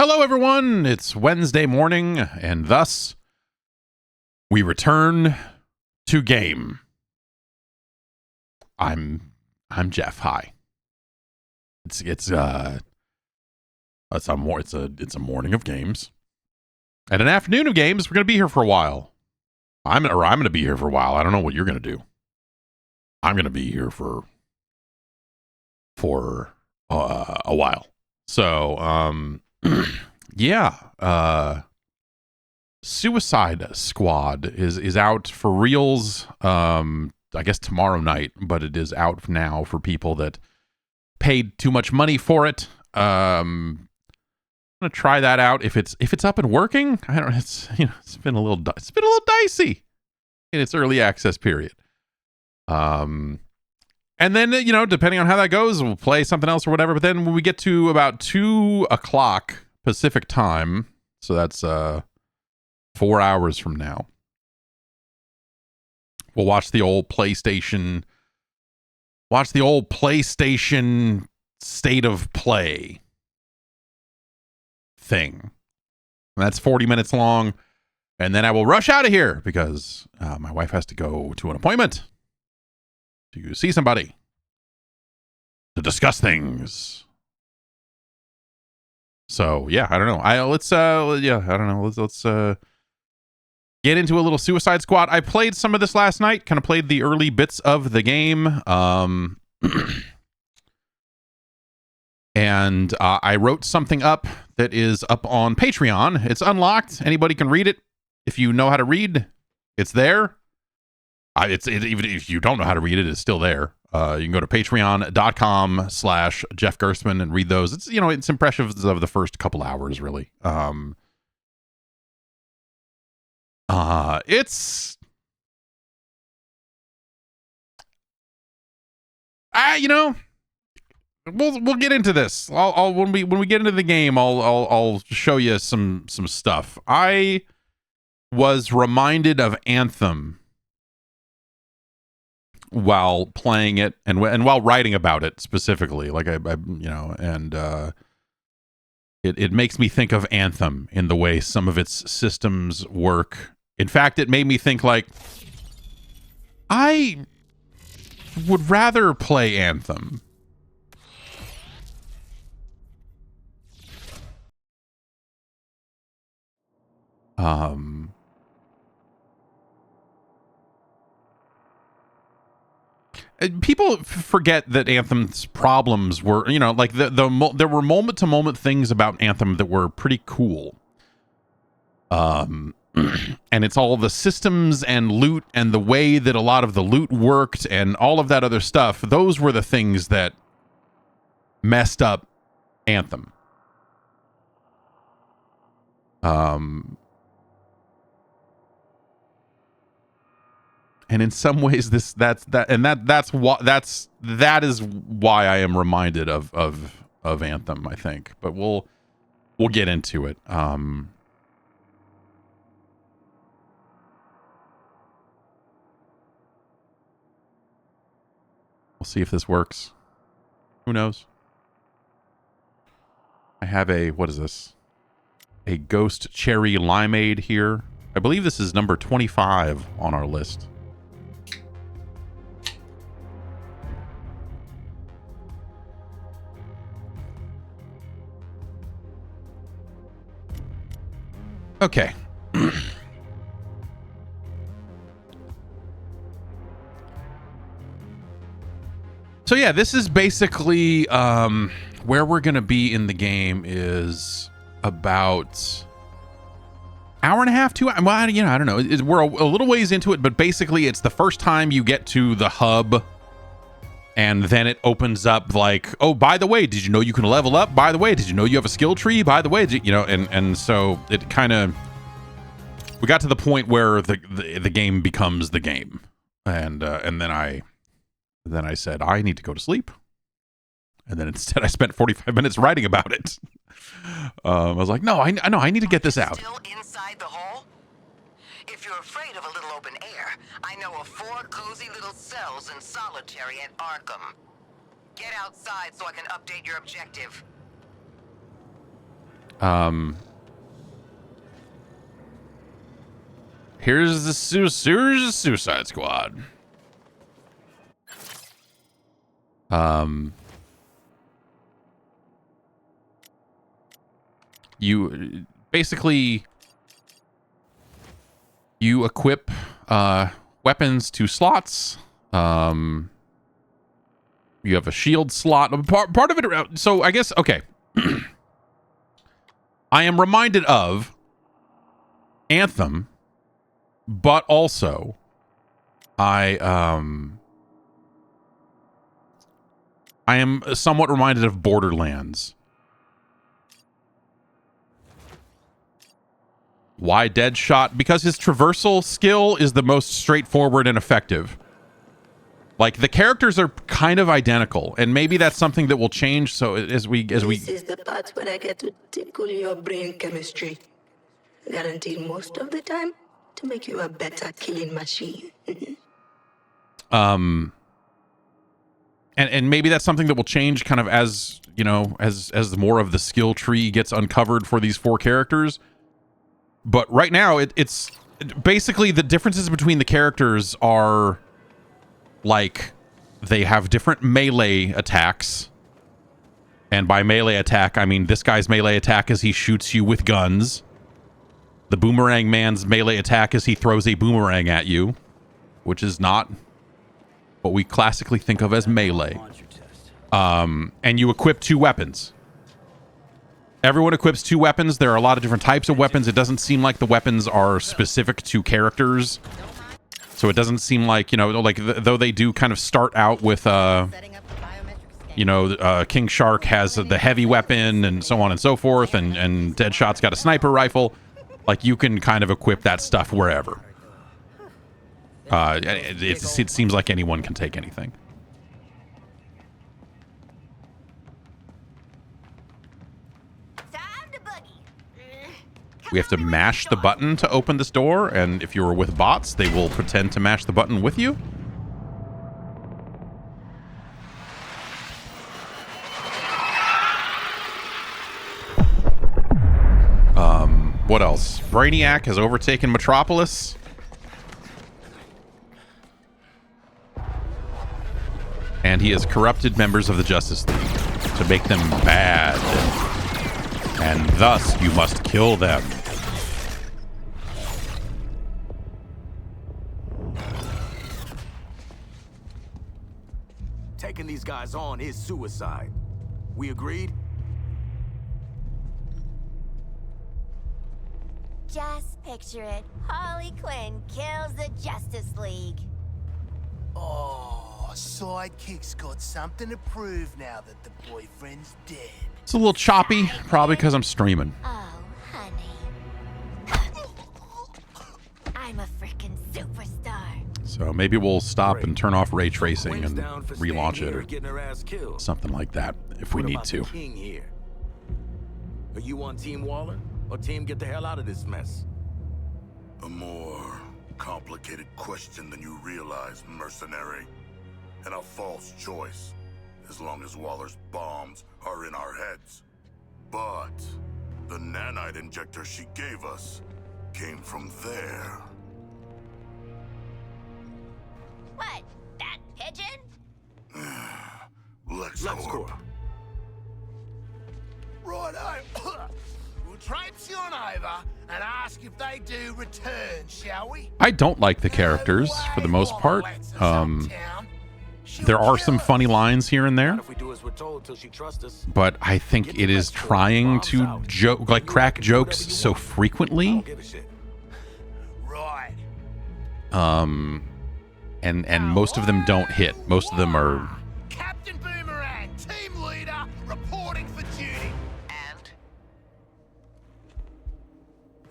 Hello, everyone. It's Wednesday morning, and thus we return to game. I'm Jeff. Hi. It's a morning of games and an afternoon of games. We're gonna be here for a while. I'm gonna be here for a while. I don't know what you're gonna do. I'm gonna be here for a while. So yeah. Suicide Squad is out for reals. I guess tomorrow night, but it is out now for people that paid too much money for it. I'm gonna try that out if it's up and working. I don't. It's been a little dicey in its early access period. And then depending on how that goes, we'll play something else or whatever. But then when we get to about 2:00 Pacific time, so that's 4 hours from now, we'll watch the old PlayStation state of play thing. And that's 40 minutes long. And then I will rush out of here because my wife has to go to an appointment to see somebody to discuss things. So yeah, I don't know. Let's get into a little Suicide Squad. I played some of this last night, kind of played the early bits of the game. And I wrote something up that is up on Patreon. It's unlocked. Anybody can read it. If you know how to read, it's there. Even if you don't know how to read it, it's still there. You can go to patreon.com/Jeff Gerstmann and read those. It's impressions of the first couple hours, really. It's we'll get into this. I'll when we get into the game, I'll show you some stuff. I was reminded of Anthem while playing it and while writing about it specifically. Like it makes me think of Anthem in the way some of its systems work. In fact, it made me think like I would rather play Anthem. People forget that Anthem's problems were, like there were moment to moment things about Anthem that were pretty cool. And it's all the systems and loot and the way that a lot of the loot worked and all of that other stuff. Those were the things that messed up Anthem. And in some ways, that is why I am reminded of Anthem, I think. But we'll get into it. We'll see if this works. Who knows? I have what is this? A Ghost Cherry Limeade here. I believe this is number 25 on our list. Okay. So yeah, this is basically where we're gonna be in the game is about hour and a half, 2 hours. Well, I don't know. We're a little ways into it, but basically it's the first time you get to the hub. And then it opens up like, oh, by the way, did you know you can level up? By the way, did you know you have a skill tree? By the way, and so it kind of, we got to the point where the game becomes the game, and then I said I need to go to sleep, and then instead I spent 45 minutes writing about it. I was like, no, I need to get this out. Still inside the hole? If you're afraid of a little open air, I know of 4 cozy little cells in solitary at Arkham. Get outside so I can update your objective. Here's the Suicide Squad. You basically you equip weapons to slots. You have a shield slot. Part of it. So I guess okay. I am reminded of Anthem, but also I am somewhat reminded of Borderlands. Why Deadshot? Because his traversal skill is the most straightforward and effective. Like, the characters are kind of identical, and maybe that's something that will change. So as we This is the part when I get to tickle your brain chemistry. Guaranteed most of the time to make you a better killing machine. And maybe that's something that will change kind of as, you know, as more of the skill tree gets uncovered for these four characters. But right now it's basically the differences between the characters are like they have different melee attacks. And by melee attack, I mean this guy's melee attack is he shoots you with guns. The Boomerang Man's melee attack is he throws a boomerang at you, which is not what we classically think of as melee. And you equip two weapons. Everyone equips two weapons. There are a lot of different types of weapons. It doesn't seem like the weapons are specific to characters. So it doesn't seem like, you know, like though they do kind of start out with, you know, King Shark has the heavy weapon and so on and so forth. And Deadshot's got a sniper rifle. Like, you can kind of equip that stuff wherever. It seems like anyone can take anything. We have to mash the button to open this door, and if you're with bots, they will pretend to mash the button with you. What else? Brainiac has overtaken Metropolis. And he has corrupted members of the Justice League to make them bad. And thus, you must kill them. Taking these guys on is suicide. We agreed? Just picture it. Harley Quinn kills the Justice League. Oh, Sidekick's got something to prove now that the boyfriend's dead. It's a little choppy, probably because I'm streaming. Oh, honey. I'm a freaking superstar. So maybe we'll stop and turn off ray tracing and Quinn's down for relaunch staying it here or and getting her ass killed. something like that if we What need about to. the King here? Are you on Team Waller or Team Get the Hell Out of This Mess? A more complicated question than you realize, mercenary. And a false choice, as long as Waller's bombs are in our heads. But the nanite injector she gave us came from there. What? That pigeon? LexCorp. Righto. We'll traipse you on over and ask if they do return, shall we? I don't like the characters for the most part. There are some funny lines here and there, Not if we do as we're told till she trusts us. but I think it is trying to joke, like crack jokes so I frequently. don't give a shit. Right. And most of them don't hit. Most of them are. Captain Boomerang, team leader, reporting for duty. And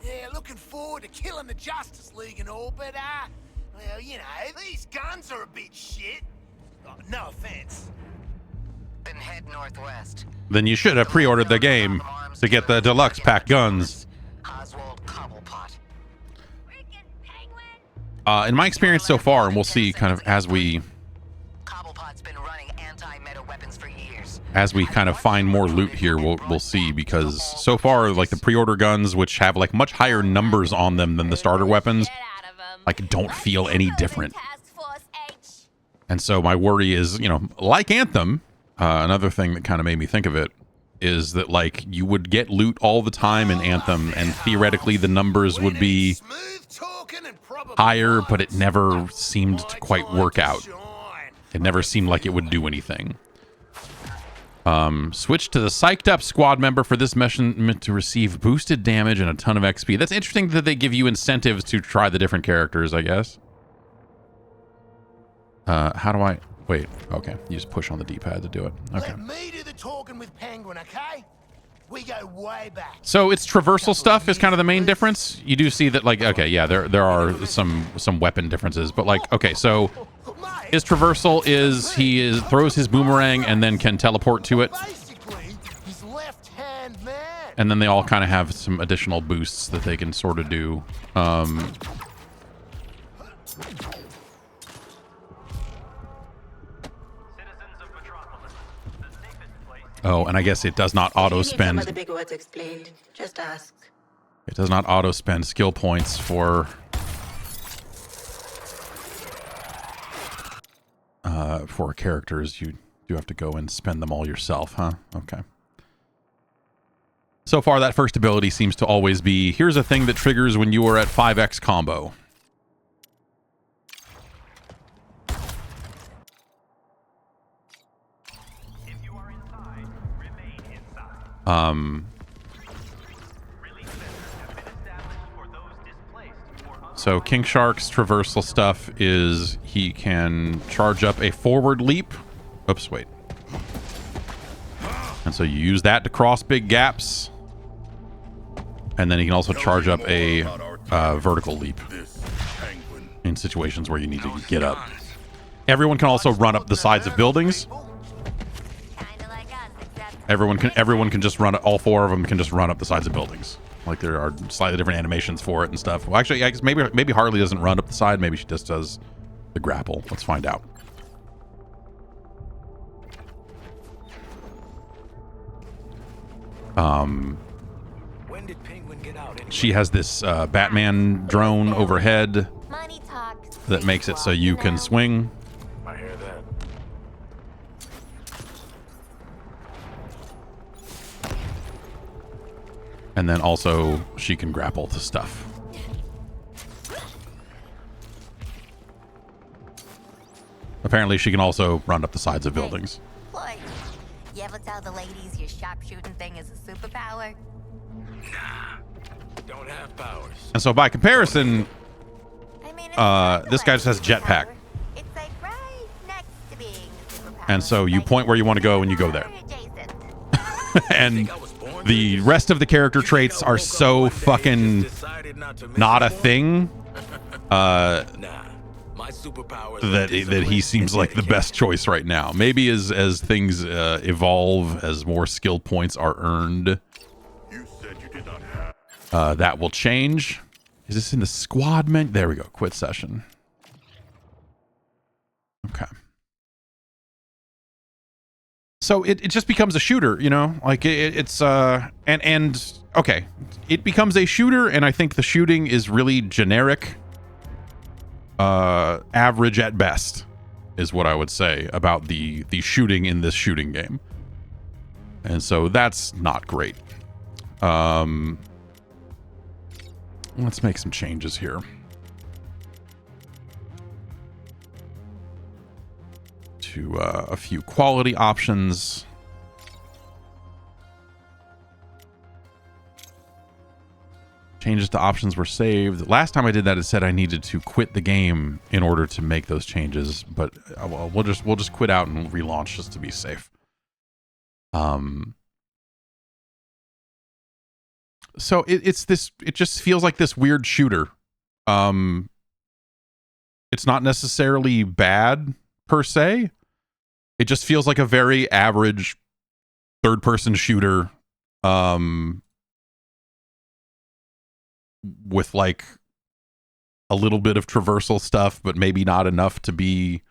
Yeah, looking forward to killing the Justice League and all, but, well, you know, these guns are a bit shit. Oh, no offense. then head northwest. Then you should have pre-ordered the game to get the deluxe pack guns. Oswald Cobblepot. Freaking penguin? In my experience so far, and we'll see kind of as we. Cobblepot's been running anti-meta weapons for years. as we kind of find more loot here, we'll see, because so far, like, the pre-order guns, which have like much higher numbers on them than the starter weapons, like, don't feel any different. And so my worry is, you know, like Anthem, another thing that kind of made me think of it is that, like, you would get loot all the time in Anthem, and theoretically the numbers would be higher, but it never seemed to quite work out. It never seemed like it would do anything. Switch to the psyched up squad member for this mission to receive boosted damage and a ton of XP. That's interesting that they give you incentives to try the different characters, I guess. How do I... Wait, okay. You just push on the D-pad to do it. Okay. Let me do the talking with Penguin, okay? We go way back. So it's traversal stuff is kind of the main difference. You do see that, like, okay, yeah, there are some weapon differences, but, like, okay, so his traversal is he throws his boomerang and then can teleport to it. Basically, he's left-hand man. And then they all kind of have some additional boosts that they can sort of do. Oh, and I guess it does not auto spend. The big words explained. Just ask. It does not auto spend skill points for characters. You do have to go and spend them all yourself, huh? Okay. So far, that first ability seems to always be, here's a thing that triggers when you are at 5x combo. So King Shark's traversal stuff is he can charge up a forward leap. Oops, wait. And so you use that to cross big gaps. And then he can also charge up a vertical leap in situations where you need to get up. Everyone can also run up the sides of buildings. Everyone can just run, all four of them can just run up the sides of buildings. Like, there are slightly different animations for it and stuff. Well, actually, I guess maybe Harley doesn't run up the side. Maybe she just does the grapple. Let's find out. When did Penguin get out anyway? She has this Batman drone overhead that makes it so you can swing. I hear that. And then also she can grapple to stuff. Apparently she can also run up the sides of buildings. Floyd, you ever tell the ladies your sharpshooting thing is a superpower? Nah, don't have powers. And so by comparison, I mean, this guy just has jetpack. It's like right next to being a superpower. And so you point where you want to go and you go there. And the rest of the character traits are so fucking not a thing that he seems like the best choice right now. Maybe as things evolve, as more skill points are earned, that will change. Is this in the squad menu? There we go. Quit session. Okay. So it just becomes a shooter, you know, like it's and okay, it becomes a shooter, and I think the shooting is really generic, average at best, is what I would say about the shooting in this shooting game, and so that's not great. Let's make some changes here. To a few quality options. Changes to options were saved. Last time I did that, it said I needed to quit the game in order to make those changes, but we'll just quit out and relaunch just to be safe. So it just feels like this weird shooter. It's not necessarily bad per se. It just feels like a very average third-person shooter, with like a little bit of traversal stuff, but maybe not enough to be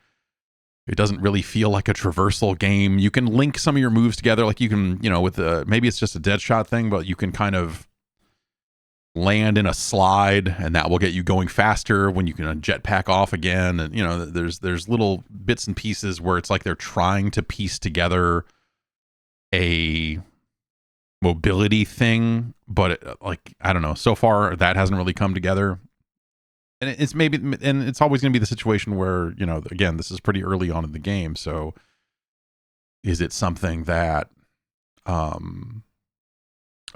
It doesn't really feel like a traversal game. You can link some of your moves together, like you can, with maybe it's just a dead shot thing, but you can kind of land in a slide, and that will get you going faster when you can jetpack off again. And there's little bits and pieces where it's like they're trying to piece together a mobility thing, but I don't know. So far, that hasn't really come together. And it's always going to be the situation where, again, this is pretty early on in the game. So is it something that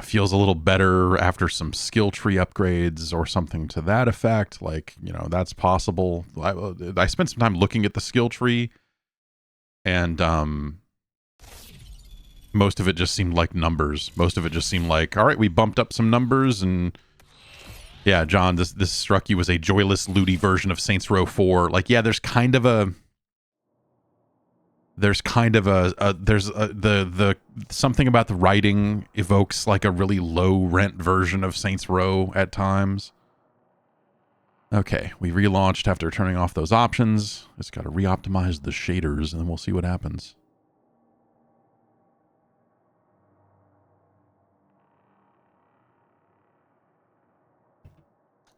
feels a little better after some skill tree upgrades or something to that effect? That's possible. I spent some time looking at the skill tree, and most of it just seemed like numbers. Most of it just seemed like, all right, we bumped up some numbers, and yeah, John, this struck you as a joyless, looty version of Saints Row 4. There's something about the writing evokes like a really low rent version of Saints Row at times. Okay, we relaunched after turning off those options. It's got to re-optimize the shaders, and then we'll see what happens.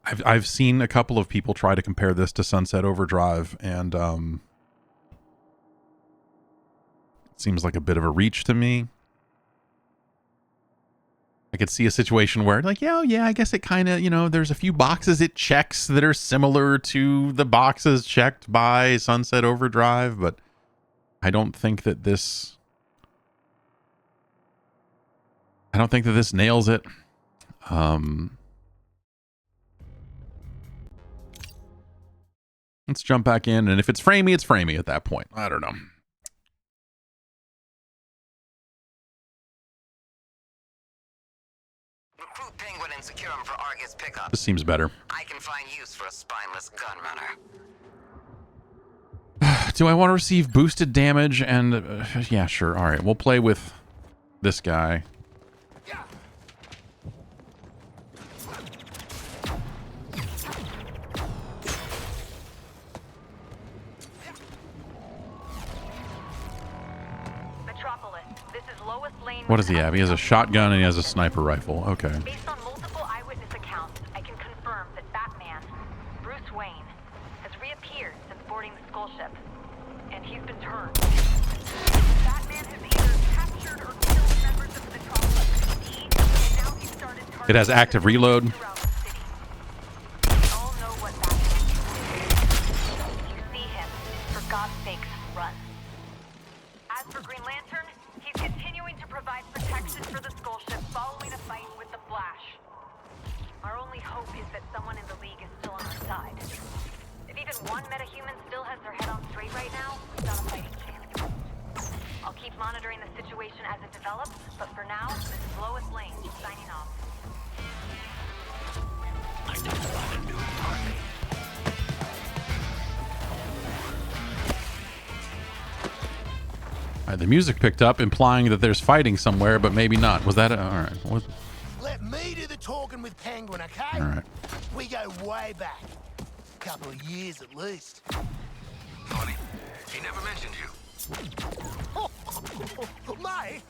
I've seen a couple of people try to compare this to Sunset Overdrive, and it seems like a bit of a reach to me. I could see a situation where, I guess it kind of, there's a few boxes it checks that are similar to the boxes checked by Sunset Overdrive, but I don't think that this nails it. Let's jump back in, and if it's framey, it's framey at that point. I don't know. Recruit Penguin and secure him for Argus pickup. This seems better. I can find use for a spineless gun runner. Do I want to receive boosted damage? And yeah, sure. All right, we'll play with this guy. What does he have? He has a shotgun and he has a sniper rifle. Okay. Based on multiple eyewitness accounts, I can confirm that Batman, Bruce Wayne, has reappeared since boarding the skull ship. And he's been turned. Batman has either captured or killed members of the Metropolis, and now he's started targeting. It has active reload. Throughout the city. We all know what Batman is. You see him. For God's sakes, run. As for Green Lantern, he's continuing to provide protection for the skull ship following a fight with the Flash. Our only hope is that someone in the League is still on our side. If even one metahuman still has their head on straight right now, we've got a fighting chance. I'll keep monitoring the situation as it develops, but for now, this is Lois Lane signing off. I just got a new target. All right, the music picked up, implying that there's fighting somewhere, but maybe not. Was that all right? What? Let me do the talking with Penguin, okay? All right. We go way back. Couple of years at least. Funny, he never mentioned you. Mate,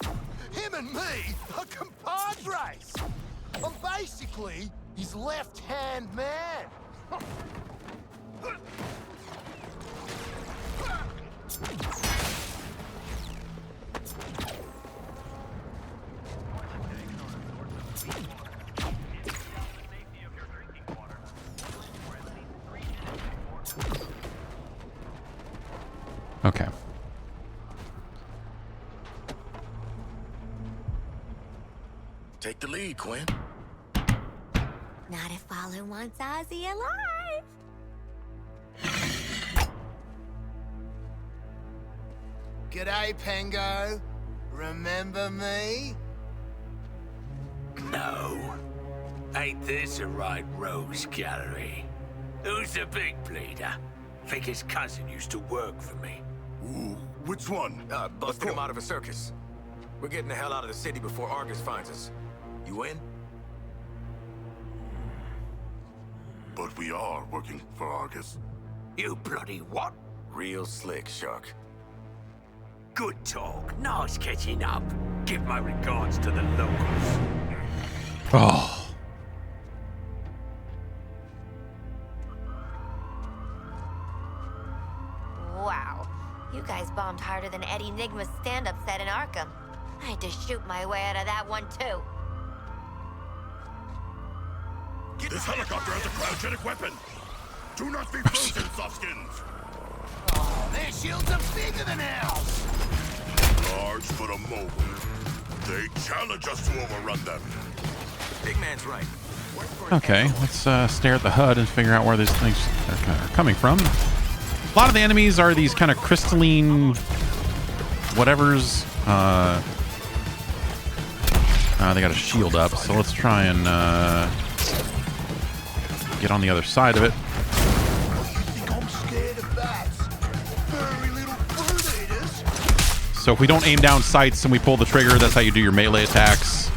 him and me are compadres. I'm basically his left-hand man. Okay. Take the lead, Quinn. Not if Waller wants Ozzy alive. G'day, Pengo. Remember me? No. Ain't this a right rose gallery? Who's the big bleeder? Think his cousin used to work for me. Ooh, which one? Busting him out of a circus. We're getting the hell out of the city before Argus finds us. You in? But we are working for Argus. You bloody what? Real slick, Shark. Good talk. Nice catching up. Give my regards to the locals. Oh. Wow. You guys bombed harder than Eddie Nigma's stand-up set in Arkham. I had to shoot my way out of that one, too. This helicopter has a cryogenic weapon. Do not be frozen, softskins. Oh, their shields are bigger than ours. Large but immobile. They challenge us to overrun them. Big man's right. Okay, let's stare at the HUD and figure out where these things are coming from. A lot of the enemies are these kind of crystalline whatevers. They got a shield up, so let's try and get on the other side of it. I'm scared of bats. Furry little fruit eaters. So if we don't aim down sights and we pull the trigger, that's how you do your melee attacks.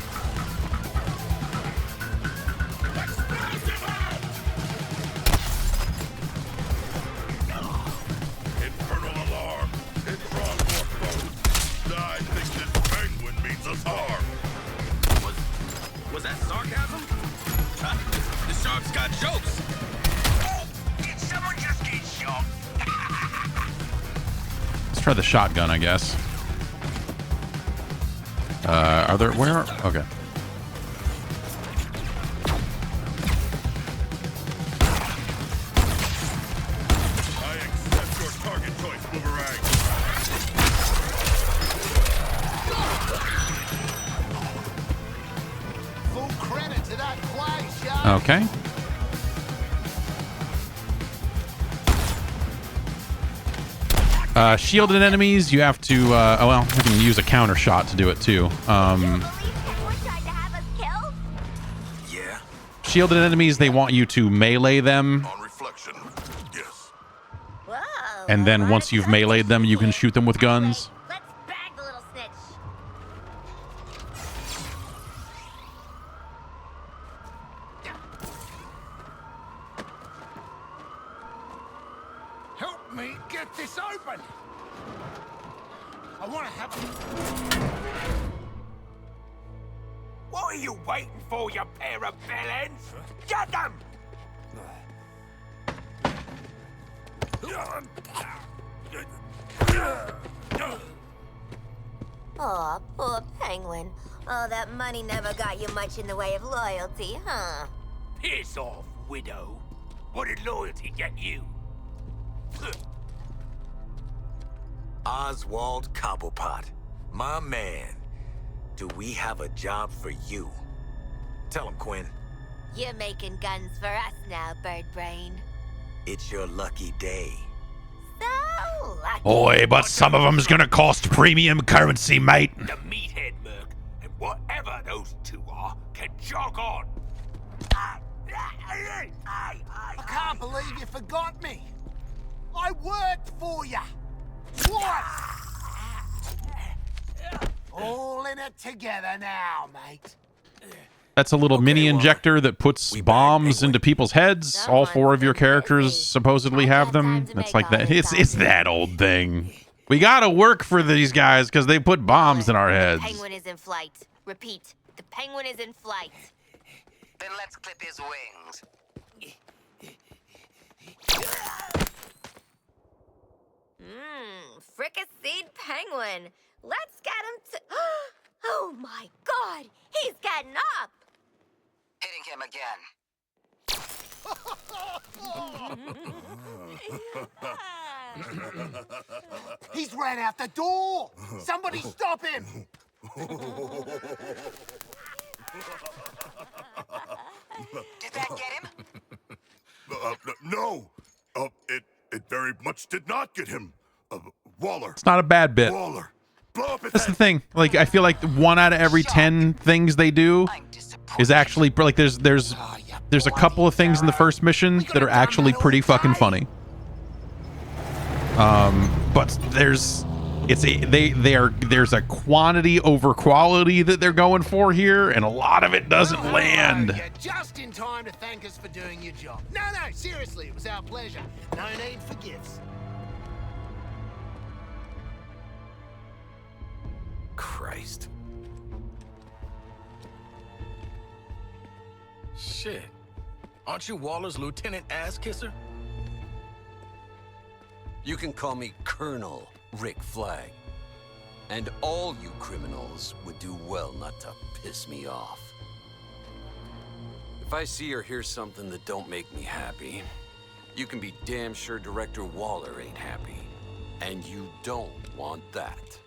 Infernal alarm. It's wrong, Morpho. I think this penguin means us harm. Was that sarcasm? The shark's got jokes. Oh, did someone just get shot? Let's try the shotgun, I guess. Are there... Where? Okay. I accept your target choice, Boomerang. Full credit to that play, Shark. Okay. Shielded enemies, you have to, oh well, you can use a counter shot to do it too. Yeah. Shielded enemies, they want you to melee them, On reflection, yes. Whoa. and then once you've meleeed them, you can shoot them with guns. Let's bag the little snitch. Help me get this open. I want to have a... What are you waiting for, you pair of villains? Get them! Aw, poor penguin. Oh, that money never got you much in the way of loyalty, huh? Piss off, widow. What did loyalty get you? Oswald Cobblepot. My man. Do we have a job for you? Tell him, Quinn. You're making guns for us now, Bird Brain. It's your lucky day. So lucky. Oi, but some of them's gonna cost premium currency, mate. The meathead merc and whatever those two are can jog on. I can't believe you forgot me. I worked for you. What? All in it together now, mate. That's a little mini well, injector that puts we back bombs Penguin. into people's heads. All four of your characters supposedly have them. Time to It's make like all that. this It's that old thing. We gotta work for these guys because they put bombs in our heads. The penguin is in flight. Repeat, the penguin is in flight. Then let's clip his wings. Fricasseed penguin. Let's get him to... Oh my god, he's getting up. Hitting him again. He's ran out the door. Somebody stop him. Did that get him? No. It very much did not get him. Waller. It's not a bad bit. Waller. Blow up his That's the head. thing. Like, I feel like 1 out of every 10 things they do I'm disappointed. is actually like there's a couple of things in the first mission that are actually pretty fucking funny. But there's a quantity over quality that they're going for here, and a lot of it doesn't land. You're just in time to thank us for doing your job. No, seriously, it was our pleasure. No need for gifts. Christ. Shit. Aren't you Waller's lieutenant ass kisser? You can call me Colonel Rick Flag. And all you criminals would do well not to piss me off. If I see or hear something that don't make me happy, you can be damn sure Director Waller ain't happy. And you don't want that.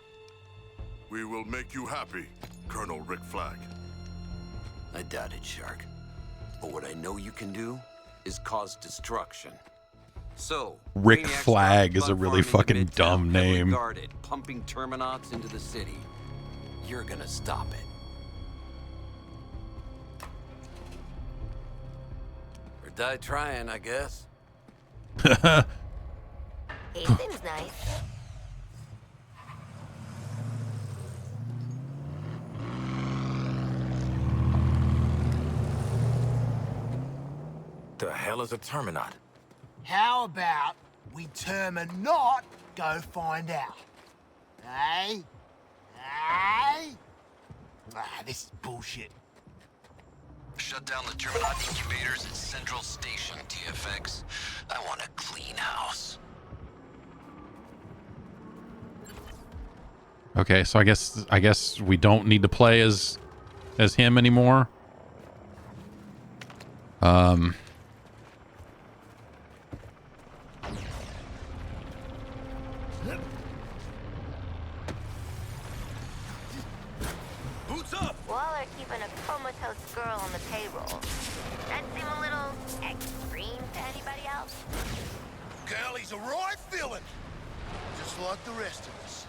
We will make you happy, Colonel Rick Flag. I doubt it, Shark. But what I know you can do is cause destruction. So, Rick Brainiac's Flag is a bug really farming in fucking dumb Midtown, name. heavily guarded, pumping Terminauts into the city. You're gonna stop it. Or die trying, I guess. He seems nice. The hell is a Terminaut? How about we Terminaut go find out? Hey? Hey? This is bullshit. Shut down the Terminaut incubators at Central Station, TFX. I want a clean house. Okay, so I guess we don't need to play as him anymore. Boots up! Waller keeping a comatose girl on the payroll. That seem a little extreme to anybody else? Girlie's a right villain. Just like the rest of us.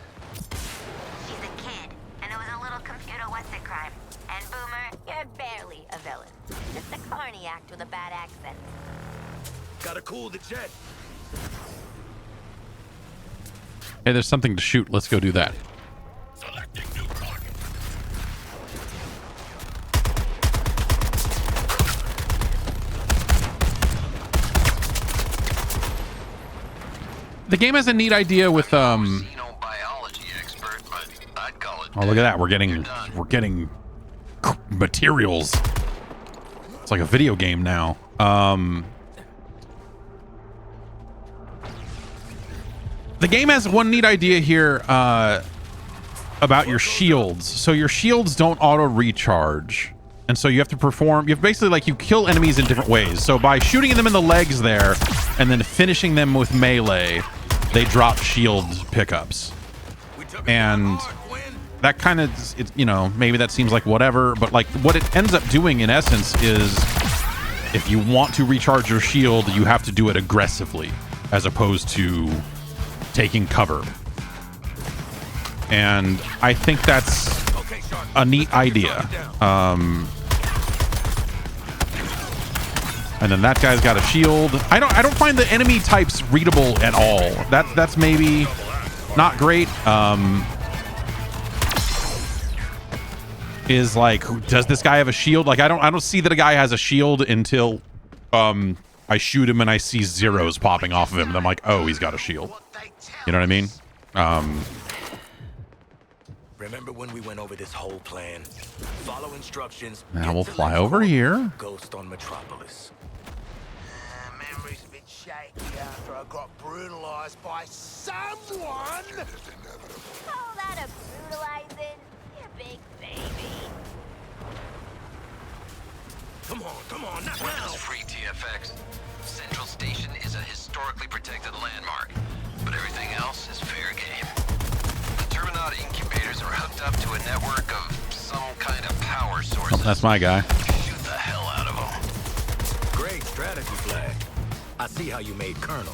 She's a kid, and it was a little computer what's-it crime. And Boomer, you're barely a villain. Just a carny act with a bad accent. Gotta cool the jet. Hey, there's something to shoot. Let's go do that. Selecting new target. The game has a neat idea with Biology expert, but I'd call it. Oh, look at that. We're getting materials. It's like a video game now. The game has one neat idea here about your shields. So your shields don't auto recharge. And so you have to basically like you kill enemies in different ways. So by shooting them in the legs there and then finishing them with melee, they drop shield pickups. And that kind of, maybe that seems like whatever, but like what it ends up doing in essence is if you want to recharge your shield, you have to do it aggressively as opposed to taking cover. And I think that's a neat idea. And then that guy's got a shield. I don't find the enemy types readable at all. That's maybe not great. Is like, does this guy have a shield? Like I don't see that a guy has a shield until I shoot him and I see zeros popping off of him and I'm like, oh, he's got a shield. You know what I mean? Remember when we went over this whole plan? Follow instructions. Now we'll fly over here. Ghost on Metropolis. Memory's a bit shaky after I got brutalized by someone. Call that a brutalizing? You big baby. Come on, not now. Weapons free, TFX. Central Station is a historically protected landmark, but everything else is fair game. The Terminaut incubators are hooked up to a network of some kind of power sources. Oh, that's my guy. Shoot the hell out of them. Great strategy, Flag. I see how you made Colonel.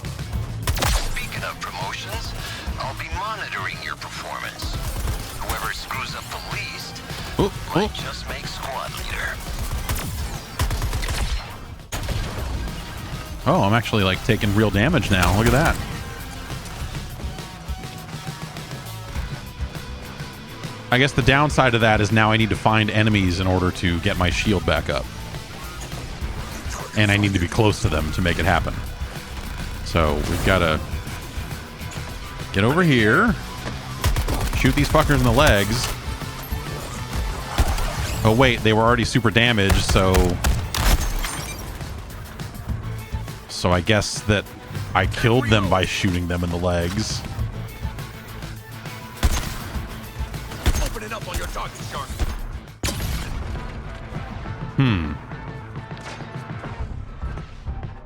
Speaking of promotions, I'll be monitoring your performance. Whoever screws up the least might just make squad leader. Oh, I'm actually like taking real damage now. Look at that. I guess the downside of that is now I need to find enemies in order to get my shield back up. And I need to be close to them to make it happen. So we've got to get over here, shoot these fuckers in the legs, Oh wait, they were already super damaged, so I guess that I killed them by shooting them in the legs. Opening up on your target, Shark.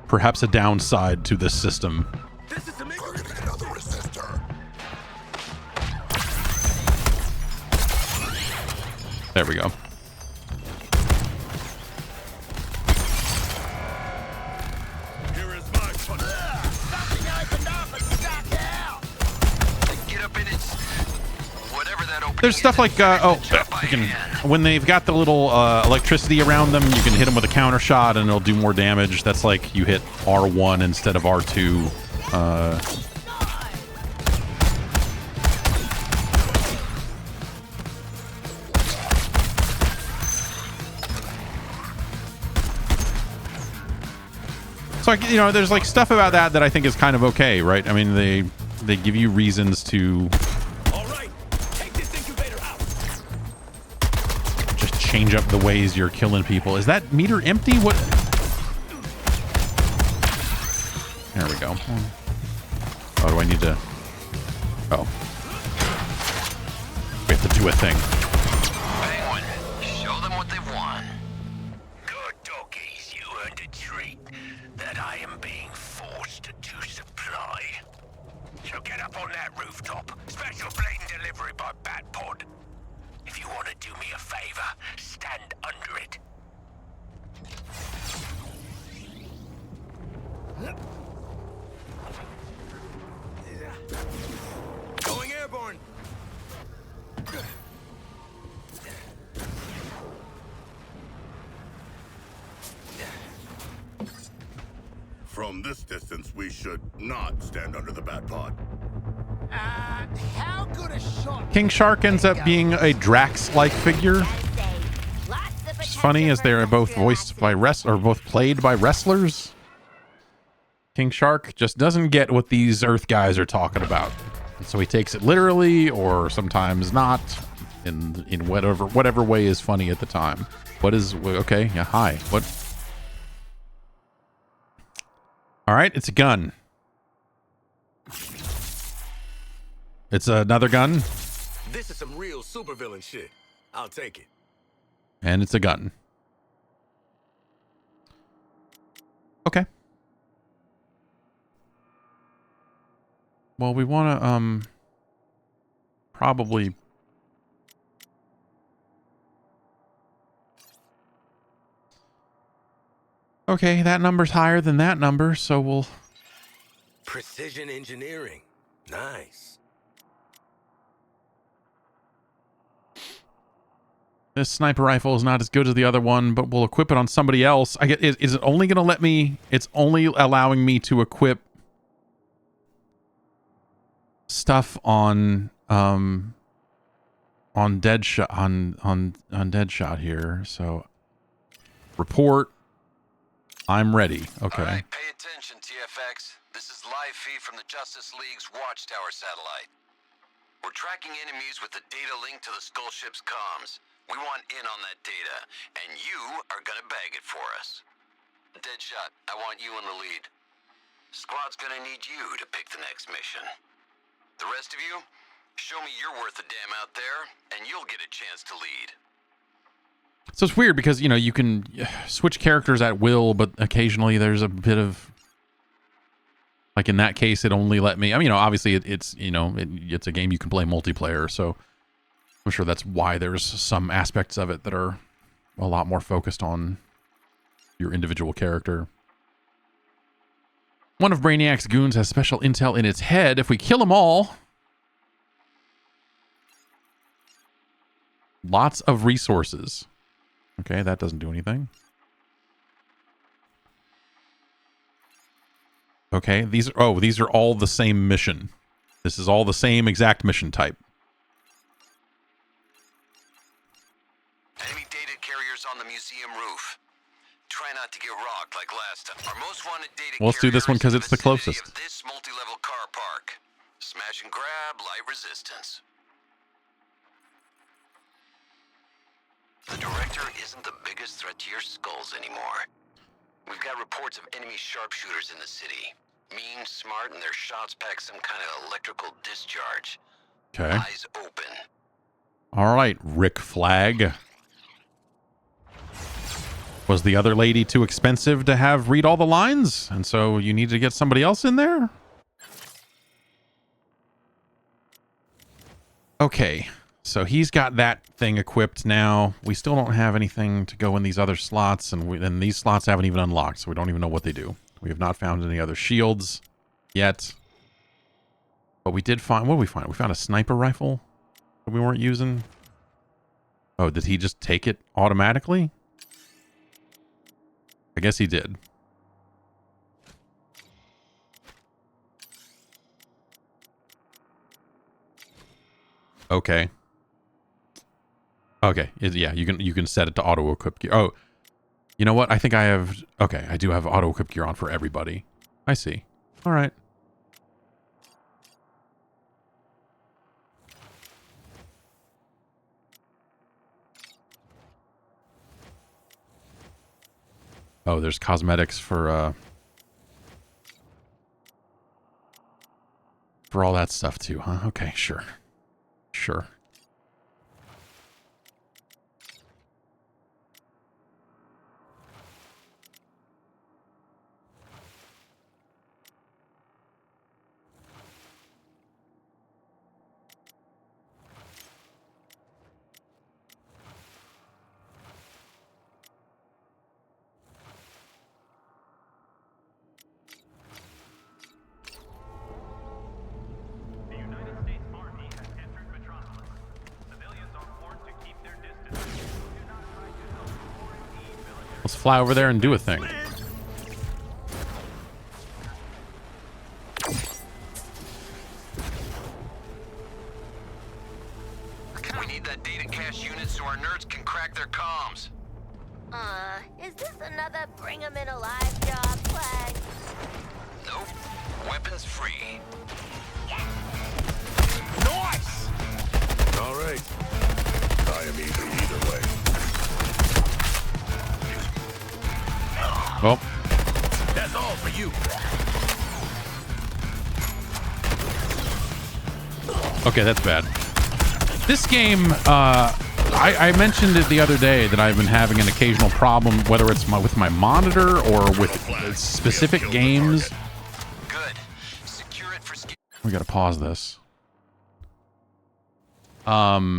Perhaps a downside to this system. This is amazing. Targeting another resistor. There we go. Here is my punch. Something opened up and stuck out. Get up in it. Whatever that opening There's stuff like you can, when they've got the little electricity around them, you can hit them with a counter shot and it'll do more damage. That's like you hit R1 instead of R2. So, you know, there's like stuff about that I think is kind of okay, right? I mean, they give you reasons to All right, take this incubator out. just change up the ways you're killing people. Is that meter empty? What? There we go. Oh, do I need to? Oh. We have to do a thing. Penguin, show them what they want. Good doggies, you earned a treat that I am being forced to supply. So get up on that rooftop. Special blatant delivery by Bat Pod. If you want to do me a favor, stand under it. Going airborne. From this distance, we should not stand under the bat pod. How good a shot? King Shark ends up being a Drax-like figure. It's funny as they're both voiced by both played by wrestlers. King Shark just doesn't get what these Earth guys are talking about, and so he takes it literally, or sometimes not, in whatever way is funny at the time. What is okay? Yeah, hi. What? All right, it's a gun. It's another gun, This is some real supervillain shit. I'll take it. and it's a gun. Okay. Well, we want to probably okay, that number's higher than that number, so we'll Precision engineering. Nice. this sniper rifle is not as good as the other one, but we'll equip it on somebody else. I get is it only going to let me it's only allowing me to equip stuff on Deadshot on Deadshot here. So report, I'm ready. Okay. All right, pay attention, TFX. This is live feed from the Justice League's Watchtower satellite. We're tracking enemies with the data linked to the Skull Ship's comms. We want in on that data, and you are gonna bag it for us. Deadshot, I want you in the lead. Squad's gonna need you to pick the next mission. The rest of you, show me you're worth a damn out there, and you'll get a chance to lead. So it's weird because, you know, you can switch characters at will, but occasionally there's a bit of, like in that case, it only let me, I mean, you know, obviously it's a game you can play multiplayer, so I'm sure that's why there's some aspects of it that are a lot more focused on your individual character. One of Brainiac's goons has special intel in its head. If we kill them all, lots of resources. Okay, that doesn't do anything. Okay, these are all the same mission. This is all the same exact mission type. Enemy data carriers on the museum roof. Try not to get rocked like last time. Our most wanted data Well, let's do this one because it's the vicinity closest. of this multi-level car park. Smash and grab, light resistance. The director isn't the biggest threat to your skulls anymore. We've got reports of enemy sharpshooters in the city. Mean, smart, and their shots pack some kind of electrical discharge. Okay. Eyes open. All right, Rick Flag. Was the other lady too expensive to have read all the lines? And so you need to get somebody else in there? Okay, so he's got that thing equipped now. We still don't have anything to go in these other slots, and these slots haven't even unlocked, so we don't even know what they do. We have not found any other shields yet. But we did find... What did we find? We found a sniper rifle that we weren't using. Oh, did he just take it automatically? I guess he did. Okay. Okay. Yeah, you can set it to auto equip gear. Oh, you know what? I think I have. Okay, I do have auto equip gear on for everybody. I see. All right. Oh, there's cosmetics for all that stuff too, huh? Okay, sure. Sure. Let's fly over there and do a thing. We need that data cache unit so our nerds can crack their comms. Is this another bring 'em in alive job, Flag? Nope. Weapons free. Nice! All right. I am eager either way. Well, That's all for you. okay, that's bad. This game, I mentioned it the other day that I've been having an occasional problem, whether it's with my monitor or with specific games. Good. Secure it for We gotta pause this. My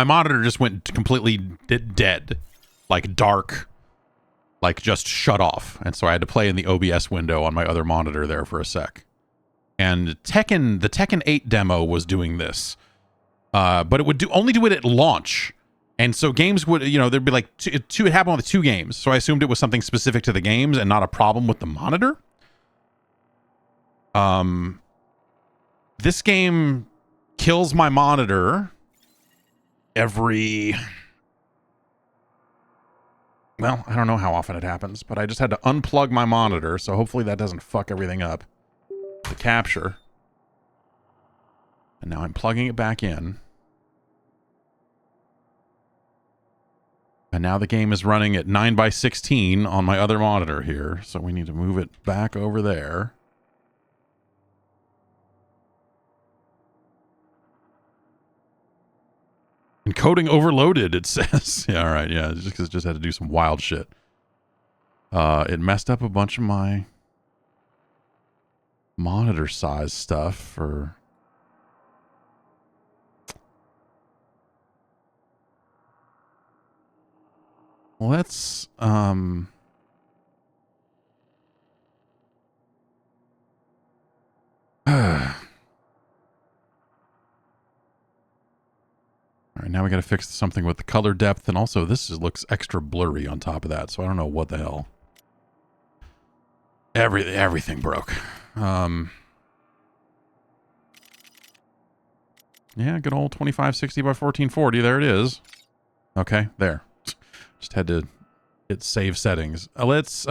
monitor just went completely dead, like dark, like just shut off, and so I had to play in the OBS window on my other monitor there for a sec. And the Tekken 8 demo was doing this, but it would only do it at launch, and so games would, there'd be like two. It happened with 2 games, so I assumed it was something specific to the games and not a problem with the monitor. This game kills my monitor every... Well, I don't know how often it happens, but I just had to unplug my monitor, so hopefully that doesn't fuck everything up. The capture. And now I'm plugging it back in. And now the game is running at 9:16 on my other monitor here, so we need to move it back over there. Encoding overloaded, it says. Yeah, all right, yeah, just because it just had to do some wild shit. It messed up a bunch of my monitor size stuff for... Let's, all right, now we got to fix something with the color depth, and also this looks extra blurry on top of that, so I don't know what the hell. Everything broke. Yeah, good old 2560 by 1440. There it is. Okay, there. Just had to hit save settings. Let's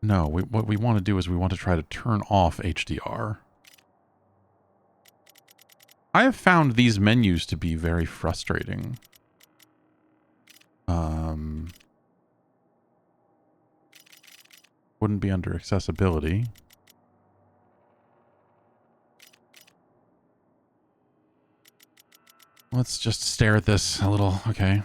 No, what we want to do is we want to try to turn off HDR. I have found these menus to be very frustrating. Wouldn't be under accessibility. Let's just stare at this a little. Okay.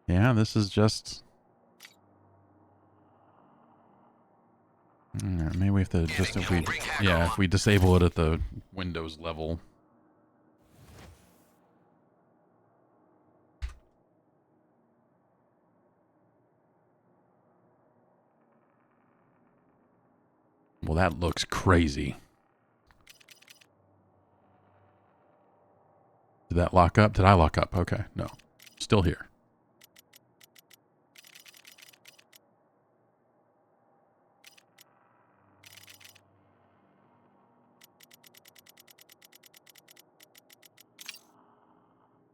Yeah, this is just... maybe we have to just... if we disable it at the Windows level. Well, that looks crazy. Did that lock up? Did I lock up? Okay, no. Still here.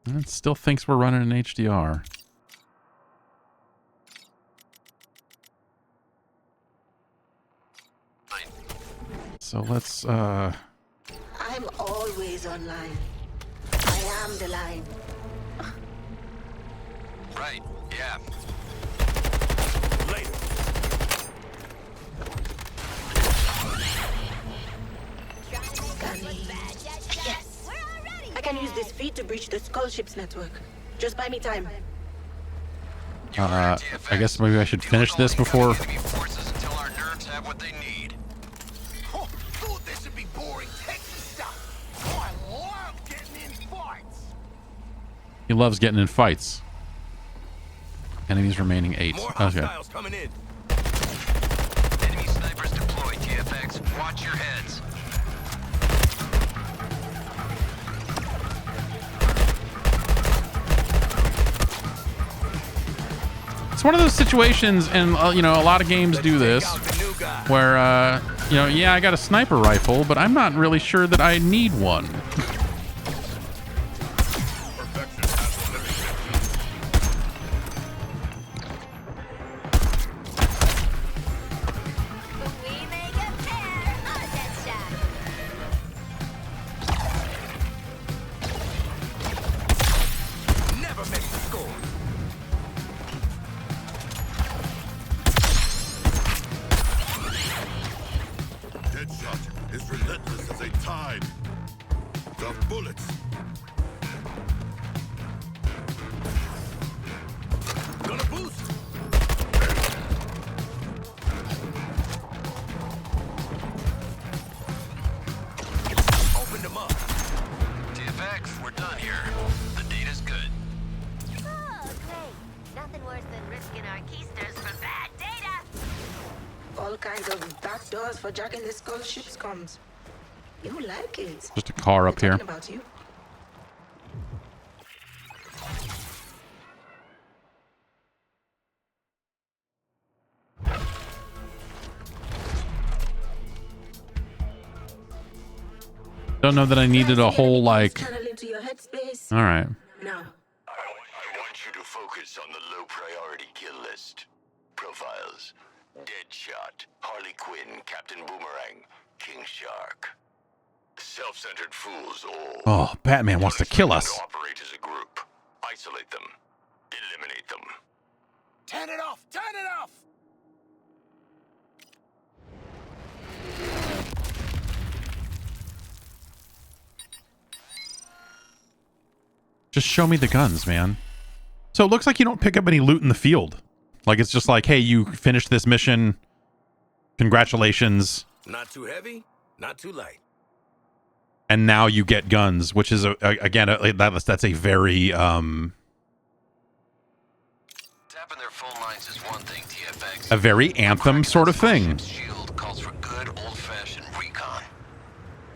It still thinks we're running in HDR. So let's, I'm always online. I am the line. Right, yeah. Later. Scanning. Yes. I can use this feed to breach the Skull Ship's network. Just buy me time. I guess maybe I should finish this before... Until our nerves have what they need. Oh, thought this would be boring techie stuff. I love getting in fights. He loves getting in fights. Enemies remaining 8. More Okay. hostiles coming in. Enemy snipers deployed, TFX. Watch your heads. It's one of those situations, and you know, a lot of games do this, where you know, yeah, I got a sniper rifle, but I'm not really sure that I need one. Jacking the Skull Ship's comms. You like it. Just a car up here. About you. Don't know that I needed a whole, like... All right. Now. I want you to focus on the low priority kill list. Profiles. Deadshot, Harley Quinn, Captain Boomerang, King Shark. Self-centered fools all. Oh, Batman wants to kill us. Operate as a group. Isolate them. Eliminate them. Turn it off! Turn it off! Just show me the guns, man. So it looks like you don't pick up any loot in the field. Like, it's just like, hey, you finished this mission. Congratulations. Not too heavy, not too light. And now you get guns, which is, again, that's a very, Tapping their phone lines is one thing, TFX. a very Anthem sort of thing. Shield calls for good old-fashioned recon.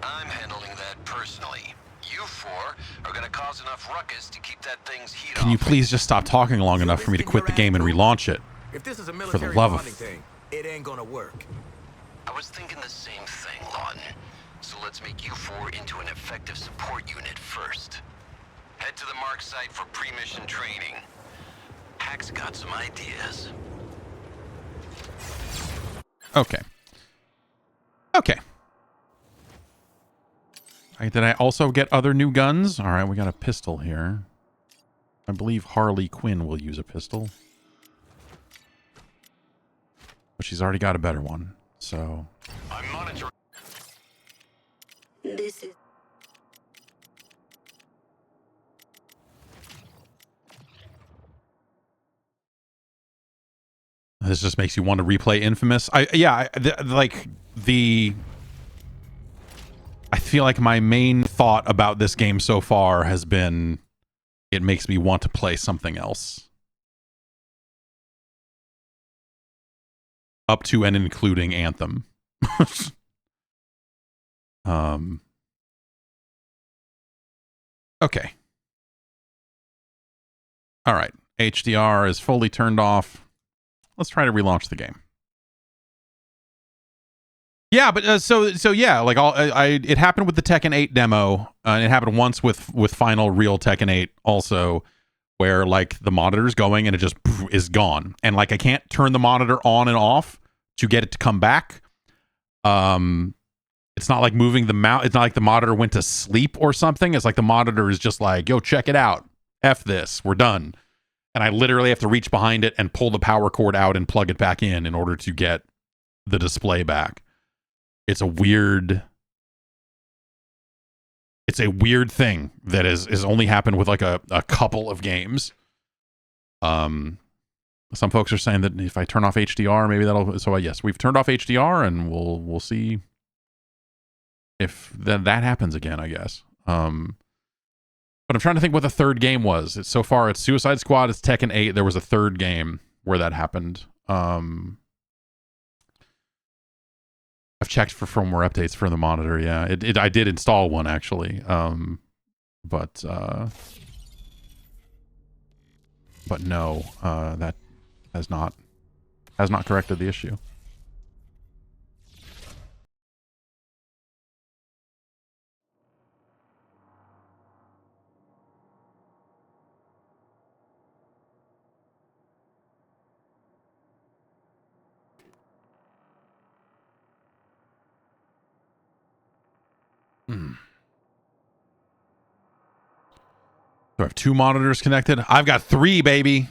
I'm handling that personally. You four are gonna cause enough ruckus to keep that thing's heat Can you please just stop talking long enough for me to quit the game and relaunch it? If this is a For the military love bonding of... thing, it ain't gonna work. I was thinking the same thing, Lawton. So let's make you four into an effective support unit first. Head to the mark site for pre-mission training. Mac's got some ideas. Okay. Okay. Did I also get other new guns? All right, we got a pistol here. I believe Harley Quinn will use a pistol. But she's already got a better one, so... I'm monitoring. This is... This just makes you want to replay Infamous. I feel like my main thought about this game so far has been it makes me want to play something else. Up to and including Anthem. Okay. All right. HDR is fully turned off. Let's try to relaunch the game. Yeah, but so yeah, like it happened with the Tekken 8 demo, and it happened once with final real Tekken 8 also, where like the monitor's going and it just is gone, and like I can't turn the monitor on and off to get it to come back. It's not like moving the mouse. It's not like the monitor went to sleep or something. It's like the monitor is just like, yo, check it out. F this, we're done. And I literally have to reach behind it and pull the power cord out and plug it back in order to get the display back. It's a weird thing that is only happened with like a couple of games. Some folks are saying that if I turn off HDR, maybe that'll. So yes, we've turned off HDR, and we'll see if that happens again, I guess. But I'm trying to think what the third game was. So far, it's Suicide Squad, it's Tekken 8. There was a third game where that happened. I've checked for firmware updates for the monitor. Yeah, I did install one actually. But no, that has not corrected the issue. Do I have 2 monitors connected? I've got 3, baby.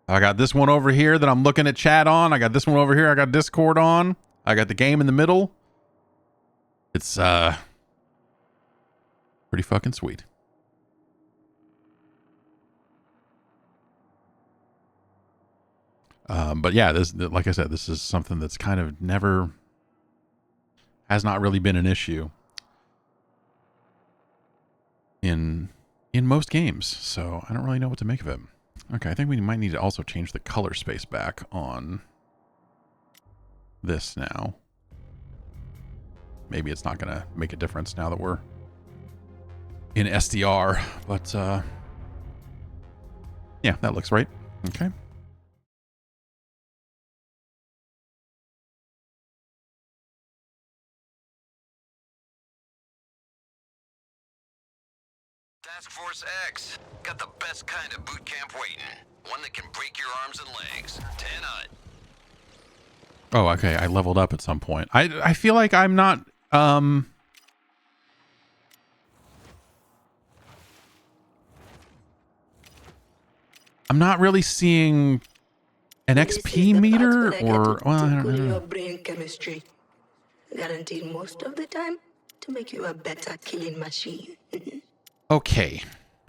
I got this one over here that I'm looking at chat on. I got this one over here. I got Discord on. I got the game in the middle. It's pretty fucking sweet. But yeah, this, like I said, this is something that's kind of has not really been an issue in most games, so I don't really know what to make of it. Okay, I think we might need to also change the color space back on this now. Maybe it's not gonna make a difference now that we're in SDR, but yeah, that looks right. Okay. Task Force X. Got the best kind of boot camp waiting. One that can break your arms and legs. 10 HUD. Oh, okay. I leveled up at some point. I feel like I'm not... I'm not really seeing an XP meter or... Well, I don't know. Your brain chemistry. Guaranteed most of the time to make you a better killing machine. Okay,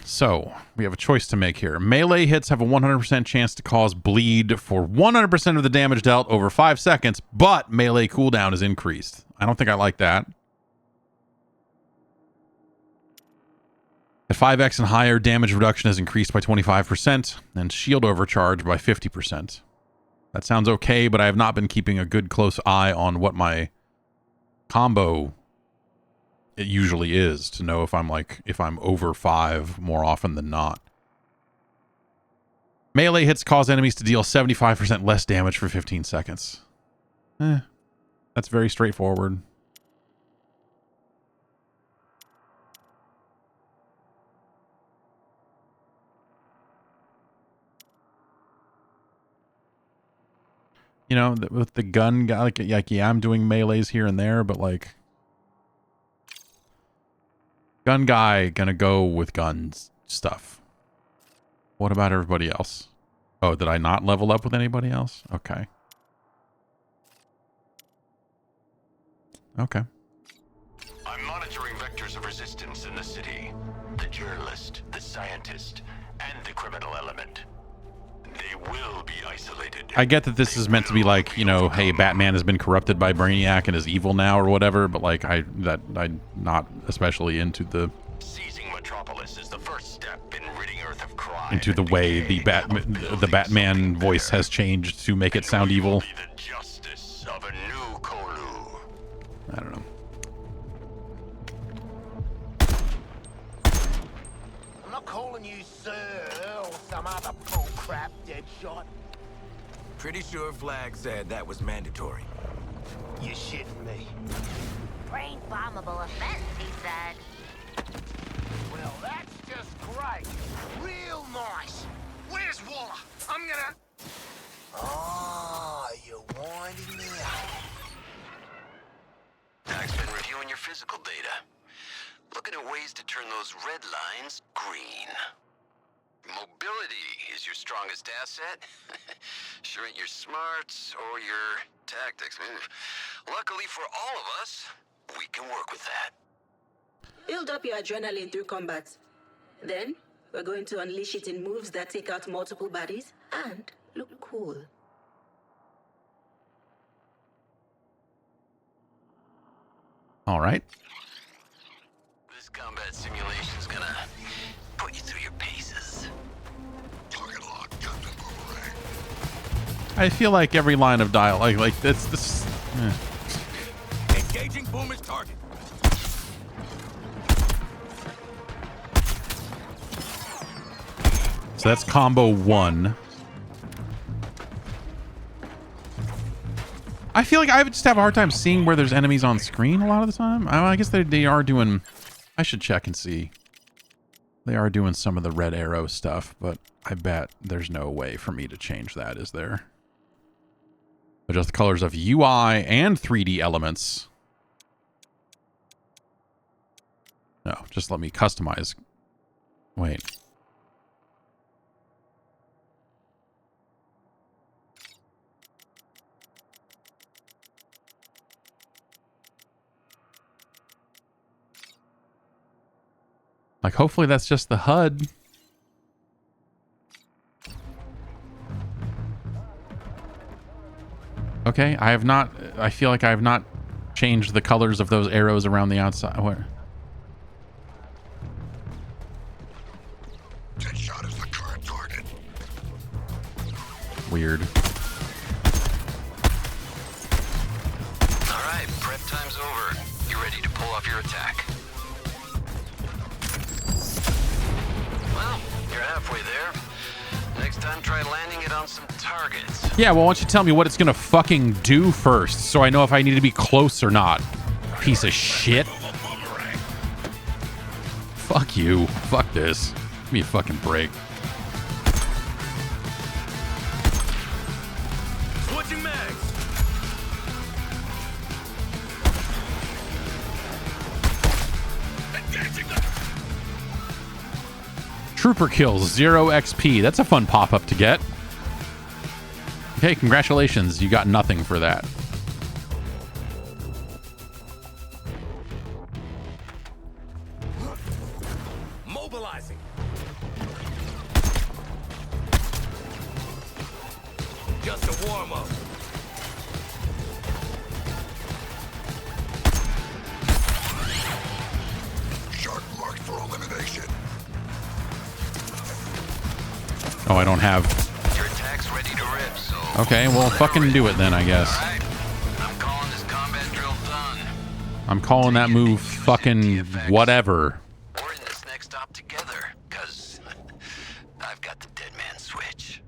so we have a choice to make here. Melee hits have a 100% chance to cause bleed for 100% of the damage dealt over 5 seconds, but melee cooldown is increased. I don't think I like that. At 5x and higher, damage reduction is increased by 25%, and shield overcharge by 50%. That sounds okay, but I have not been keeping a good close eye on what my combo it usually is to know if I'm over 5 more often than not. Melee hits cause enemies to deal 75% less damage for 15 seconds. That's very straightforward. You know, with the gun guy, like yeah, I'm doing melees here and there, but like, gun guy gonna go with guns stuff. What about everybody else? Oh, did I not level up with anybody else? Okay. Okay. I'm monitoring vectors of resistance in the city. The journalist, the scientist, and the criminal element. They will be isolated. I get that this is meant to be like, you know, hey, Batman has been corrupted by Brainiac and is evil now or whatever, but like I'm not especially into the Seizing Metropolis is the first step in ridding Earth of crime. into the way the Batman voice has changed to make it sound evil. The justice of a new Kolu. I don't know. I'm not calling you sir or some other bullcrap, Deadshot. Pretty sure Flag said that was mandatory. You're shitting me. Brain bombable offense, he said. Well, that's just great. Real nice. Where's Waller? I'm gonna... Ah, you're winding me up. Doc's been reviewing your physical data. Looking at ways to turn those red lines green. Mobility is your strongest asset. Sure ain't your smarts or your tactics. Luckily for all of us, we can work with that. Build up your adrenaline through combat. Then, we're going to unleash it in moves that take out multiple bodies and look cool. All right. This combat simulation's gonna put you through your paces. Target lock, Captain Boomerang. I feel like every line of dialogue, like this. Engaging Boomer's target. So that's combo 1. I feel like I would just have a hard time seeing where there's enemies on screen a lot of the time. I guess they are doing... I should check and see. They are doing some of the red arrow stuff, but I bet there's no way for me to change that, is there? Adjust the colors of UI and 3D elements. No, just let me customize. Wait. Like, hopefully that's just the HUD. Okay, I have not... I feel like I have not changed the colors of those arrows around the outside. Where? Deadshot is the current target. Weird. All right, prep time's over. You ready to pull off your attack? Well, you're halfway there. Next time, try landing it on some targets. Yeah, well, why don't you tell me what it's gonna fucking do first, so I know if I need to be close or not. Piece of shit. Fuck you. Fuck this. Give me a fucking break. Switching mags. Trooper kills, 0 XP. That's a fun pop-up to get. Okay, congratulations. You got nothing for that. Mobilizing. Just a warm-up. Shark marked for elimination. Oh, I don't have... Your attack's ready to rip, so... Okay, well, fucking do it then, I guess. All right, I'm calling this combat drill done. I'm calling that move fucking whatever. We're in this next stop together, because I've got the dead man switch.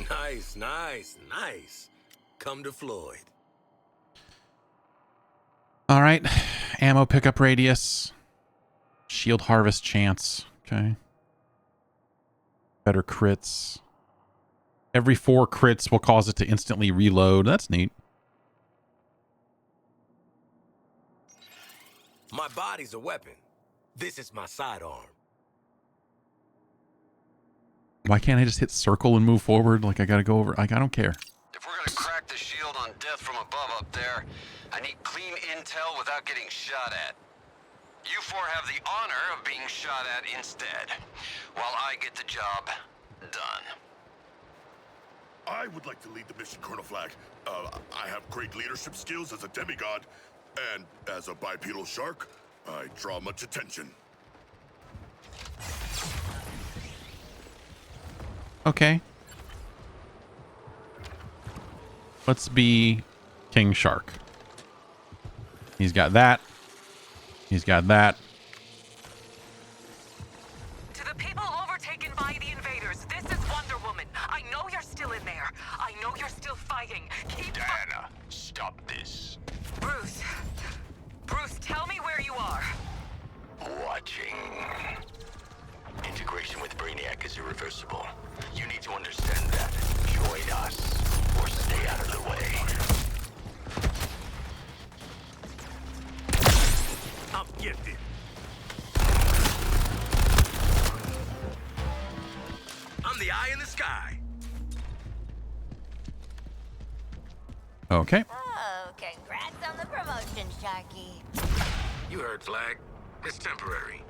Nice, nice, nice. Come to Floyd. All right. Ammo pickup radius. Shield harvest chance. Okay. Better crits. Every 4 crits will cause it to instantly reload. That's neat. My body's a weapon. This is my sidearm. Why can't I just hit circle and move forward? Like I gotta go over. Like I don't care. If we're gonna crack the shield on death from above up there, I need clean intel without getting shot at. You four have the honor of being shot at instead, while I get the job done. I would like to lead the mission, Colonel Flag. I have great leadership skills as a demigod, and as a bipedal shark, I draw much attention. Okay. Let's be King Shark. He's got that. He's got that. To the people overtaken by the invaders, this is Wonder Woman. I know you're still in there. I know you're still fighting. Keep Diana, stop this. Bruce. Bruce, tell me where you are. Watching. Integration with Brainiac is irreversible. You need to understand that. Join us, or stay out of the way. I'm gifted. I'm the eye in the sky. Okay. Oh, congrats on the promotion, Sharky. You heard, Flag. It's temporary.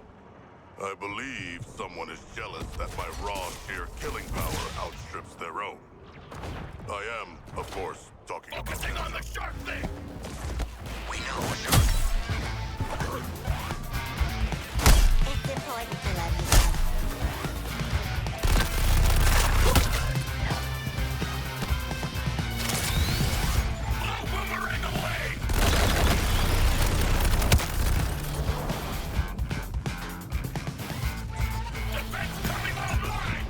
I believe someone is jealous that my raw sheer killing power outstrips their own. I am, of course, talking Focusing on the shark thing. We know, shark. It's important to love yourself. Boomerang away! Defense coming online!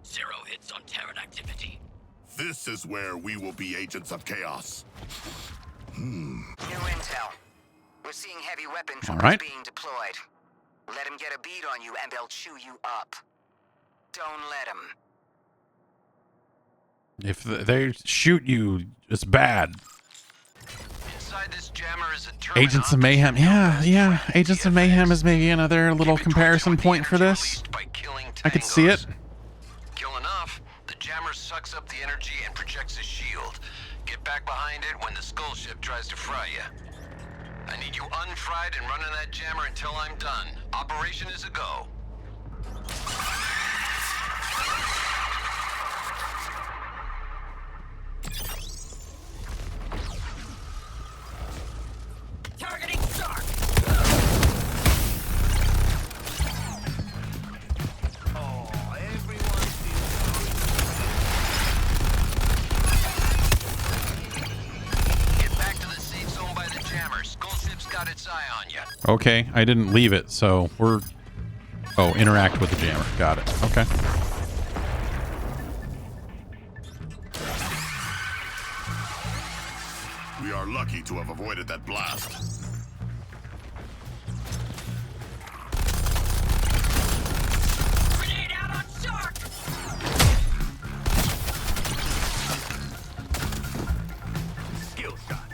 Zero hits on Terran activity. This is where we will be agents of chaos. New intel. We're seeing heavy weapon All troops right. being deployed. Let them get a beat on you and they'll chew you up. Don't let them. If they shoot you, it's bad. Inside this jammer is a Agents of Mayhem. Yeah. Agents of Mayhem is maybe another little comparison point for this. I could see it. Kill enough, the jammer sucks up the energy and projects a shield. Get back behind it when the skull ship tries to fry you. I need you unfried and running that jammer until I'm done. Operation is a go. Targeting shark! Oh, everyone's Get back to the safe zone by the jammer. Skull ship's got its eye on you. Okay, I didn't leave it, so we're... Oh, interact with the jammer. Got it. Okay. We are lucky to have avoided that blast. Grenade out on shark! Skill shot.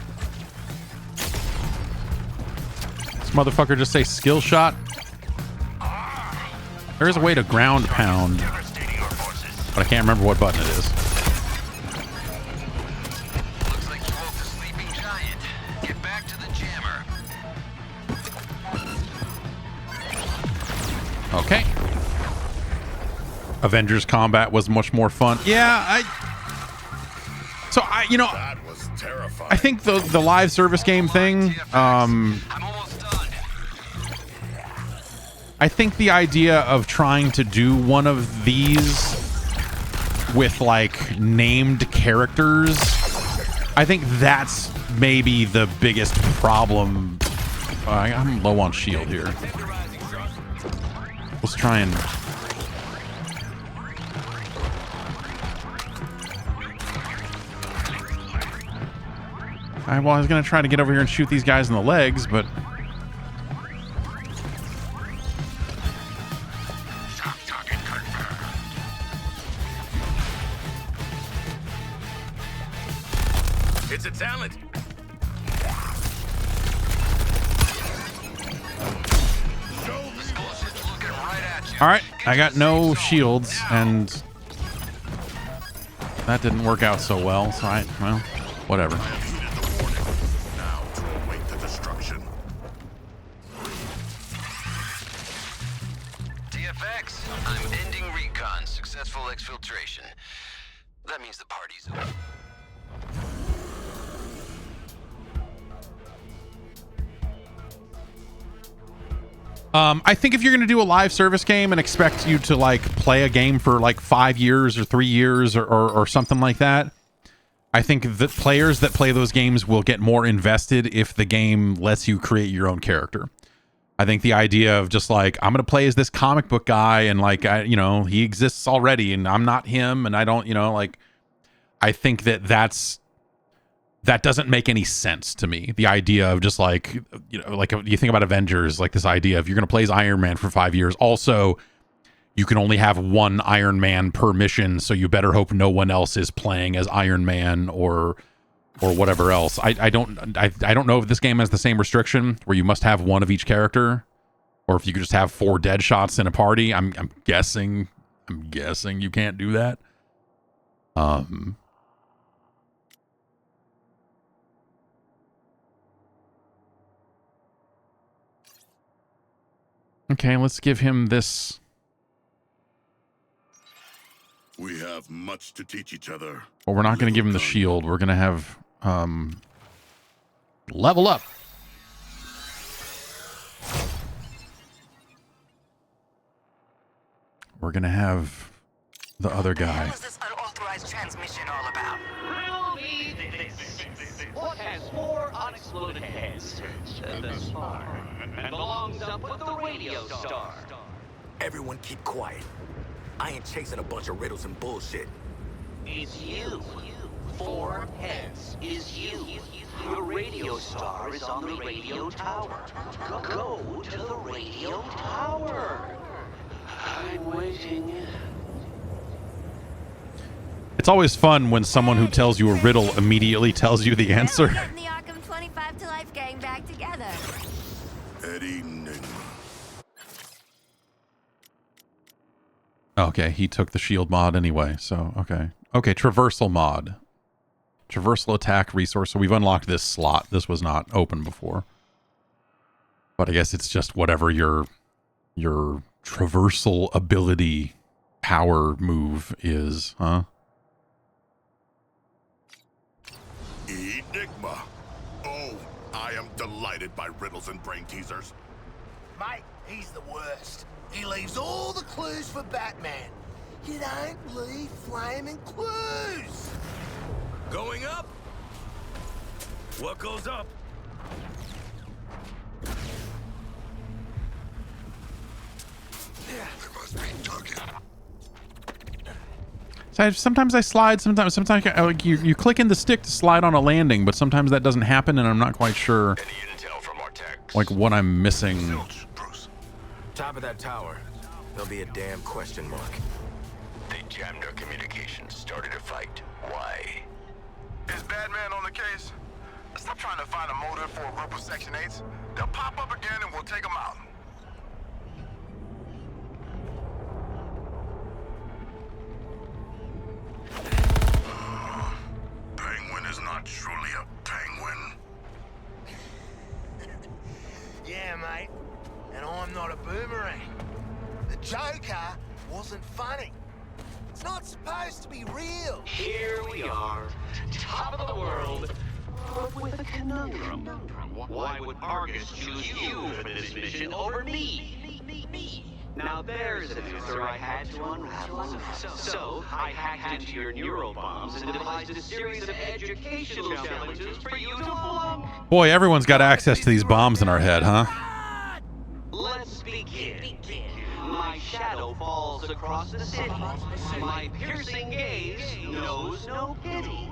This motherfucker just say skill shot. There is a way to ground pound, Devastating our forces. but I can't remember what button it is. Looks like you woke the sleeping giant. Get back to the jammer. Okay. Avengers combat was much more fun. Yeah, you know, That was terrifying. I think the live service game thing, I'm almost done. I think the idea of trying to do one of these with like named characters, I think that's maybe the biggest problem. I'm low on shield here. Let's try and... I was going to try to get over here and shoot these guys in the legs, but... It's a talent. All right, I got no shields, and that didn't work out so well. So well, whatever. Now to await the destruction. TFX, I'm ending recon. Successful exfiltration. That means the party's over. I think if you're going to do a live service game and expect you to like play a game for like 5 years or 3 years or something like that, I think that players that play those games will get more invested if the game lets you create your own character. I think the idea of just like, I'm going to play as this comic book guy and like, he exists already and I'm not him and I don't, like, I think that doesn't make any sense to me. The idea of just like, like you think about Avengers, like this idea of you're going to play as Iron Man for 5 years. Also, you can only have one Iron Man per mission, so you better hope no one else is playing as Iron Man or whatever else. I don't know if this game has the same restriction where you must have one of each character, or if you could just have 4 dead shots in a party. I'm guessing you can't do that. Okay, let's give him this. We have much to teach each other. Well, we're not going to give him the shield. We're going to have level up. We're going to have the other guy. What is this unauthorized transmission all about? What has 4 unexploded heads? The spar. And belongs up with the radio star. Everyone keep quiet. I ain't chasing a bunch of riddles and bullshit. It's you. 4 heads is you. The radio star is on the radio tower. Go to the radio tower. I'm waiting. It's always fun when someone who tells you a riddle immediately tells you the answer. Getting the Arkham 25 to Life gang back together. Eddie Nigma. Okay, he took the shield mod anyway, so okay. Okay, traversal mod. Traversal attack resource. So we've unlocked this slot. This was not open before. But I guess it's just whatever your traversal ability power move is, huh? Enigma. Oh, I am delighted by riddles and brain teasers. Mate, he's the worst. He leaves all the clues for Batman. You don't leave flaming clues. Going up? What goes up? There must be a target. So sometimes I slide, sometimes like you click in the stick to slide on a landing, but sometimes that doesn't happen, and I'm not quite sure like what I'm missing. Top of that tower. There'll be a damn question mark. They jammed our communications, started a fight. Why? Is Batman on the case? Stop trying to find a motive for a group of Section 8s. They'll pop up again and we'll take them out. Penguin is not truly a penguin. Yeah, mate. And I'm not a boomerang. The Joker wasn't funny. It's not supposed to be real. Here we are, top of the world, but with a conundrum. Why would Argus choose you for this mission over me? Now there's an answer I had to unravel. So I hacked into your neural bombs and devised a series of educational challenges for you to flunk. Boy, everyone's got access to these bombs in our head, huh? Let's begin. My shadow falls across the city. My piercing gaze knows no pity.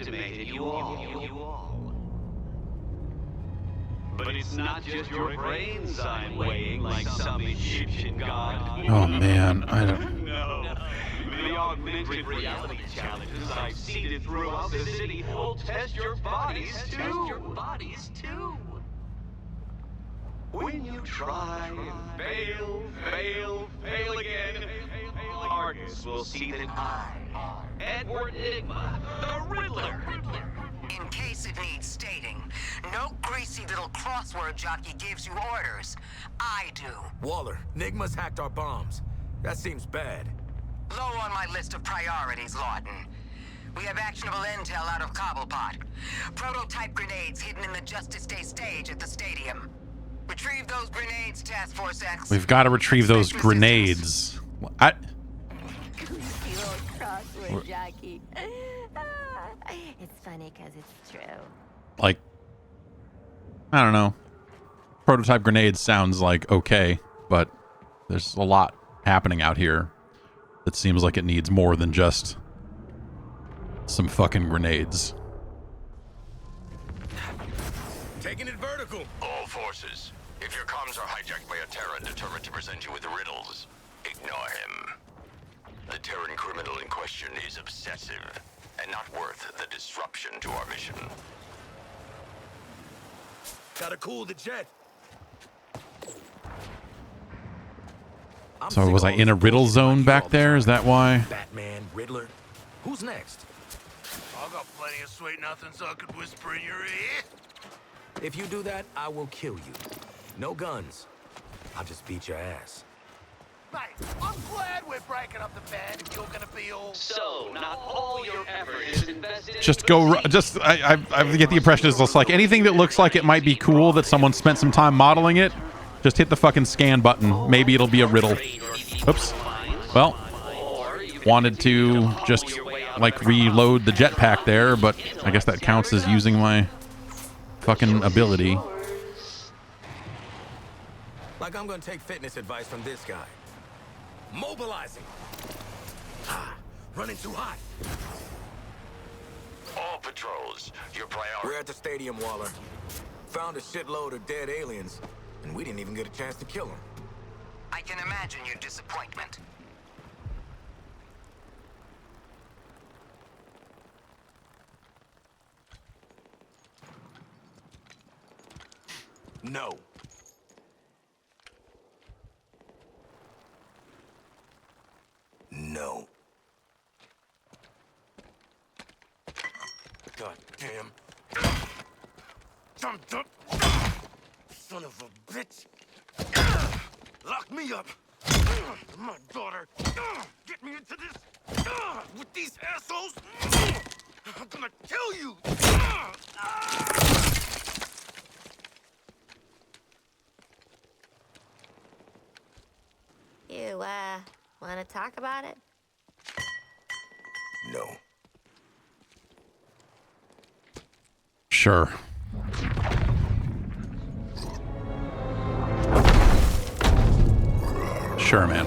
underestimated you all. But it's not just your brains I'm weighing like some Egyptian god. Oh man, I don't. No. The augmented reality challenges I've seeded throughout the city will test your bodies too. When you try and fail again, Argus will see that I, Edward Enigma, the Riddler. In case it needs stating, no greasy little crossword jockey gives you orders. I do. Waller, Nigma's hacked our bombs. That seems bad. Low on my list of priorities, Lawton. We have actionable intel out of Cobblepot. Prototype grenades hidden in the Justice Day stage at the stadium. Retrieve those grenades, Task Force X. We've got to retrieve those grenades. Greasy little crossword jockey. It's funny because it's true. Like, I don't know. Prototype grenades sounds like okay, but there's a lot happening out here that seems like it needs more than just some fucking grenades. Taking it vertical. All forces, if your comms are hijacked by a Terran determined to present you with riddles, ignore him. The Terran criminal in question is obsessive and not worth the disruption to our mission. Gotta cool the jet. So was I in a riddle zone back there? Is that why? Batman, Riddler. Who's next? I got plenty of sweet nothings I could whisper in your ear. If you do that, I will kill you. No guns. I'll just beat your ass. Mate, I'm glad we're breaking up the band if you're gonna be all... So, not all your effort is invested in... Just go. I get the impression it's just like anything that looks like it might be cool that someone spent some time modeling it. Just hit the fucking scan button. Maybe it'll be a riddle. Oops. Well, wanted to just like reload the jetpack there, but I guess that counts as using my fucking ability. Like I'm gonna take fitness advice from this guy. Mobilizing. Running too hot. All patrols, your priority. We're at the stadium, Waller. Found a shitload of dead aliens, and we didn't even get a chance to kill them. I can imagine your disappointment. No. No. God damn. Jumped up. Son of a bitch. Lock me up. My daughter. Get me into this. With these assholes. I'm gonna kill you. You, want to talk about it? No. Sure. Sure, man.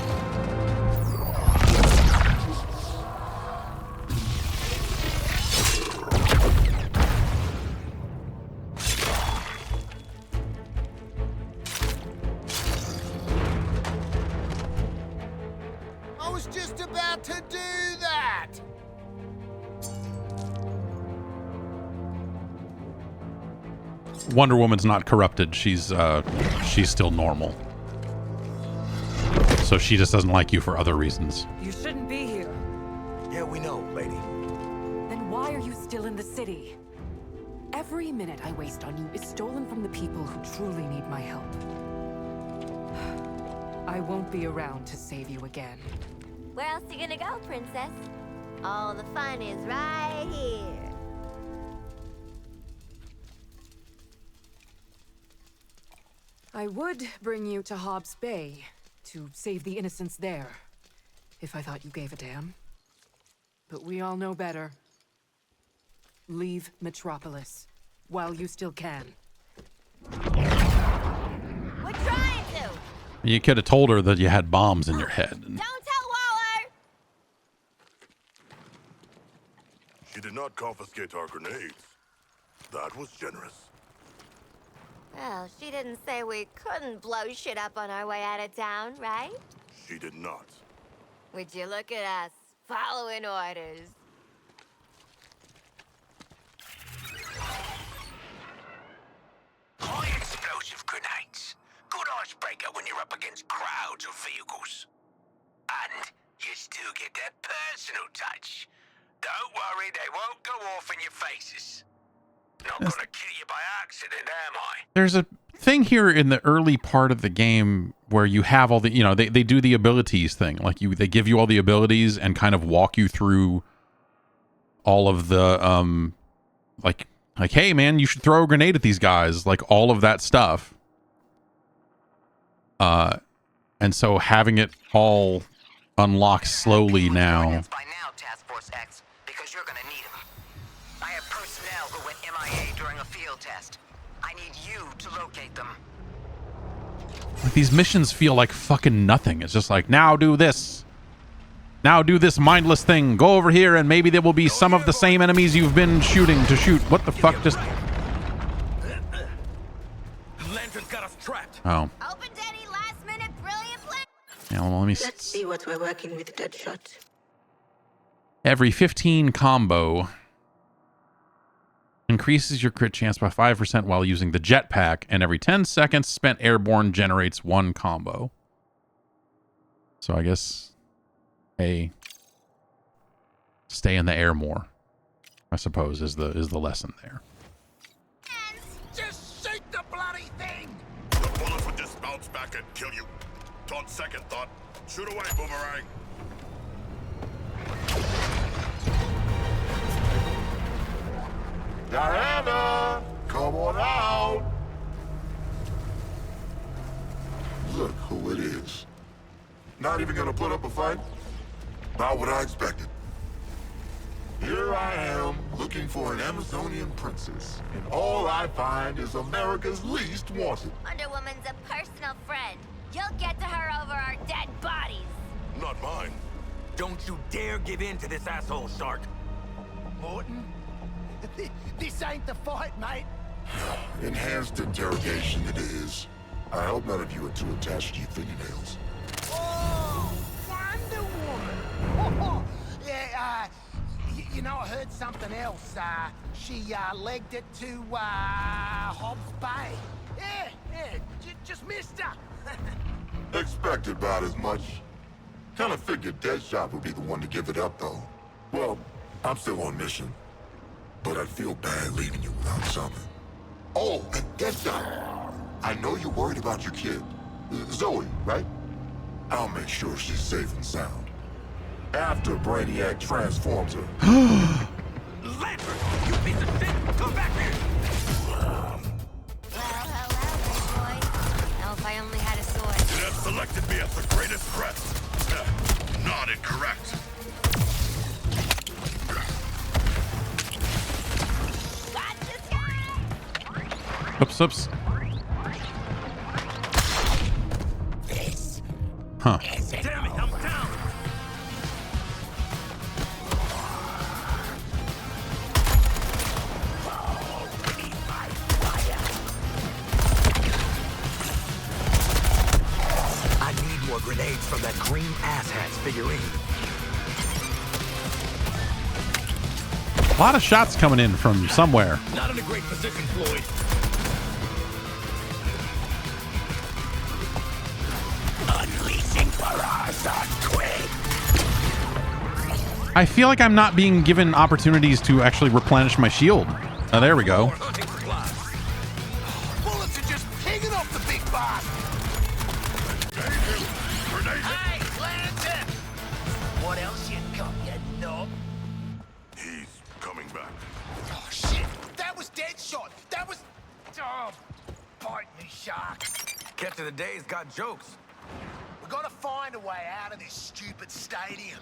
I was just about to do that. Wonder Woman's not corrupted. She's still normal. So she just doesn't like you for other reasons. You shouldn't be here. Yeah, we know, lady. Then why are you still in the city? Every minute I waste on you is stolen from the people who truly need my help. I won't be around to save you again. Where else are you gonna go, princess? All the fun is right here. I would bring you to Hobbs Bay to save the innocents there, if I thought you gave a damn. But we all know better. Leave Metropolis while you still can. We're trying to! You could have told her that you had bombs in your head. Don't tell Waller! She did not confiscate our grenades. That was generous. Well, she didn't say we couldn't blow shit up on our way out of town, right? She did not. Would you look at us, following orders? High explosive grenades. Good icebreaker when you're up against crowds of vehicles. And you still get that personal touch. Don't worry, they won't go off in your faces. Not gonna kill you by accident, am I? There's a thing here in the early part of the game where you have all the, you know, they do the abilities thing. Like they give you all the abilities and kind of walk you through all of the, like, hey man, you should throw a grenade at these guys. Like all of that stuff. And so having it all unlock slowly now. By now, Task Force X, because you're gonna need them. I have personnel who went MIA during a field test. I need you to locate them. Like these missions feel like fucking nothing. It's just like, now do this. Now do this mindless thing. Go over here and maybe there will be some of the same enemies you've been shooting to shoot. What the fuck just... Lantern's got us trapped. Oh. Open Denny, last minute, brilliant plan. Yeah, well, let me... Let's see what we're working with, Deadshot. Every 15 combo increases your crit chance by 5% while using the jetpack, and every 10 seconds spent airborne generates 1 combo. So I guess, hey, stay in the air more, I suppose, is the lesson there. Just shoot the bloody thing! The bullet would just bounce back and kill you. On second thought, shoot away, Boomerang. Diana, come on out. Look who it is. Not even gonna put up a fight? Not what I expected. Here I am, looking for an Amazonian princess, and all I find is America's least wanted. Wonder Woman's a personal friend. You'll get to her over our dead bodies. Not mine. Don't you dare give in to this asshole, Shark. Morton? This ain't the fight, mate. Enhanced interrogation it is. I hope none of you are too attached to your fingernails. Oh, Wonder Woman. Oh, yeah, you know, I heard something else. She legged it to Hobbs Bay. Yeah, just missed her. Expected about as much. Kinda figured Deadshot would be the one to give it up, though. Well, I'm still on mission. But I'd feel bad leaving you without something. Oh, and Deadshot! I know you're worried about your kid. Zoe, right? I'll make sure she's safe and sound. After Brainiac transforms her. Lantern! You piece of shit! Come back here! Well, hello, big boy. Now if I only had a sword. You have selected me as the greatest threat. Not incorrect. Oops. Huh. Damn it, I'm down! I need more grenades from that green asshat's figurine. A lot of shots coming in from somewhere. Not in a great position, Floyd. Unleashing Barraza Twig. I feel like I'm not being given opportunities to actually replenish my shield. Oh, there we go. Bullets are just pinging off the big boss. Hey, Lantern! What else you got, you knob? He's coming back. Oh, shit! That was Deadshot! That was... Oh, bite me, Shark. Catch of the day's got jokes. We gotta find a way out of this stupid stadium.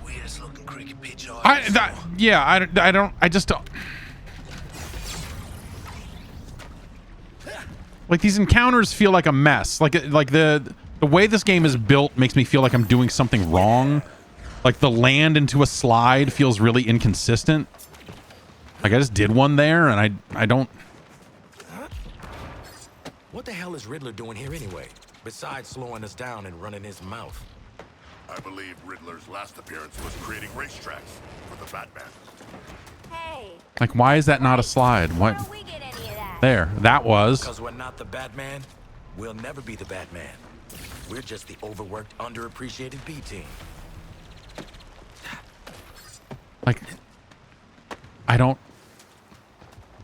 Weirdest looking cricket pitch I just don't. Like these encounters feel like a mess. Like the way this game is built makes me feel like I'm doing something wrong. Like the land into a slide feels really inconsistent. Like I just did one there and I don't... What the hell is Riddler doing here anyway? Besides slowing us down and running his mouth. I believe Riddler's last appearance was creating racetracks for the Batman. Hey. Like why is that not a slide? What? There, that was. Because we're not the Batman, we'll never be the Batman. We're just the overworked, underappreciated B team. Like, I don't...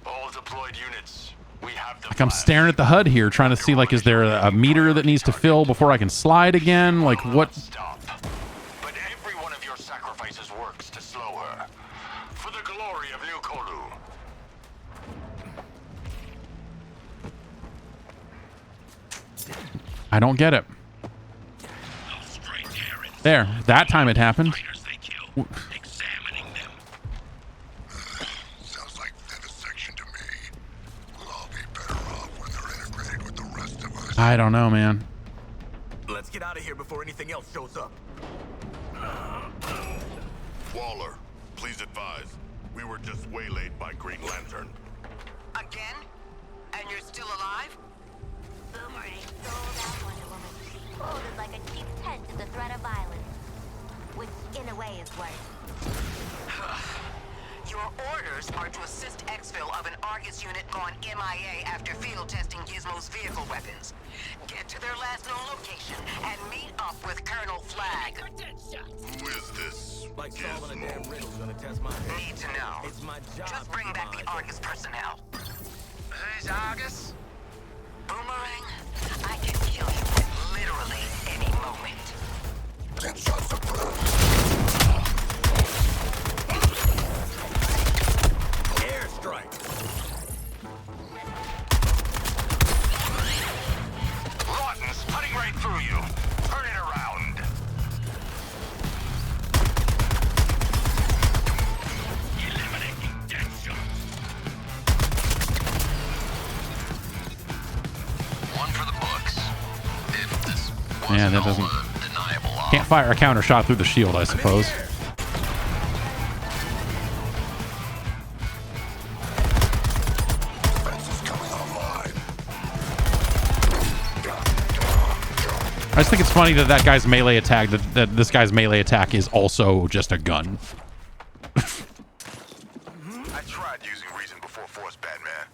All deployed units. We have the Like I'm staring at the HUD here trying to see like is there a meter that needs to fill before I can slide again? Like what? But every one of your sacrifices works to slow her. For the glory of New Kolu. I don't get it. There, that time it happened. Sounds like vivisection to me. We'll all be better off when they're integrated with the rest of us. I don't know, man. Let's get out of here before anything else shows up. Waller, please advise. We were just waylaid by Green Lantern. Again? And you're still alive? Boomerang sold out Wonder Woman. Folded like a cheap tent to the threat of violence. Which, in a way, is worse. Your orders are to assist exfil of an Argus unit gone MIA after field testing Gizmo's vehicle weapons. Get to their last known location and meet up with Colonel Flag. Who is this? Like solving a damn riddle's gonna test my head. Need to know. It's my job. Just bring back the Argus personnel. Who's Argus? Boomerang? I can kill you literally any moment. Airstrike. Lawton's cutting right through you. Turn it around. Eliminating dead shots. One for the books. If this wasn't Yeah, that all doesn't... a deniable off. Can't fire a counter shot through the shield, I suppose. I just think it's funny that that guy's melee attack, that this guy's melee attack is also just a gun. I tried using reason before force, Batman.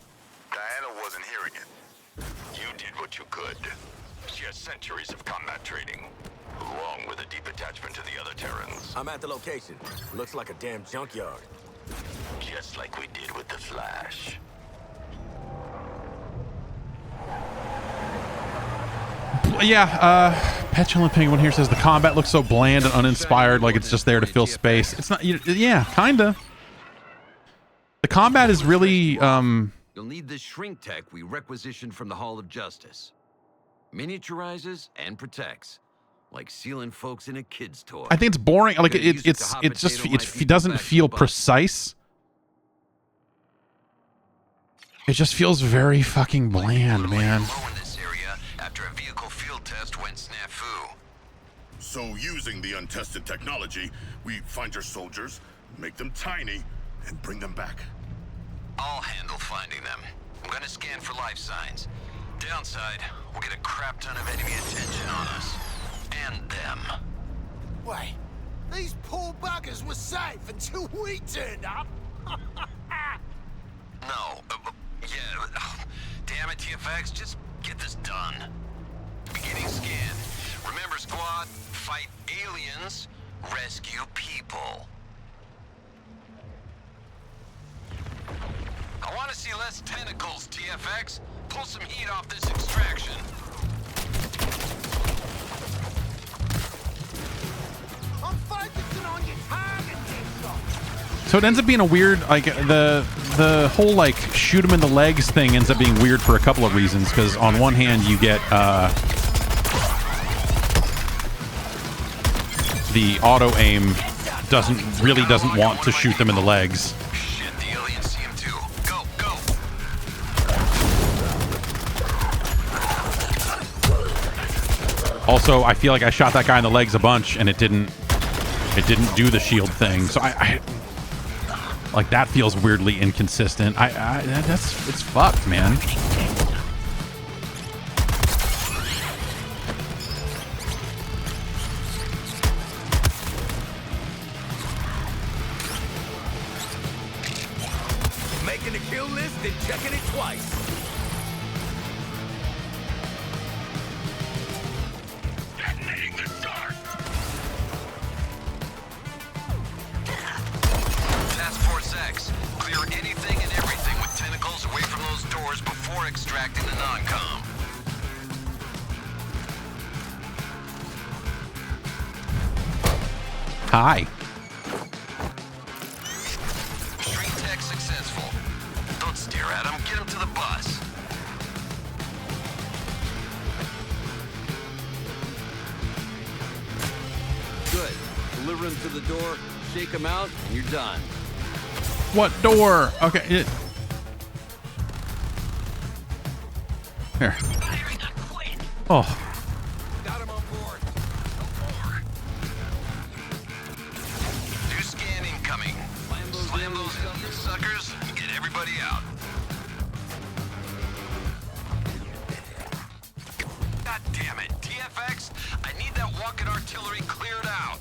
Diana wasn't hearing it. You did what you could. She has centuries of combat training, along with a deep attachment to the other Terrans. I'm at the location. Looks like a damn junkyard. Just like we did with the Flash. Yeah, Petulant Penguin here says the combat looks so bland and uninspired, like it's just there to fill space. It's not, yeah, kinda. The combat is really, You'll need the shrink tech we requisitioned from the Hall of Justice. Miniaturizes and protects, like sealing folks in a kid's toy. I think it's boring. Like it doesn't feel precise. It just feels very fucking bland, man. After a vehicle field test went snafu. So using the untested technology, we find your soldiers, make them tiny, and bring them back. I'll handle finding them. I'm gonna scan for life signs. Downside, we'll get a crap ton of enemy attention on us. And them. Wait, these poor buggers were safe until we turned up? No, yeah, damn it, TFX, just get this done. Beginning scan. Remember, squad, fight aliens, rescue people. I want to see less tentacles, TFX. Pull some heat off this extraction. I'm focusing on your target, Gizmo. So it ends up being a weird, like the whole like shoot him in the legs thing ends up being weird for a couple of reasons. Because on one hand you get the auto aim doesn't want to shoot them in the legs. Shit, the aliens see him too. Go, go. Also, I feel like I shot that guy in the legs a bunch and it didn't it didn't do the shield thing. So I like that feels weirdly inconsistent. It's fucked, man. Making a kill list and checking it twice. Detonating the dart. Task Force X, clear anything and everything with tentacles away from those doors before extracting the non-com. Hi. Street tech successful. Don't stare at him. Get him to the bus. Good. Deliver him to the door, shake him out, and you're done. What door? Okay. Here. Oh. Got him on board. New scan incoming. Slam those suckers and get everybody out. God damn it. TFX, I need that walking artillery cleared out.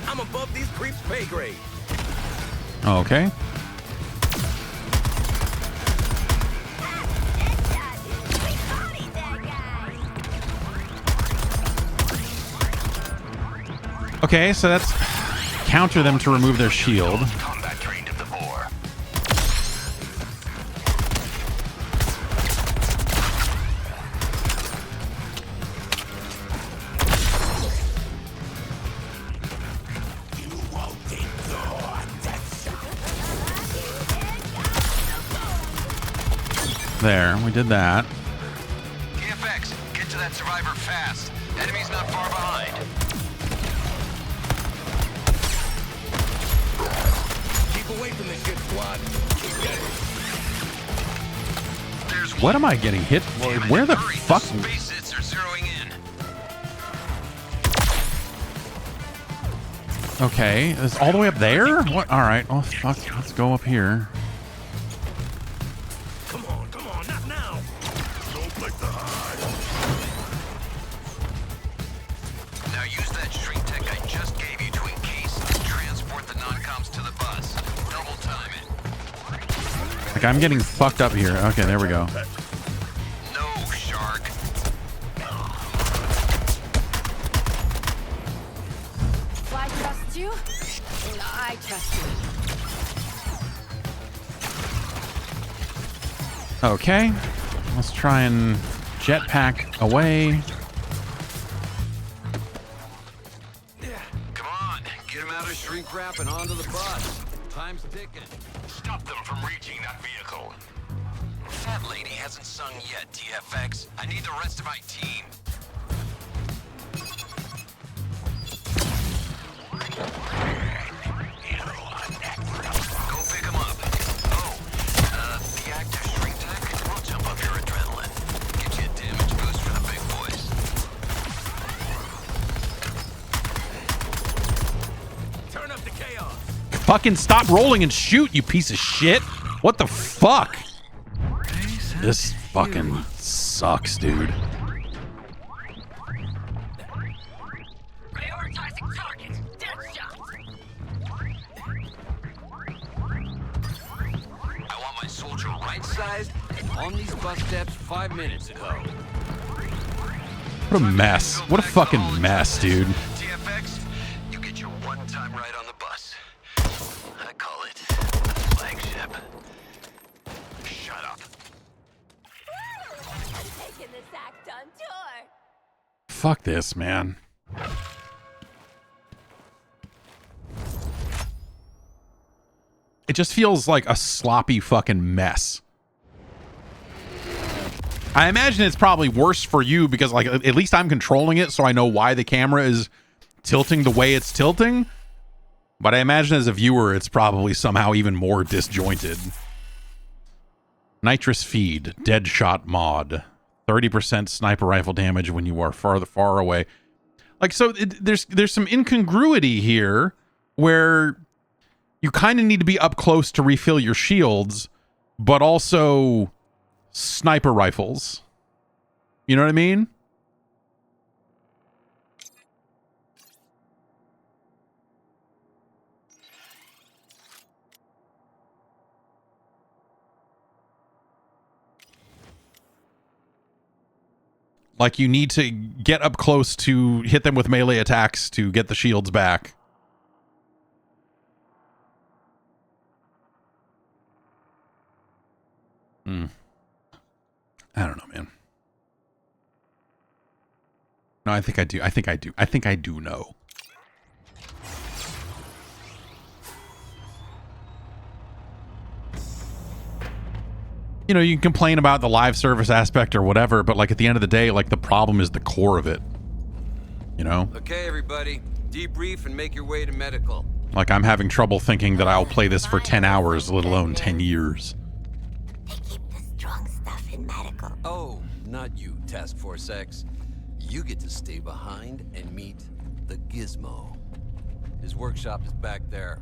I'm above these creeps' pay grade. Okay. Okay, so that's counter them to remove their shield. Combat trained at the bore. There, we did that. TFX, get to that survivor fast. Enemy's not far behind. Keep away from this shit, squad. What am I getting hit? Where the fuck? Space hits are zeroing in. Okay, it's all the way up there? What? All right. Oh fuck. Let's go up here. Come on, not now. Don't like the hide. Now use that shrink tech I just gave you to encase and transport the non-coms to the bus. Double time it. Like I'm getting fucked up here. Okay, there we go. No, shark. Do I trust you? I trust you. Okay, let's try and jetpack away. Come on, get him out of Shrink wrap and onto the bus. Time's ticking. Stop them from reaching that vehicle. That lady hasn't sung yet, TFX. I need the rest of my team. Go pick him up. Oh, the active shrink tech will jump up your adrenaline. Get you a damage boost for the big boys. Turn up the chaos. Fucking stop rolling and shoot, you piece of shit. What the fuck? This fucking sucks, dude. Prioritizing targets. Dead shots. I want my soldier right-sized and on these bus steps 5 minutes ago. What a mess. What a fucking mess, dude. TFX, you get your one-time ride on the bus. I call it the flagship. Shut up. I'm taking this act on tour. Fuck this, man. It just feels like a sloppy fucking mess. I imagine it's probably worse for you because, like, at least I'm controlling it, so I know why the camera is tilting the way it's tilting. But I imagine as a viewer, it's probably somehow even more disjointed. Nitrous feed, Deadshot mod, 30% sniper rifle damage when you are far away. Like, so there's some incongruity here where you kind of need to be up close to refill your shields, but also sniper rifles. You know what I mean? Like, you need to get up close to hit them with melee attacks to get the shields back. I don't know, man. No, I think I do. I think I do know. You know, you can complain about the live service aspect or whatever, but like at the end of the day, like the problem is the core of it. You know? Okay, everybody. Debrief and make your way to medical. Like, I'm having trouble thinking that I'll play this for 10 hours, let alone 10 years. They keep the strong stuff in medical. Oh, not you, Task Force X. You get to stay behind and meet the Gizmo. His workshop is back there.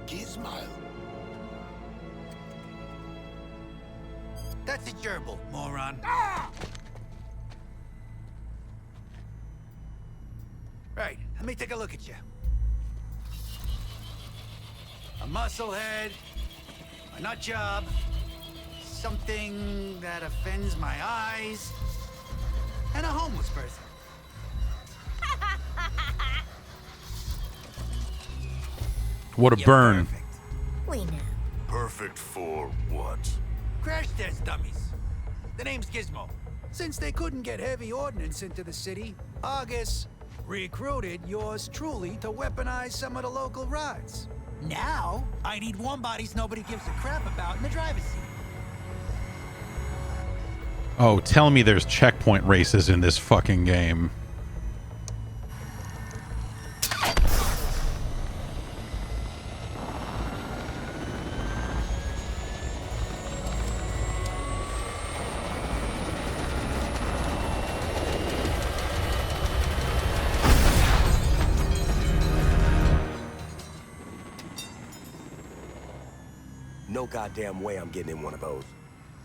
Gizmo. That's a gerbil, moron. Ah! Right, let me take a look at you. A musclehead, a nut job, something that offends my eyes, and a homeless person. What a burn. Perfect. We know. Perfect for what? Crash test dummies. The name's Gizmo. Since they couldn't get heavy ordnance into the city, August recruited yours truly to weaponize some of the local rides. Now, I need warm bodies nobody gives a crap about in the driver's seat. Oh, tell me there's checkpoint races in this fucking game. No goddamn way I'm getting in one of those.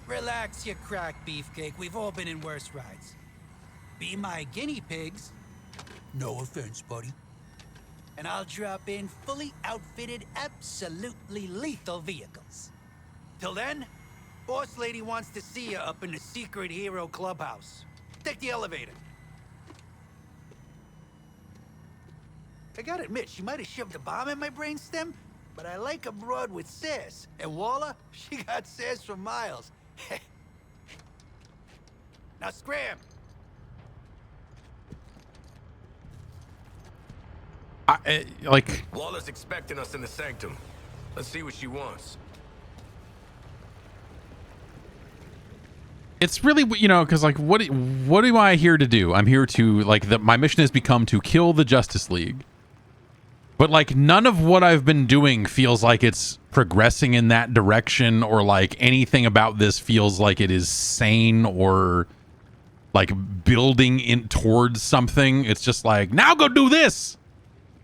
Relax, you crack beefcake. We've all been in worse rides. Be my guinea pigs. No offense, buddy. And I'll drop in fully outfitted, absolutely lethal vehicles. Till then, boss lady wants to see you up in the secret hero clubhouse. Take the elevator. I gotta admit, she might have shoved a bomb in my brainstem, but I like a broad with sass. And Walla, she got sass for miles. Now scram! Like... Walla's expecting us in the sanctum. Let's see what she wants. It's really, you know, because like, what am I here to do? I'm here to, like, my mission has become to kill the Justice League. But like, none of what I've been doing feels like it's progressing in that direction, or like anything about this feels like it is sane or like building in towards something. It's just like, now go do this.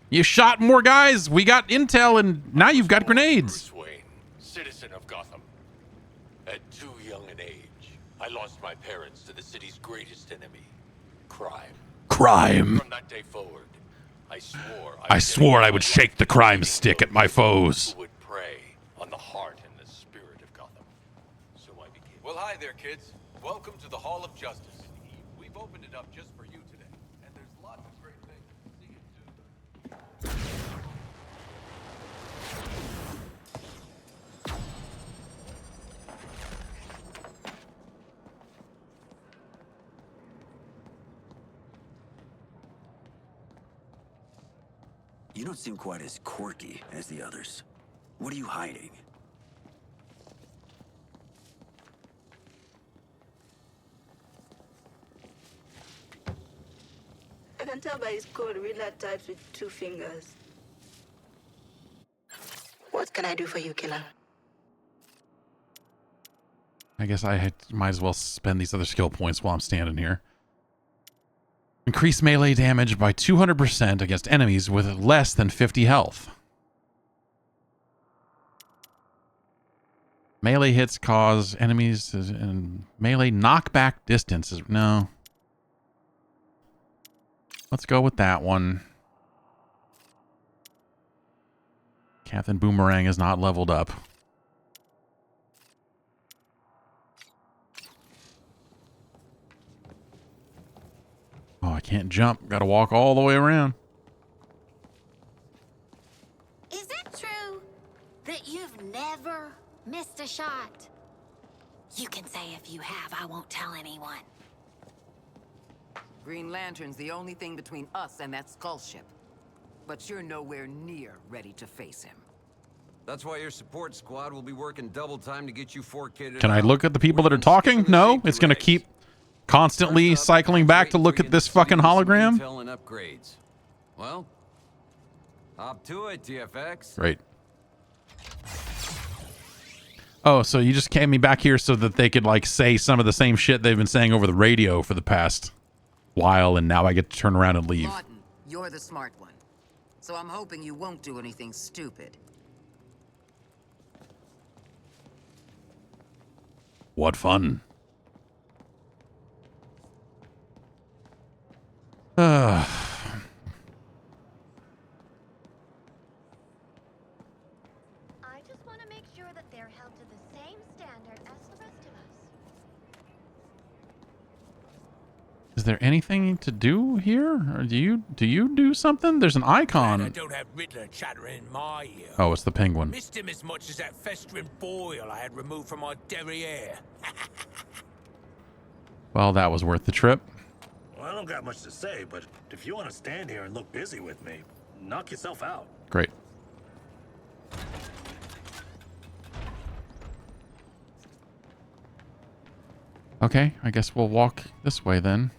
You shot more guys. We got intel, and now you've got grenades. Bruce Wayne, citizen of Gotham. At too young an age, I lost my parents to the city's greatest enemy, crime. Crime. From that day forward, I swore I would shake the crime stick at my foes. Who would prey on the heart and the spirit of Gotham. So I became... Well, hi there, kids. Welcome to the Hall of Justice. We've opened it up just for you today, and there's lots of great things. See you soon. You don't seem quite as quirky as the others. What are you hiding? I can tell by his code Riddler types with 2 fingers. What can I do for you, killer? I guess might as well spend these other skill points while I'm standing here. Increase melee damage by 200% against enemies with less than 50 health. Melee hits cause enemies and melee knockback distances. No. Let's go with that one. Captain Boomerang is not leveled up. Oh, I can't jump. Gotta walk all the way around. Is it true that you've never missed a shot? You can say if you have, I won't tell anyone. Green Lantern's the only thing between us and that skull ship. But you're nowhere near ready to face him. That's why your support squad will be working double time to get you 4K'd. Can I look at the people that are talking? No, it's gonna keep constantly cycling back to look at this fucking hologram. Intel and upgrades. Well, up to it, TFX. Great. Oh, so you just came me back here so that they could like say some of the same shit they've been saying over the radio for the past while, and now I get to turn around and leave. Martin, you're the smart one. So I'm hoping you won't do anything stupid. What fun. I just want to make sure that they're held to the same standard as the rest of us. Is there anything to do here? Or do you do something? There's an icon. I don't have Riddler chattering in my ear. Oh, it's the penguin. Missed him as much as that festering boil I had removed from my derriere. Well, that was worth the trip. Well, I don't got much to say, but if you want to stand here and look busy with me, knock yourself out. Great. Okay, I guess we'll walk this way then.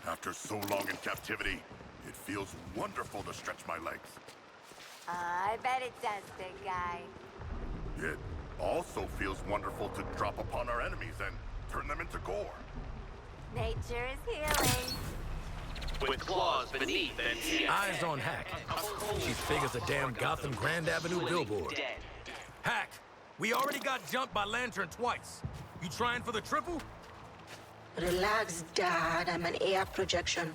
After so long in captivity, it feels wonderful to stretch my legs. I bet it does, big guy. It also feels wonderful to drop upon our enemies and turn them into gore. Nature is healing. With claws beneath and Eyes on Hack. She's big as a damn Gotham Grand Avenue billboard. Hack, we already got jumped by Lantern twice. You trying for the triple? Relax, Dad. I'm an AR projection.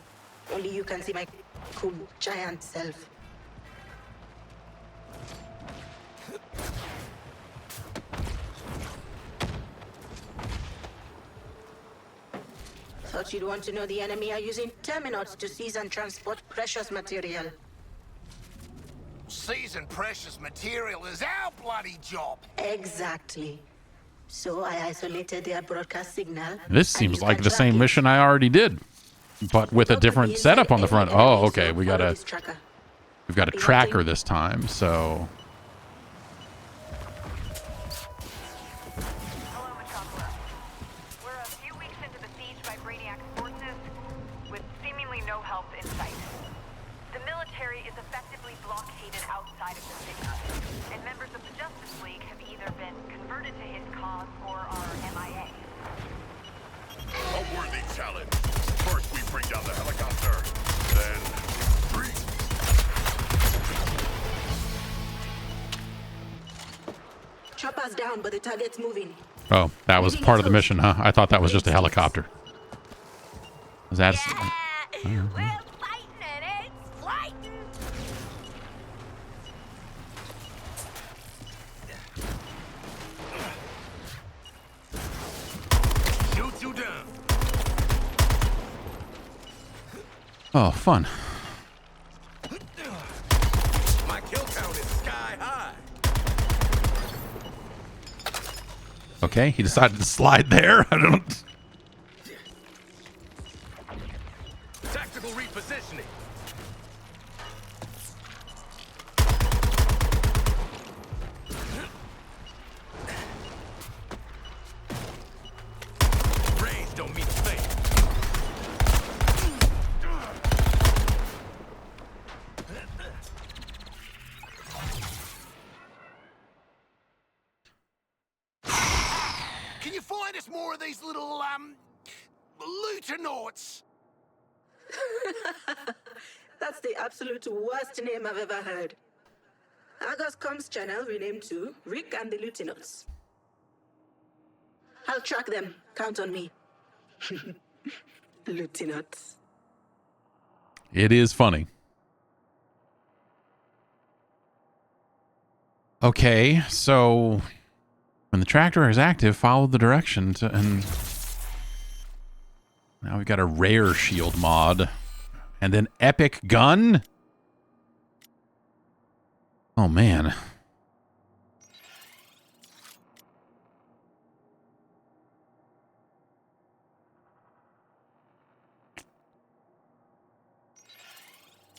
Only you can see my cool giant self. Thought you'd want to know the enemy are using terminals to seize and transport precious material. Seizing precious material is our bloody job. Exactly. So I isolated their broadcast signal. This seems like the same mission I already did, but with a different setup on the front. Oh, okay. We've got a tracker this time, so. Hello, Metropolis. We're a few weeks into the siege by Brainiac's forces, with seemingly no help in sight. The military is effectively blockaded outside of the city, and members of the Justice League have either been converted to his cause or are MIA. A worthy challenge. First we bring down the helicopter, then retreat. Chopper's down, but the target's moving. Oh, that was part of the mission, huh? I thought that was just a helicopter. That's. We're fighting and it's fighting. Shoot you down. Oh, fun. My kill count is sky high. Okay, he decided to slide there. I don't. Tactical repositioning. Range don't mean space. Can you find us more of these little, Lutenauts? That's the absolute worst name I've ever heard. Argos Comms channel renamed to Rick and the Lutenauts. I'll track them. Count on me. Lutenauts. It is funny. Okay, so when the tractor is active, follow the direction to, and now we've got a rare shield mod and an epic gun. Oh man.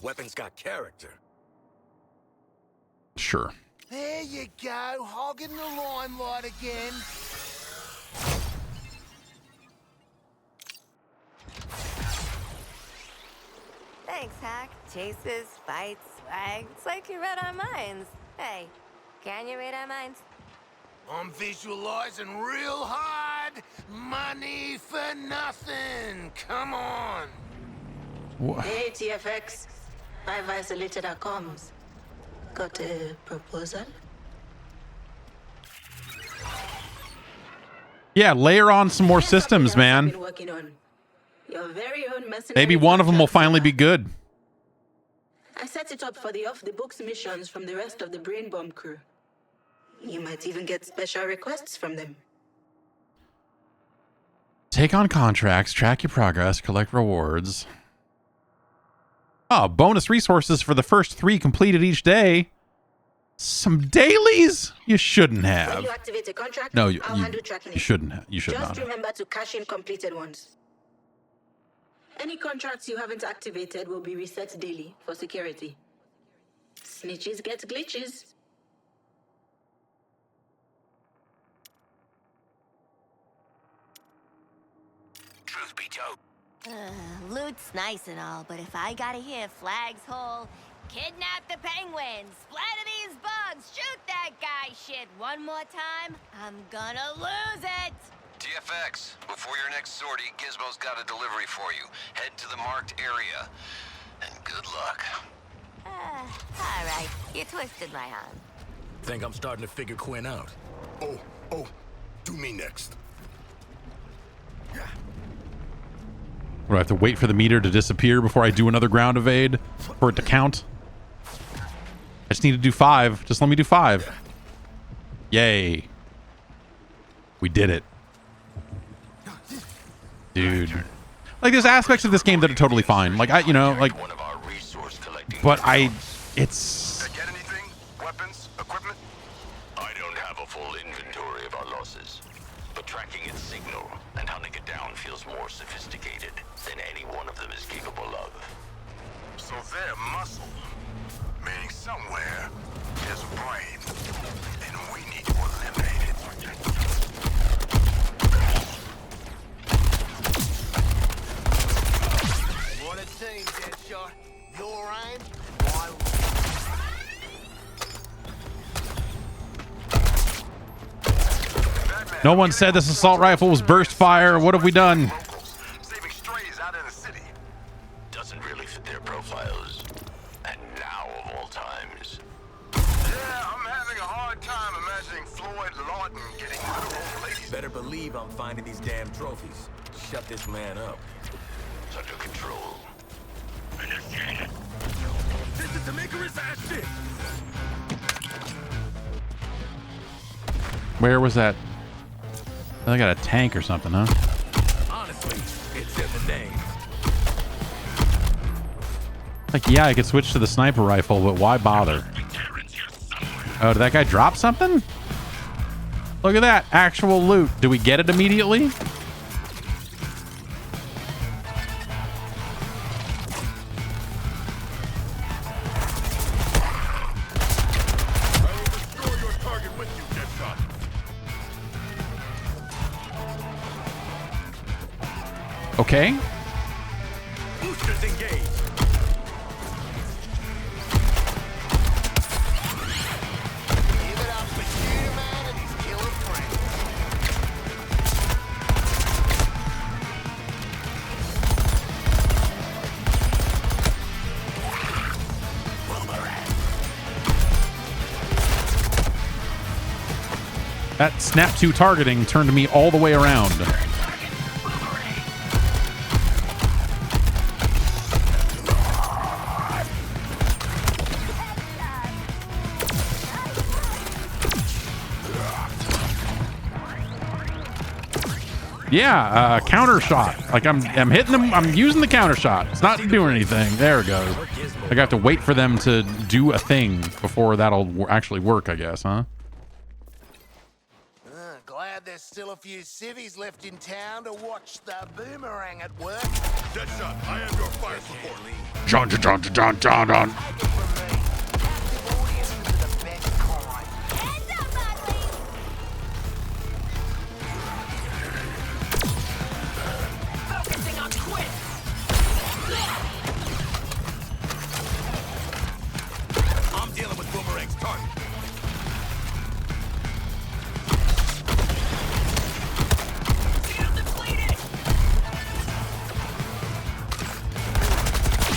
Weapons got character. Sure. There you go, hogging the limelight again. Thanks, Hack. Chases, fights, swag. It's like you read our minds. Hey, can you read our minds? I'm visualizing real hard. Money for nothing. Come on. Hey, TFX. I've isolated our comms. Got a proposal? Yeah, layer on some more systems, man. Been working on. Your very own mercenary. Maybe one of them will finally be good. I set it up for the off-the-books missions from the rest of the Brain Bomb crew. You might even get special requests from them. Take on contracts, track your progress, collect rewards. Oh, bonus resources for the first 3 completed each day. Some dailies you shouldn't have. When you activate a contract, No, I'll handle tracking you it. shouldn't have. You should Just not have. remember to cash in completed ones. Any contracts you haven't activated will be reset daily for security. Snitches get glitches. Truth be told. Loot's nice and all, but if I gotta hear Flag's whole kidnap the penguins, splatter these bugs, shoot that guy shit one more time, I'm gonna lose it! TFX, before your next sortie, Gizmo's got a delivery for you. Head to the marked area. And good luck. Alright, you twisted my arm. Think I'm starting to figure Quinn out. Oh, do me next. Do I have to wait for the meter to disappear before I do another ground evade for it to count? I just need to do 5. Just let me do 5. Yay. We did it. Dude. Like, there's aspects of this game that are totally fine. Like, but it's... Get anything? Weapons? Equipment? I don't have a full inventory of our losses, but tracking its signal and hunting it down feels more sophisticated than any one of them is capable of. So they're muscle, meaning somewhere there's a brain, and we need to eliminate it. What a team, Deadshot. Your aim, No one said this assault rifle was burst fire. What have we done? Saving strays out in the city doesn't really fit their profiles. And now of all times. Yeah, I'm having a hard time imagining Floyd Lawton getting rid of old ladies. Better believe I'm finding these damn trophies. Shut this man up. It's under control. Initiate. This is Tamika's ass shit. Where was that? I got a tank or something, huh? Honestly, it's in the name. Like, yeah, I could switch to the sniper rifle, but why bother? Oh, did that guy drop something? Look at that. Actual loot. Do we get it immediately? Okay. Boosters engaged. Give it up for Shooter Man and his killer friends. That snap to targeting turned me all the way around. Yeah, counter shot. Like I'm hitting them. I'm using the counter shot. It's not doing anything. There it goes. Like I have to wait for them to do a thing before that'll actually work, I guess, huh? Glad there's still a few civvies left in town to watch the boomerang at work. Deadshot, I am your fire support. John. I'm dealing with Boomerang's target.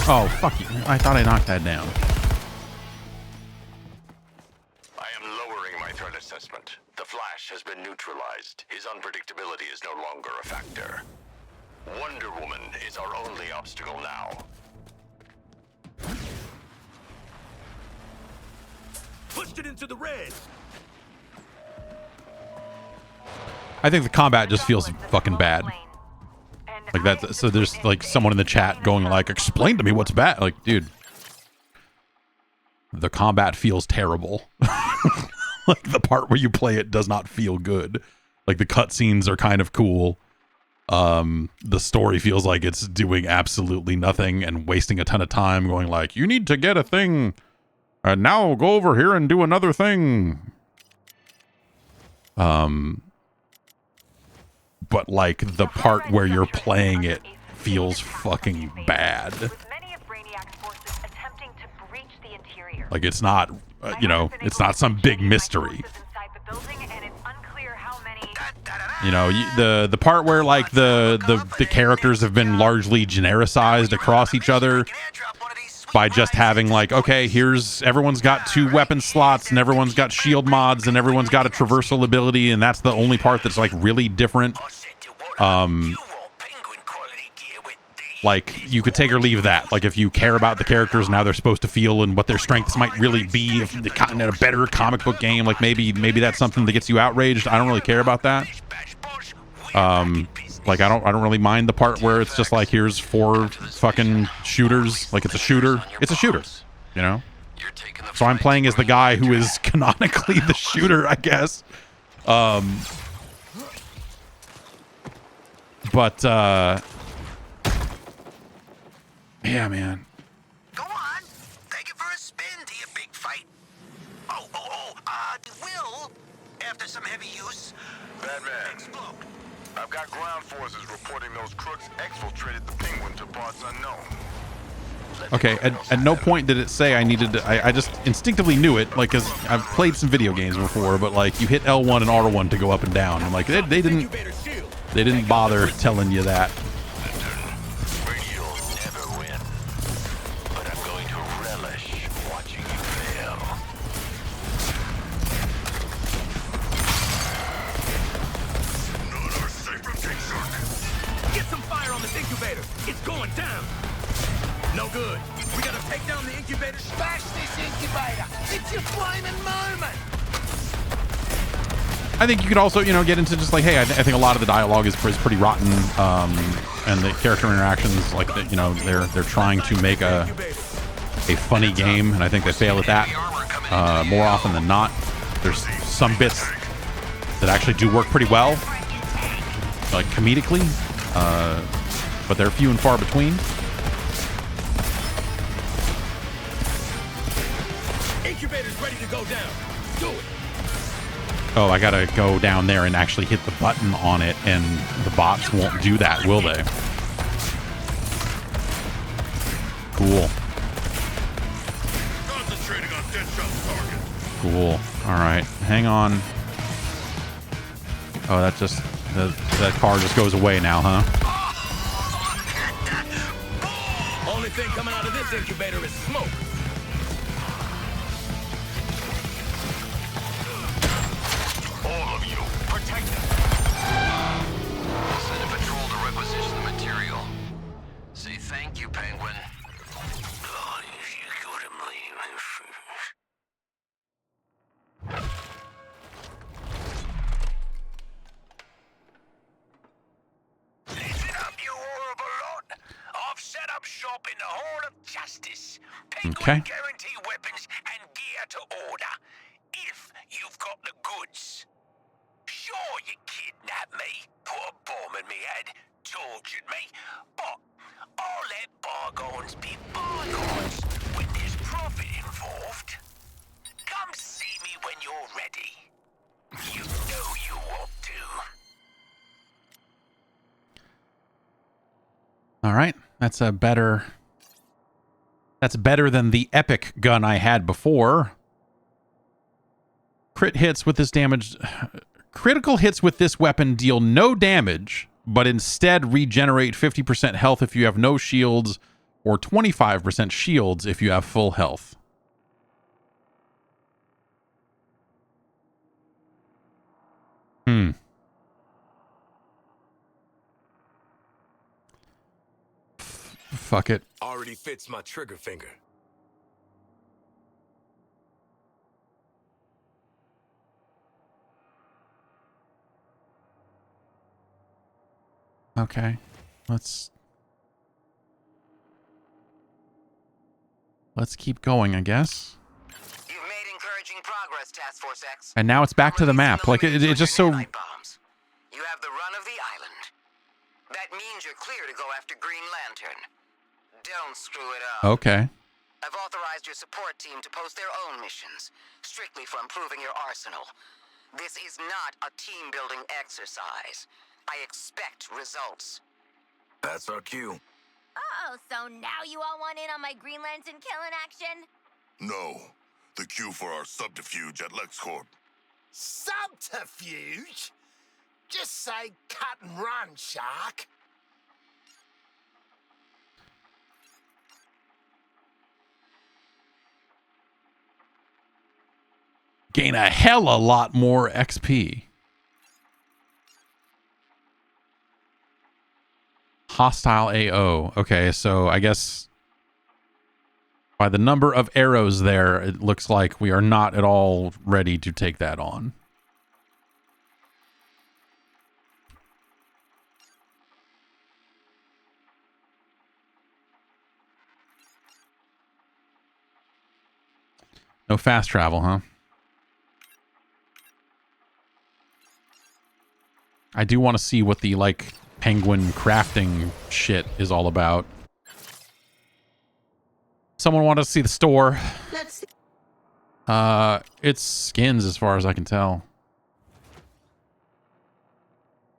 Oh, fuck you. I thought I knocked that down. I am lowering my threat assessment. The Flash has been neutralized. His unpredictability is no longer a factor. Wonder Woman is our only obstacle now. Pushed it into the red. I think the combat just feels fucking bad. Like that. So there's like someone in the chat going like, "Explain to me what's bad." Like, dude, the combat feels terrible. Like the part where you play it does not feel good. Like the cutscenes are kind of cool. The story feels like it's doing absolutely nothing and wasting a ton of time going like, "You need to get a thing, and now go over here and do another thing." But like the part where you're playing it feels fucking bad. Like it's not, it's not some big mystery. You know, the part where like the characters have been largely genericized across each other by just having like, okay, here's everyone's got 2 weapon slots and everyone's got shield mods and everyone's got a traversal ability, and that's the only part that's like really different. Like you could take or leave that. Like if you care about the characters and how they're supposed to feel and what their strengths might really be, if they're kind of a better comic book game, like maybe that's something that gets you outraged. I don't really care about that. Like I don't really mind the part where it's just like, here's 4 fucking shooters. Like it's a shooter, you know. So I'm playing as the guy who is canonically the shooter, I guess. But yeah, man. Go on. Take it for a spin to your big fight. Will, after some heavy use, Batman, explode. I've got ground forces reporting those crooks exfiltrated the Penguin to parts unknown. Okay, at no point did it say I needed to, I just instinctively knew it, like, because I've played some video games before, but like you hit L1 and R1 to go up and down. I'm like, they didn't bother telling you that. It's going down. No good. We gotta take down the incubator. Smash this incubator. It's your flaming moment. I think you could also, get into just like, hey, I think a lot of the dialogue is pretty rotten, and the character interactions, like, they're trying to make a funny game, and I think they fail at that more often than not. There's some bits that actually do work pretty well, like comedically, but they're few and far between. Incubator's ready to go down. Do it. Oh, I gotta go down there and actually hit the button on it, and the bots won't do that, will they? Cool. Concentrating on Deadshot's target. Cool. All right, hang on. Oh, that just that car just goes away now, huh? Only thing coming out of this incubator is smoke. All of you, protect them. Send a patrol to requisition the material. Say thank you, Penguin. God, you go to me. Listen up, you horrible lot. I've set up shop in the Hall of Justice. Penguin Okay. guarantee weapons and gear to order. If you've got the goods. Sure, you kidnapped me, put a bomb in me head, tortured me, but I'll let bygones be bygones when there's profit involved. Come see me when you're ready. You know you want to. All right, that's better than the epic gun I had before. Critical hits with this weapon deal no damage, but instead regenerate 50% health if you have no shields, or 25% shields if you have full health. Fuck it. Already fits my trigger finger. Okay, let's keep going, I guess. You've made encouraging progress, Task Force X. And now it's back to the map. Like it's just so. You have the run of the island. That means you're clear to go after Green Lantern. Don't screw it up. Okay. I've authorized your support team to post their own missions, strictly for improving your arsenal. This is not a team-building exercise. I expect results. That's our cue. Oh, so now you all want in on my Green Lantern killing action? No. The cue for our subterfuge at LexCorp. Subterfuge? Just say cut and run, Shark. Gain a hell a lot more XP. Hostile AO. Okay, so I guess by the number of arrows there, it looks like we are not at all ready to take that on. No fast travel, huh? I do want to see what the, like, penguin crafting shit is all about. Someone wanted to see the store. Let's see. It's skins as far as I can tell.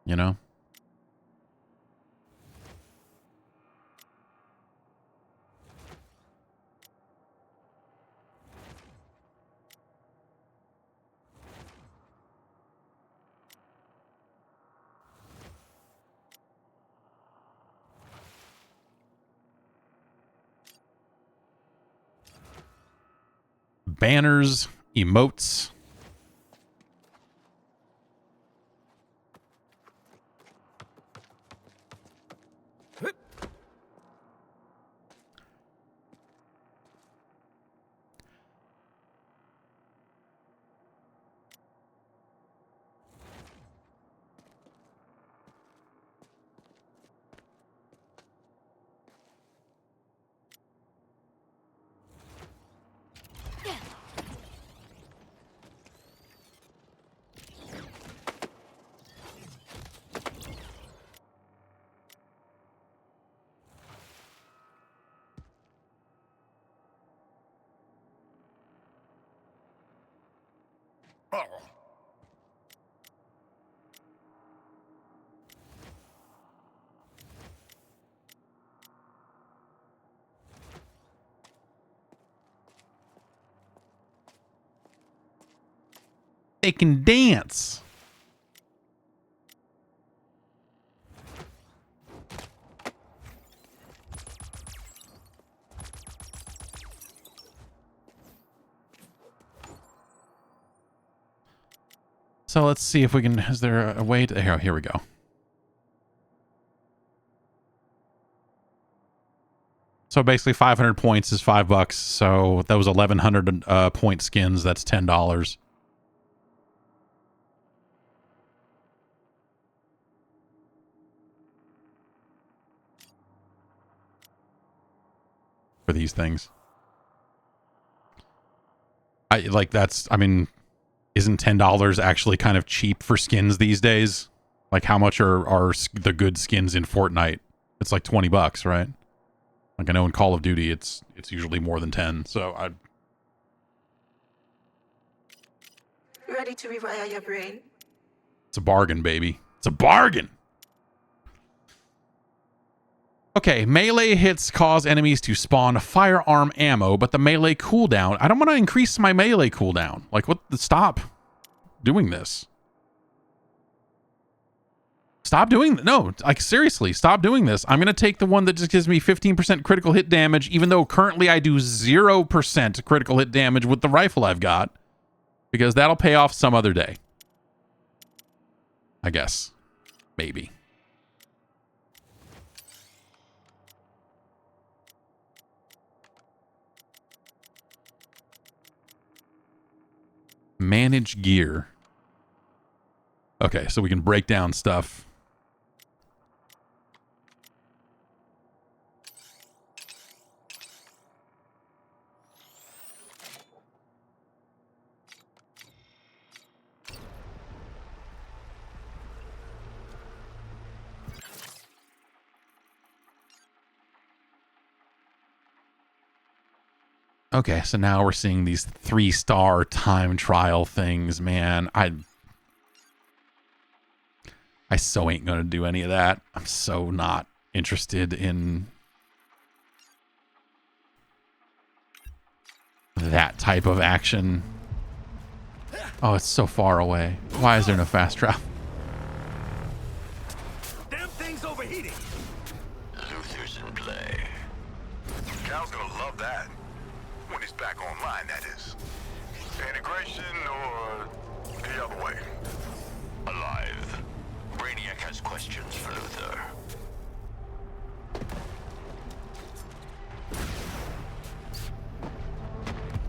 You know? Banners, emotes. they can dance. So let's see if we can, is there a way to, here we go. So basically 500 points is $5. So that was 1,100 point skins. That's $10. For these things. I mean, isn't $10 actually kind of cheap for skins these days? Like how much are the good skins in Fortnite? It's like $20, right? Like I know in Call of Duty it's usually more than 10. So I Ready to rewire your brain? It's a bargain, baby. It's a bargain. Okay, melee hits cause enemies to spawn firearm ammo, but the melee cooldown... I don't want to increase my melee cooldown. Like, what? Stop doing this. Stop doing... No, like, seriously, stop doing this. I'm going to take the one that just gives me 15% critical hit damage, even though currently I do 0% critical hit damage with the rifle I've got. Because that'll pay off some other day. I guess. Maybe. Manage gear. Okay, so we can break down stuff. Okay, so now we're seeing these 3-star time trial things, man. I so ain't gonna do any of that. I'm so not interested in that type of action. Oh, it's so far away. Why is there no fast travel? Damn thing's overheating. Luther's in play. Cal's gonna love that. When he's back online, that is. Integration or the other way? Alive. Brainiac has questions for Luther.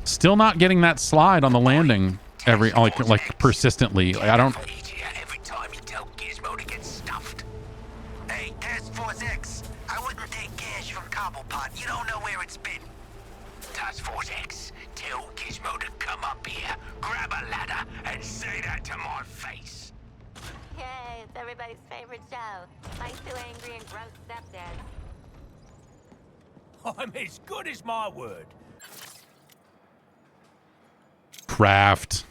Still not getting that slide on the landing every like persistently. Like, I don't. Every time you tell Gizmo to get stuffed. Hey, Task Force X, I wouldn't take cash from Cobblepot. You don't know where it's been. Task Force X, tell Gizmo to come up here, grab a ladder, and say that to my face. Yay, it's everybody's favorite show. My two angry and gross stepdads. I'm as good as my word. Craft.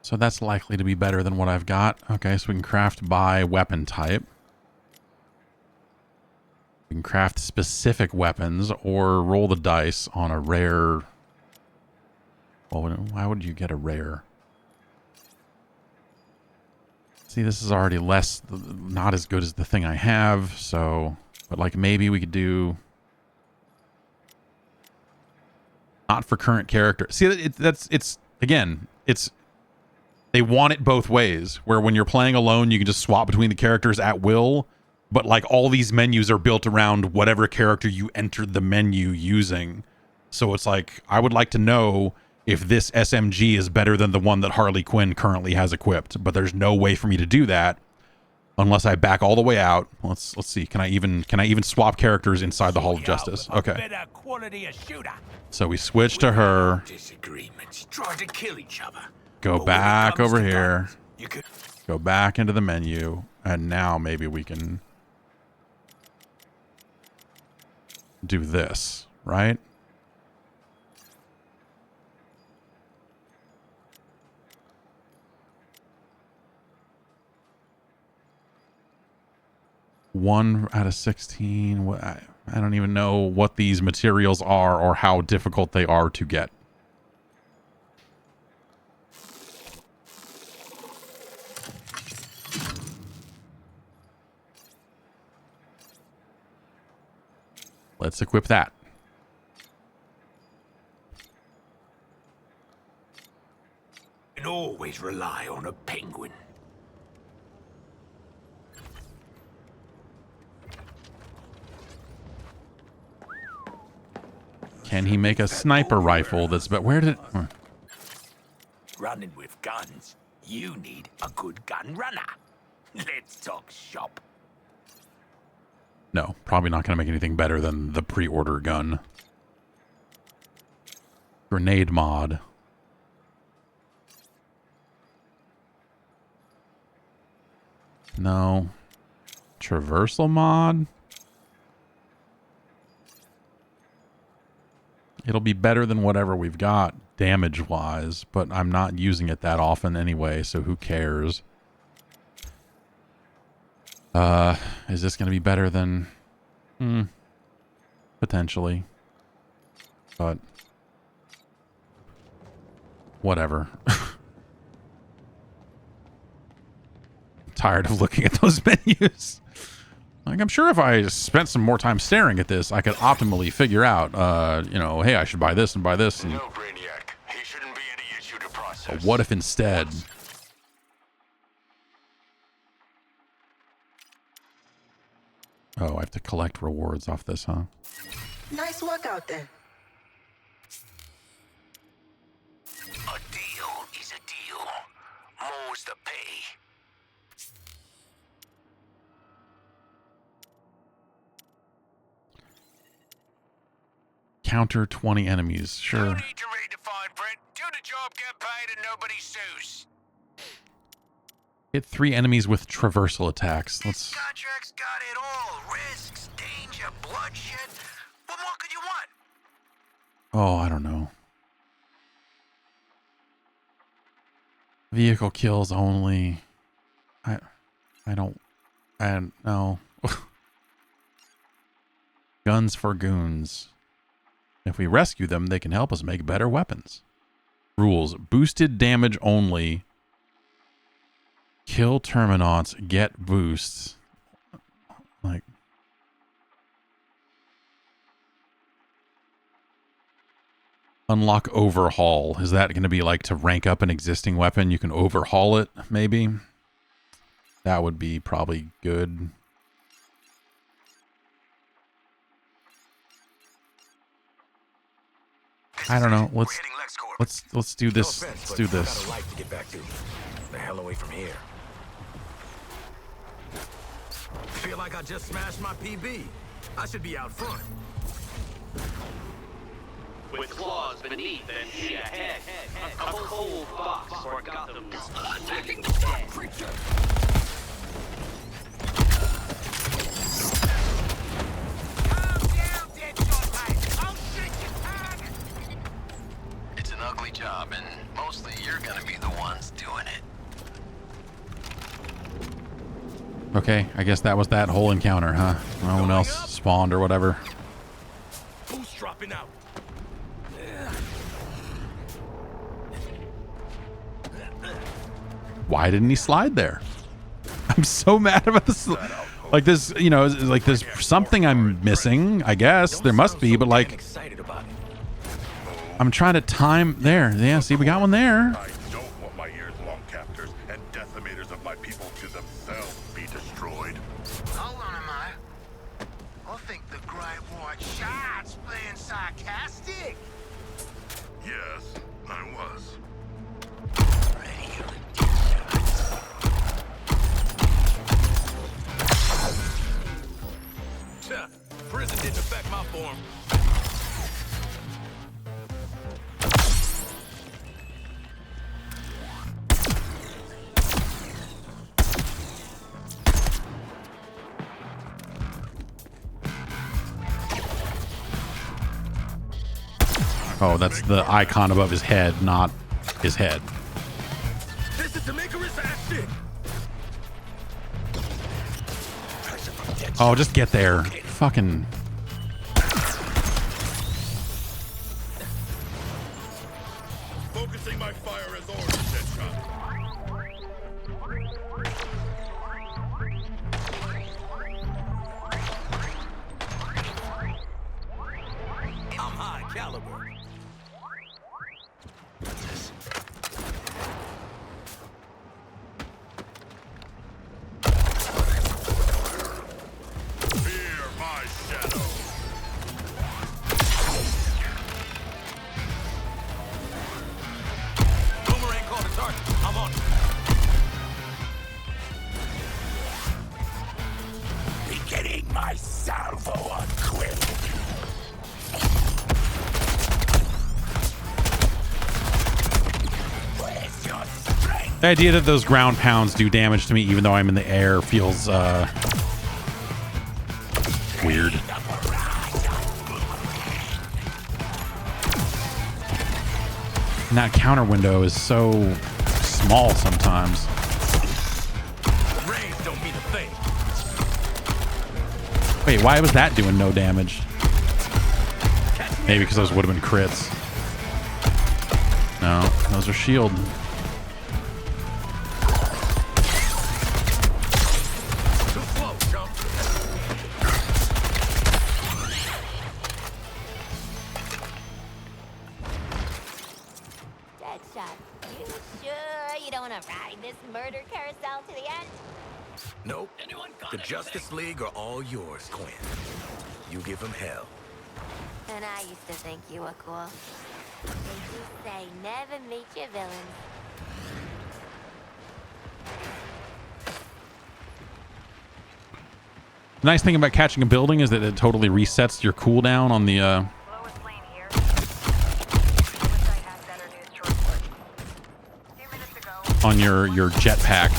So that's likely to be better than what I've got. Okay, so we can craft by weapon type. We can craft specific weapons or roll the dice on a rare. Well, why would you get a rare? See, this is already not as good as the thing I have. So, but like maybe we could do. Not for current character. See, it's again, they want it both ways, where when you're playing alone, you can just swap between the characters at will. But like all these menus are built around whatever character you entered the menu using. So it's like, I would like to know if this SMG is better than the one that Harley Quinn currently has equipped. But there's no way for me to do that unless I back all the way out. Let's see. Can I even swap characters inside the Hall of Justice? Okay. So we switch to her. Disagreements, trying to kill each other. Go back over here. Go back into the menu. And now maybe we can do this, right? 1 out of 16. I don't even know what these materials are or how difficult they are to get. Let's equip that. You can always rely on a penguin. Can he make a sniper rifle that's... But where did... Running with guns, you need a good gun runner. Let's talk shop. No, probably not going to make anything better than the pre-order gun. Grenade mod. No. Traversal mod. It'll be better than whatever we've got damage-wise, but I'm not using it that often anyway, so who cares? Is this going to be better than... potentially. But... whatever. Tired of looking at those menus. Like, I'm sure if I spent some more time staring at this, I could optimally figure out, you know, hey, I should buy this and buy this. And... No, Brainiac. He shouldn't be any issue to process. But what if instead... Oh, I have to collect rewards off this, huh? Nice work out there. A deal is a deal. More's the pay. Counter 20 enemies. Sure. No need to read the fine print. Do the job, get paid, and nobody sues. Hit 3 enemies with traversal attacks. Let's... Contract's got it all. Risks, danger, bloodshed. What more could you want? Oh, I don't know. Vehicle kills only. I don't know. Guns for goons. If we rescue them, they can help us make better weapons. Rules. Boosted damage only. Kill Terminauts. Get boosts. Like... Unlock overhaul. Is that going to be like to rank up an existing weapon? You can overhaul it, maybe? That would be probably good. I don't know. Let's do this. No offense, Let's do but I this. got a life to get back to. The hell away from here. Feel like I just smashed my PB. I should be out front. With claws beneath and feet ahead, a cold box for Gotham's attacking the dark creature. It's an ugly job, and mostly you're gonna be the ones doing it. Okay, I guess that was that whole encounter, huh? No one else spawned or whatever. Who's dropping out? Why didn't he slide there? I'm so mad about this. Like this, you know, like there's something I'm missing, I guess. There must be, but like... I'm trying to time... There, yeah, see, we got one there. I don't want my years-long captors and decimators of my people to themselves be destroyed. Hold on, am I? I think the Great White Shark's being sarcastic. Yes, I was. Prison didn't affect my form. Oh, that's the icon above his head, not his head. This is Icarus action. Pressure from dead Oh, just get there. Fucking. Focusing my fire as orders, Deadshot. I'm high caliber. Fear my shadow. Boomerang called a target. I'm on it. Beginning my salvo on Quill. Where's your strength? The idea that those ground pounds do damage to me even though I'm in the air feels weird. And that counter window is so small sometimes. Range don't mean a thing. Wait, why was that doing no damage? Maybe because those would have been crits. No, those are shield. Deadshot, you sure you don't want to ride this murder carousel to the end? Nope. The Justice League are all yours, Quinn. You give them hell. And I used to think you were cool. They do say never meet your villains. The nice thing about catching a building is that it totally resets your cooldown on the on your jetpack.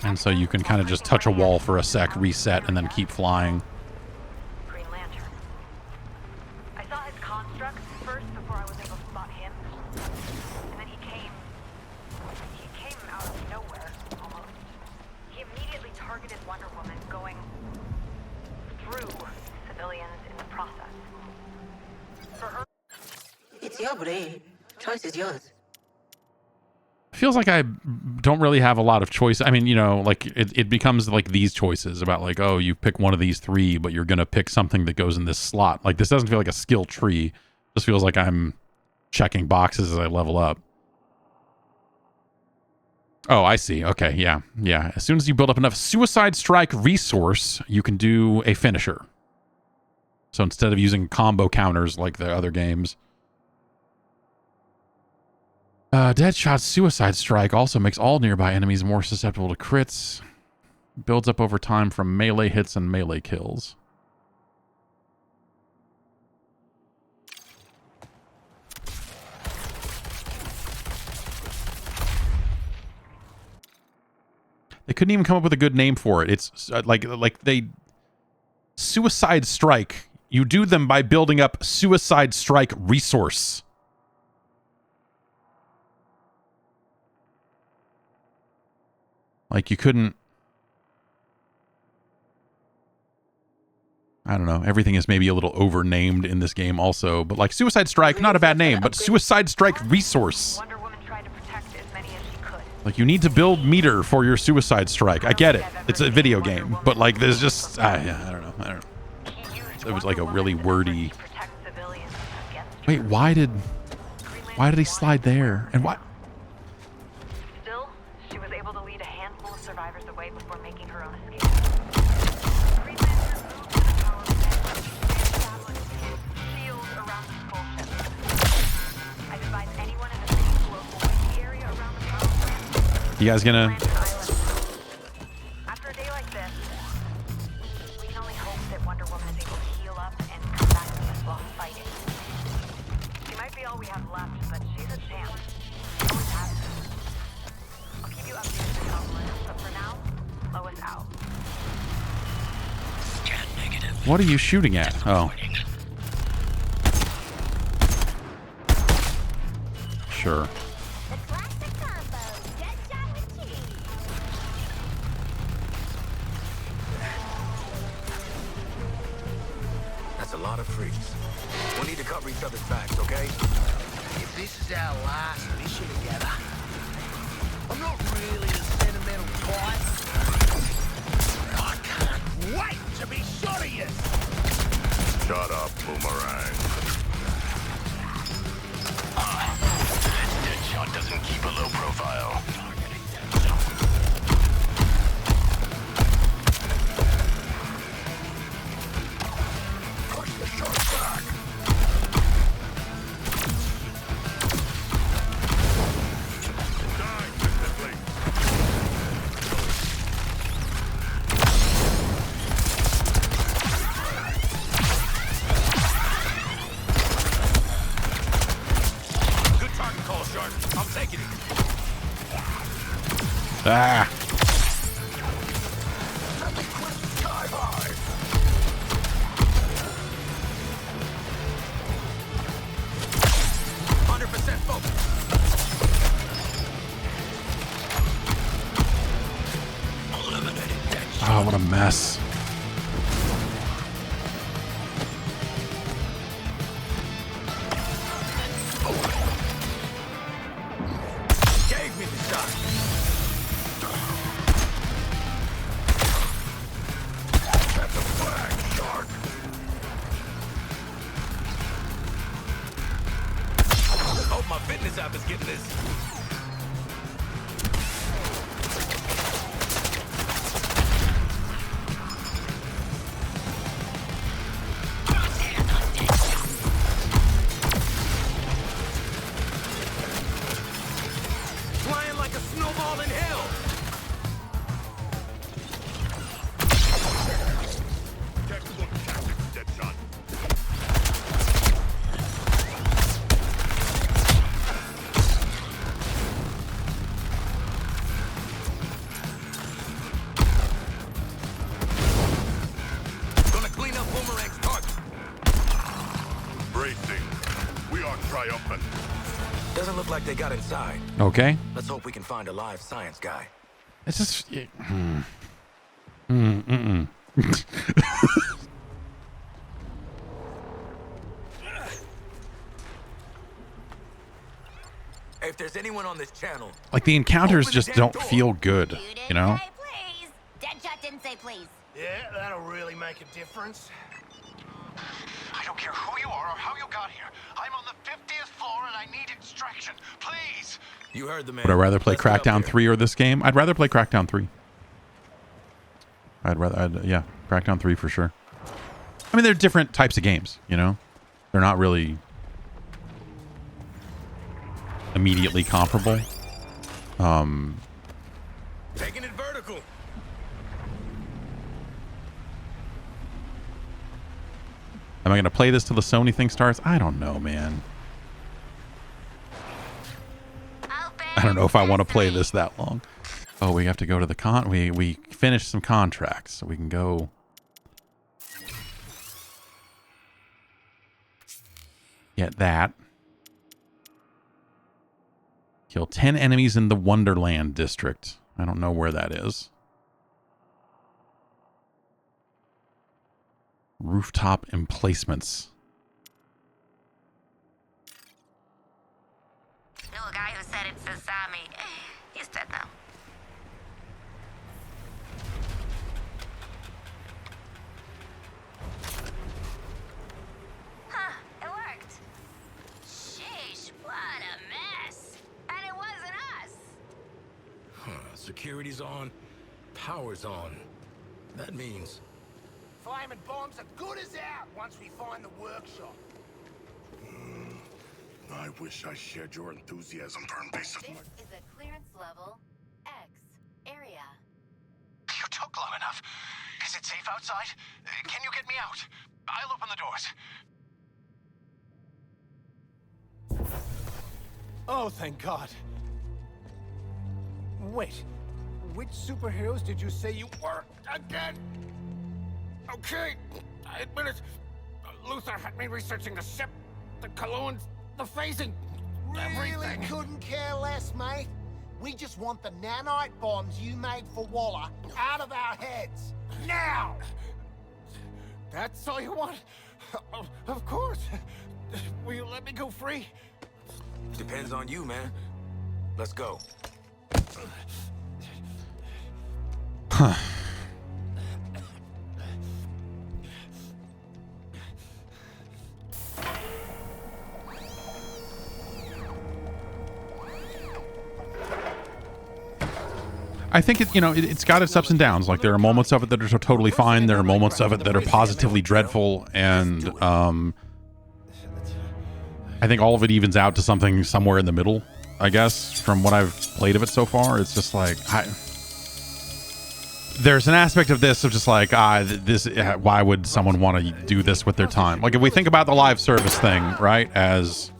And so you can kind of just touch a wall for a sec, reset, and then keep flying. Green Lantern. I saw his constructs first before I was able to spot him. And then he came out of nowhere, almost. He immediately targeted Wonder Woman, going through civilians in the process. For her... It's your brain. Choice is yours. Feels like I don't really have a lot of choice. I mean, you know, like it becomes like these choices about like, oh, you pick one of these three, but you're going to pick something that goes in this slot. Like this doesn't feel like a skill tree. It just feels like I'm checking boxes as I level up. Oh, I see. Okay. Yeah. Yeah. As soon as you build up enough Suicide Strike resource, you can do a finisher. So instead of using combo counters like the other games, Deadshot's Suicide Strike also makes all nearby enemies more susceptible to crits. Builds up over time from melee hits and melee kills. They couldn't even come up with a good name for it. It's like they... Suicide Strike. You do them by building up Suicide Strike resource. Like you couldn't, I don't know. Everything is maybe a little overnamed in this game also, but like Suicide Strike, not a bad name, but Suicide Strike resource. Wonder Woman tried to protect as many as she could. Like you need to build meter for your Suicide Strike. I get it. It's a video game, but like there's just, I don't know. It was like a really wordy. Wait, why did he slide there? And why? Still, she was able to lead a handful of survivors away before making her own escape. Green Lantern moved to the power plant and established shields around the skull ship. I'd advise anyone in the city's local wiki area around the power plant. You guys gonna? After a day like this, we can only hope that Wonder Woman is able to heal up and come back to us while fighting. She might be all we have left, but she's a champ. She always has been. I'll keep you updated with Howland, but for now, Lois out. What are you shooting at? Oh. Sure. is our last mission together. I'm not really a sentimental type. I can't wait to be shot of you! Shut up, Boomerang. This Deadshot doesn't keep a low profile. Push the shark back. Die instantly. Good target call, Shark. I'm taking it. Ah. Sky high. 100% focus. Oh, what a mess. Gave me the shot. Get the flag, Shark. Hope my fitness app is getting this. Flying like a snowball in hell. Textbook tactics, Deadshot. Gonna clean up Boomerang's target. Bracing. We are triumphant. Doesn't look like they got inside. Okay. Let's hope we can find a live science guy. It's just. Mm-mm. If there's anyone on this channel, Like the encounters just don't feel good, you know? Please. Deadshot didn't say please. Yeah, that'll really make a difference. I don't care who you are or how you got here. I'm on the 50th floor and I need extraction. Please. you heard the man. Would I rather play Let's get up Crackdown there. 3 or this game? I'd rather play Crackdown 3. Yeah, Crackdown 3 for sure. I mean, they're different types of games, you know? They're not really immediately comparable. Taking it vertical. Am I going to play this till the Sony thing starts? I don't know, man. I don't know if I want to play this that long. Oh, we have to go to the we finished some contracts, so we can go. Get that. Kill 10 enemies in the Wonderland district. I don't know where that is. Rooftop emplacements. Little guy who said it's the Sami. He's dead now. Huh, it worked. Sheesh, what a mess. And it wasn't us. Huh, security's on, power's on. That means Flaming bombs are good as out once we find the workshop. I wish I shared your enthusiasm for invasive. This is a clearance level X area. You took long enough. Is it safe outside? Can you get me out? I'll open the doors. Oh, thank God. Wait, which superheroes did you say you were again? Okay, I admit it. Luther had me researching the ship, the colognes, the phasing, everything. Really couldn't care less, mate. We just want the nanite bombs you made for Waller out of our heads. Now! That's all you want? Of course. Will you let me go free? Depends on you, man. Let's go. Huh. I think it's got its ups and downs. Like there are moments of it that are totally fine. There are moments of it that are positively dreadful, and I think all of it evens out to something somewhere in the middle. I guess from what I've played of it so far, it's just like there's an aspect of this of just like why would someone want to do this with their time? Like if we think about the live service thing, right? As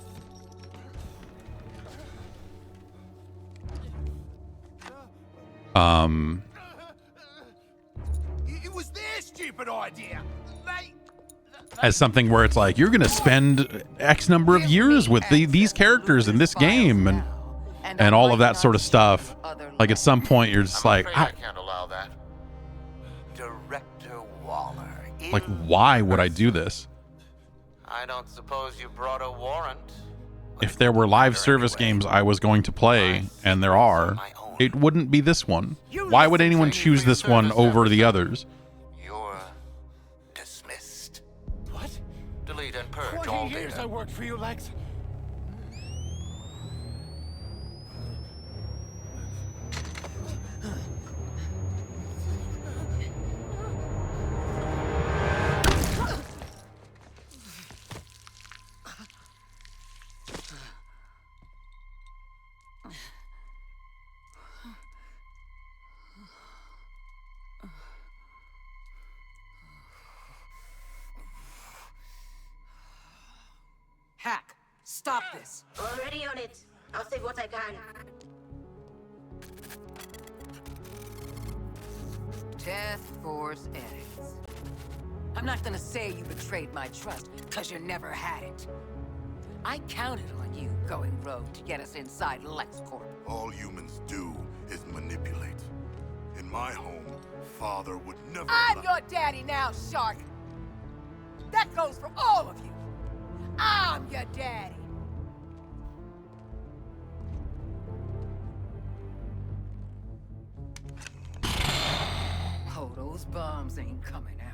It was their stupid idea. as something where it's like you're gonna spend X number of years with these characters in this game and all of that sort of stuff. Like at some point you're just like, I can't allow that. Director Waller. like why would I do this? I don't suppose you brought a warrant. If there were live service games I was going to play, and there are, it wouldn't be this one. Why would anyone choose this one over the others? You're dismissed. What? Delete and purge 20 all years data. I worked for you, Lex. Hack, stop this. Already on it. I'll save what I can. Death Force edits. I'm not gonna say you betrayed my trust, because you never had it. I counted on you going rogue to get us inside LexCorp. All humans do is manipulate. In my home, Father would never I'm allow- your daddy now, Shark. That goes for all of you. I'm your daddy. Oh, those bombs ain't coming out.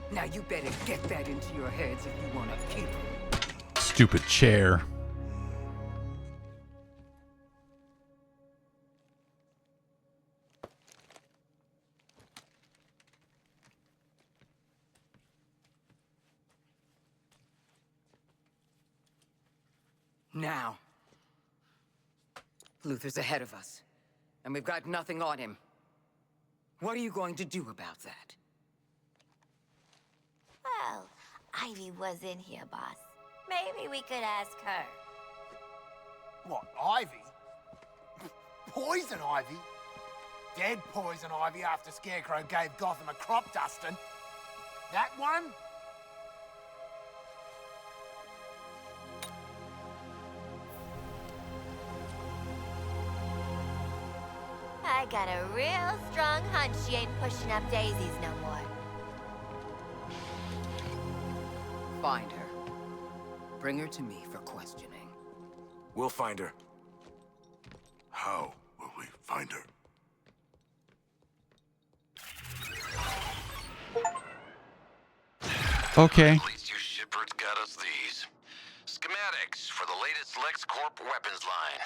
Now you better get that into your heads if you want to keep them. Stupid chair. Now. Luther's ahead of us, and we've got nothing on him. What are you going to do about that? Well, Ivy was in here, boss. Maybe we could ask her. What, Ivy? Poison Ivy? Dead poison Ivy after Scarecrow gave Gotham a crop dusting. That one? I got a real strong hunch she ain't pushing up daisies no more. Find her. Bring her to me for questioning. We'll find her. How will we find her? Okay. At least you shipperds got us these. Schematics for the latest LexCorp weapons line.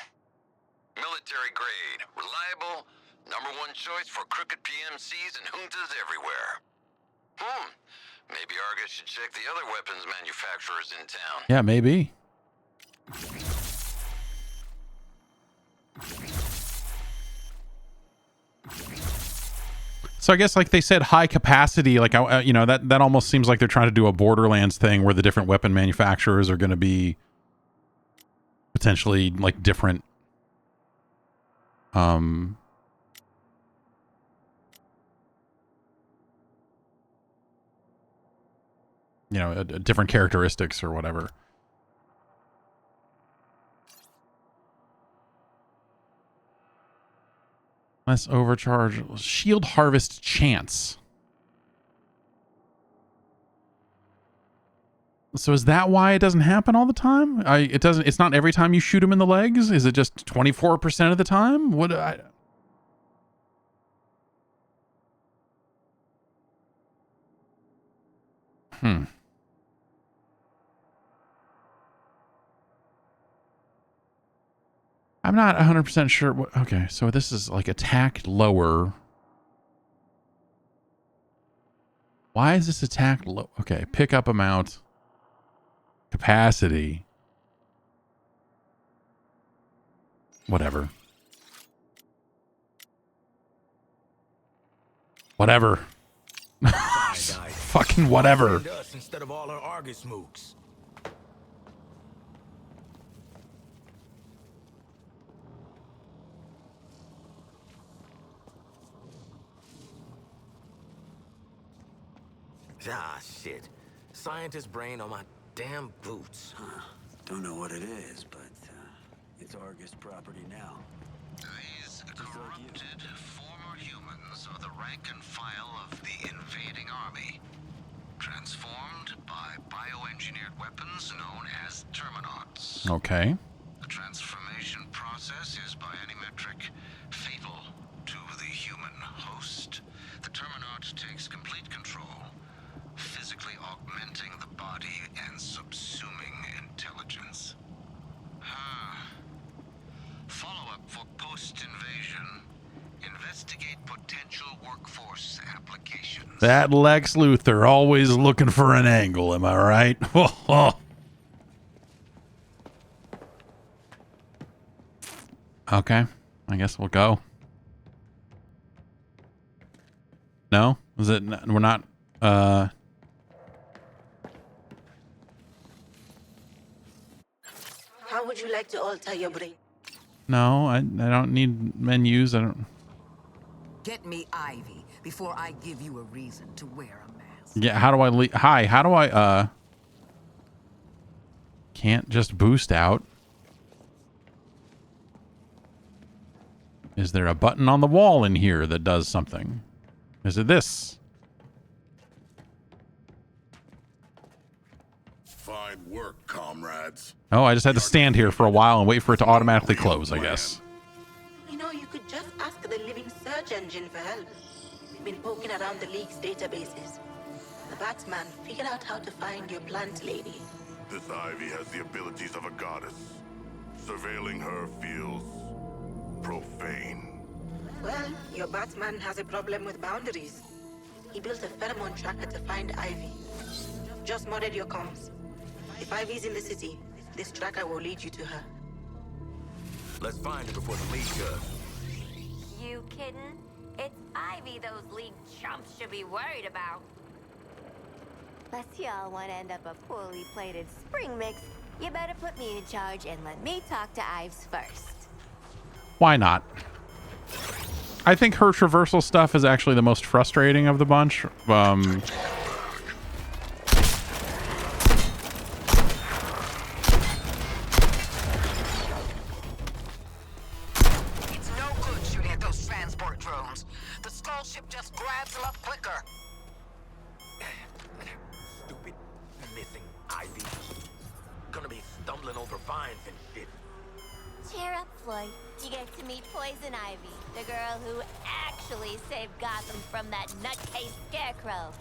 Military grade, reliable, #1 choice for crooked PMCs and juntas everywhere. Maybe Argus should check the other weapons manufacturers in town. Yeah, maybe. So I guess, like they said, high capacity. Like that almost seems like they're trying to do a Borderlands thing where the different weapon manufacturers are going to be potentially like different you know, different characteristics or whatever. Less overcharge. Shield harvest chance. So is that why it doesn't happen all the time? It's not every time you shoot him in the legs? Is it just 24% of the time? What I'm not 100% sure what. Okay, so this is like attack lower. Why is this attack low? Okay, pickup amount. Capacity. Whatever. Whatever. Fucking whatever. Instead of all our Argus mooks. Ah, shit. Scientist brain on my damn boots. Don't know what it is, but it's Argus property now. These corrupted former humans are the rank and file of the invading army. Transformed by bioengineered weapons known as Terminauts. Okay. The transformation process is, by any metric, fatal to the human host. The Terminaut takes complete control, physically augmenting the body and subsuming intelligence. Follow-up for post-invasion. Investigate potential workforce applications. That Lex Luthor, always looking for an angle, am I right? Okay, I guess we'll go. No? Is it? We're not, How would you like to alter your brain? No, I don't need menus. I don't. Get me Ivy before I give you a reason to wear a mask. Yeah, how do I hi, how do I can't just boost out? Is there a button on the wall in here that does something? Is it this? Fine work, comrades. Oh, I just had to stand here for a while and wait for it to automatically close, I guess. You know, you could just ask the living search engine for help. We've been poking around the League's databases. The Batman figured out how to find your plant lady. This Ivy has the abilities of a goddess. Surveilling her feels profane. Well, your Batman has a problem with boundaries. He built a pheromone tracker to find Ivy. Just modded your comms. If Ivy's in the city, this tracker will lead you to her. Let's find her before the League does. You kidding? It's Ivy those League chumps should be worried about. Unless y'all want to end up a poorly plated spring mix, you better put me in charge and let me talk to Ives first. Why not? I think her traversal stuff is actually the most frustrating of the bunch. It's no good shooting at those transport drones. The skull ship just grabs them up quicker. Stupid missing Ivy. Gonna be stumbling over vines and shit. Cheer up, Floyd. You get to meet Poison Ivy, the girl who actually saved Gotham from that nutcase scarecrow.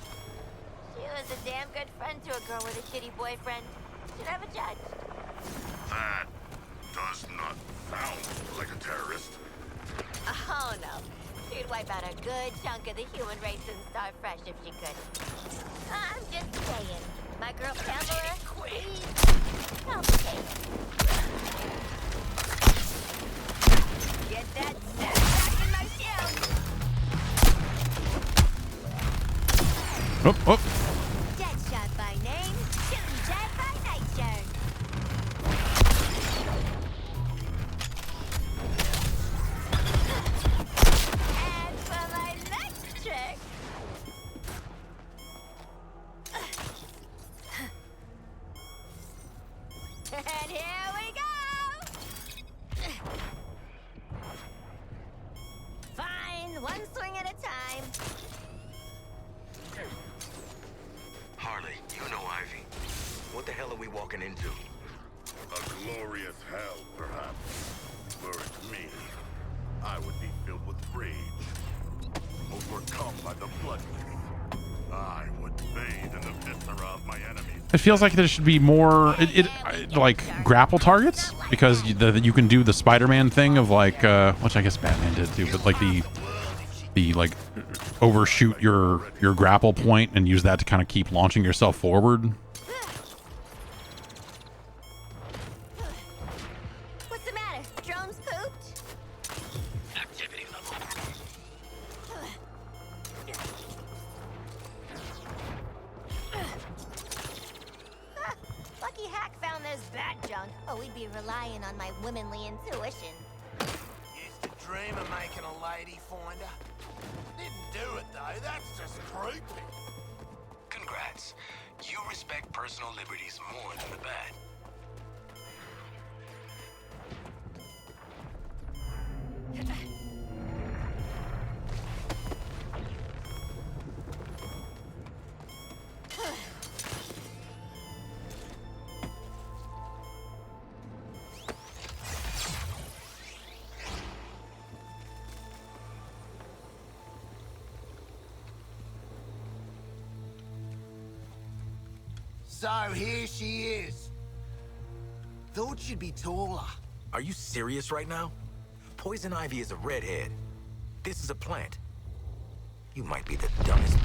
She was a damn good friend to a girl with a shitty boyfriend. Should have a judge. That does not sound like a terrorist. Oh no. She'd wipe out a good chunk of the human race and start fresh if she could. I'm just saying. My girl Pamela, please. Complicated. Get that set back in my shield. Oh, oh. Deadshot by name, shooting dead by nature. into? A glorious hell, perhaps. Were it me, I would be filled with rage, overcome by the blood. I would bathe in the viscera of my enemies. It feels like there should be more, like grapple targets, because you can do the Spider-Man thing of like, which I guess Batman did too, but like the like overshoot your grapple point and use that to kind of keep launching yourself forward. What's the matter? Drone's pooped? Activity level. Lucky Hack found this bad junk. Oh, we'd be relying on my womanly intuition. Used to dream of making a lady finder. Didn't do it though, that's just creepy. Congrats. You respect personal liberties more than the bad. So here she is. Thought she'd be taller. Are you serious right now? Poison ivy is a redhead. This is a plant. You might be the dumbest.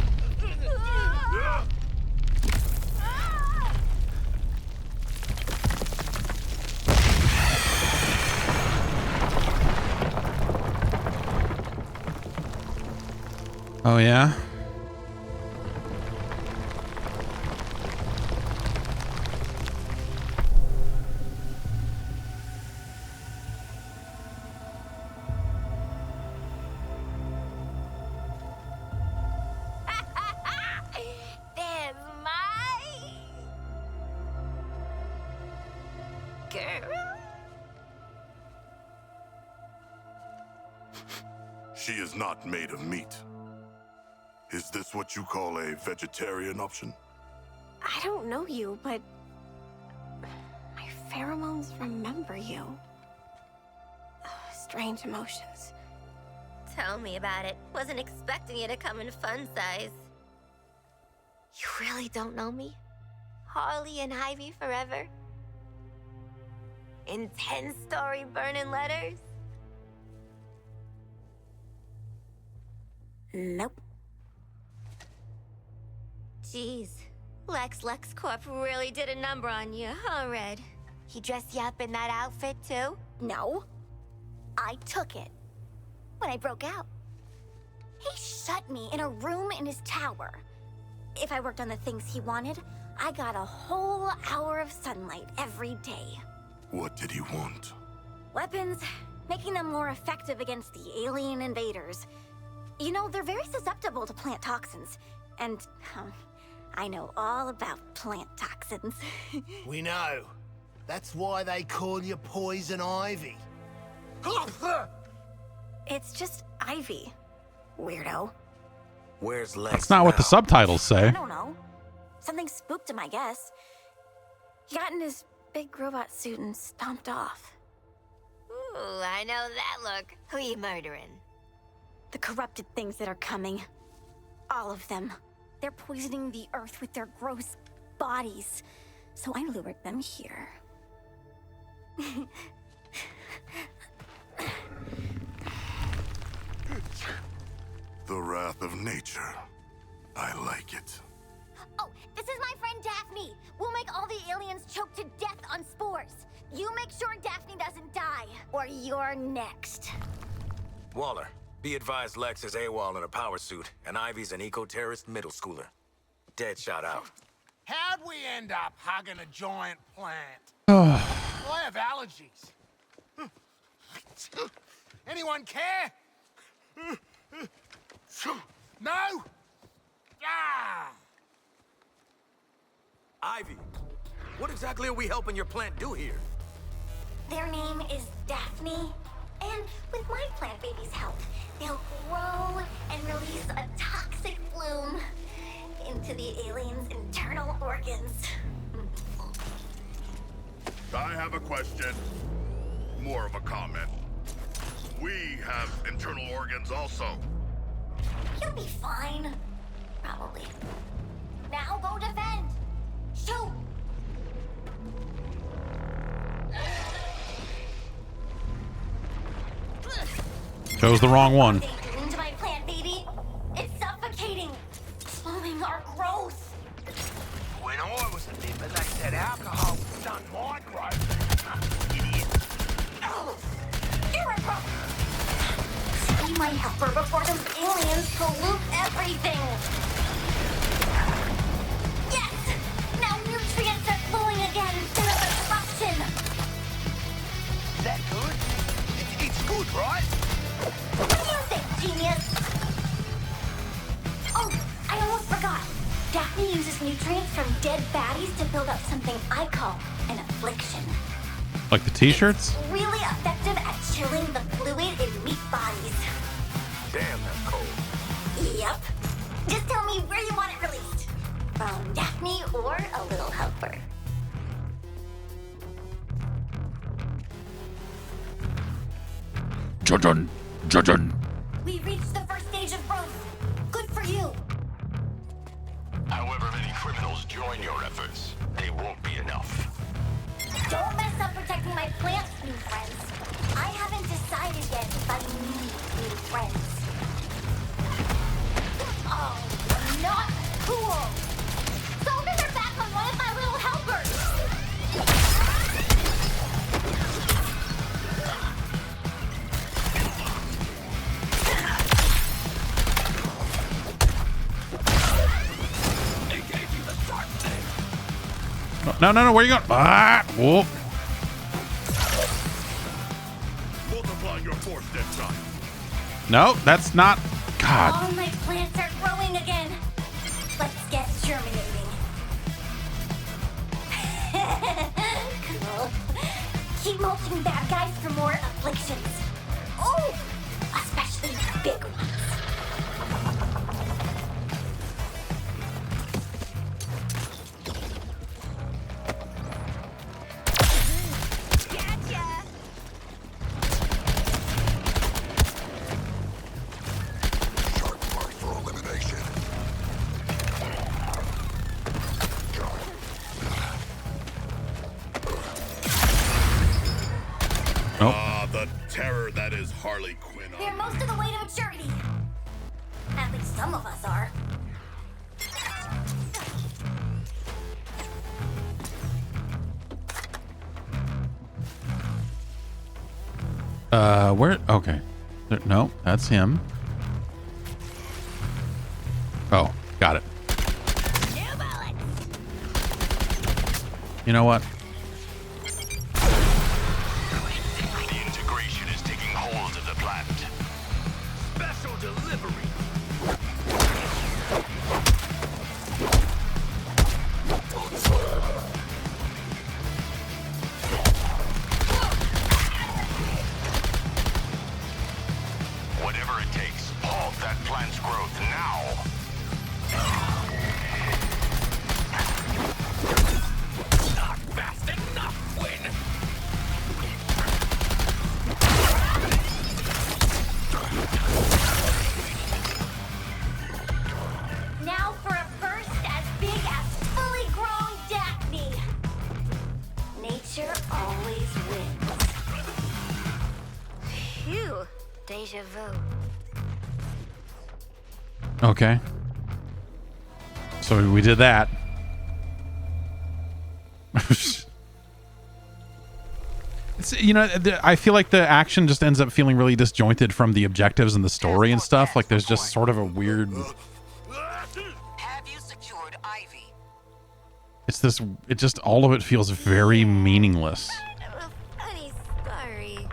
Oh yeah. There's my girl. She is not made of meat. Is this what you call a vegetarian option? I don't know you, but my pheromones remember you. Strange emotions. Tell me about it. Wasn't expecting you to come in fun size. You really don't know me? Harley and Ivy forever? In 10-story burning letters? Nope. Jeez. Lex LexCorp really did a number on you, huh, Red? He dressed you up in that outfit, too? No. I took it. When I broke out. He shut me in a room in his tower. If I worked on the things he wanted, I got a whole hour of sunlight every day. What did he want? Weapons, making them more effective against the alien invaders. You know, they're very susceptible to plant toxins. And, I know all about plant toxins. We know. That's why they call you Poison Ivy. It's just Ivy, weirdo. Where's Lex? That's not what the subtitles say. I don't know. Something spooked him, I guess. He got in his big robot suit and stomped off. Ooh, I know that look. Who you murdering? The corrupted things that are coming. All of them. They're poisoning the earth with their gross bodies. So I lured them here. The wrath of nature. I like it. Oh, this is my friend Daphne. We'll make all the aliens choke to death on spores. You make sure Daphne doesn't die, or you're next. Waller, be advised Lex is AWOL in a power suit, and Ivy's an eco-terrorist middle schooler. Dead shot out. How'd we end up hugging a giant plant? I have allergies. Anyone care? No? Ah! Ivy, what exactly are we helping your plant do here? Their name is Daphne, and with my plant baby's help, they'll grow and release a toxic bloom into the aliens' internal organs. I have a question. More of a comment. We have internal organs also. You'll be fine. Probably. Now go defend. Shoot. Chose the wrong one. What are they doing to my plant, baby? It's suffocating. Slowing our growth. When I was a nipper, they said alcohol done my growth. Idiot. See my helper before those aliens pollute everything. Yes! Now nutrients are flowing again instead of destruction. Is that good? It's good, right? What do you think, genius? Oh, I almost forgot. Daphne uses nutrients from dead baddies to build up something I call an affliction. Like the t-shirts? Really effective at chilling the fluid in meat bodies. Damn, that's cold. Yep. Just tell me where you want it released. From Daphne or a little helper. Judgin. Judgin. We reached the first stage of growth. Good for you. However many criminals join your efforts, they won't be enough. Don't mess up protecting my plants, new friends. I haven't decided yet if I need new friends. Oh, not cool. Soldiers are back on one of my little helpers. No, no, no, where you going? Ah, whoop. Multiply your force, Deadshot. No, that's not. God. All my plants are growing again. Let's get germinating. Cool. Keep mulching bad guys for more afflictions. Oh, especially big ones. The terror that is Harley Quinn. We're most of the way to maturity. At least some of us are. Where? Okay. No, that's him. Oh, got it. You know what? The integration is taking hold of the plant. Special delivery. Whatever it takes, halt that plant's growth now. Not fast enough, Quinn. Now for a burst as big as fully grown Daphne. Nature always wins. Phew, deja vu. Okay. So we did that. It's, you know, I feel like the action just ends up feeling really disjointed from the objectives and the story and stuff. Like there's just sort of a weird. Have you secured Ivy? It's this. It just all of it feels very meaningless. Funny story.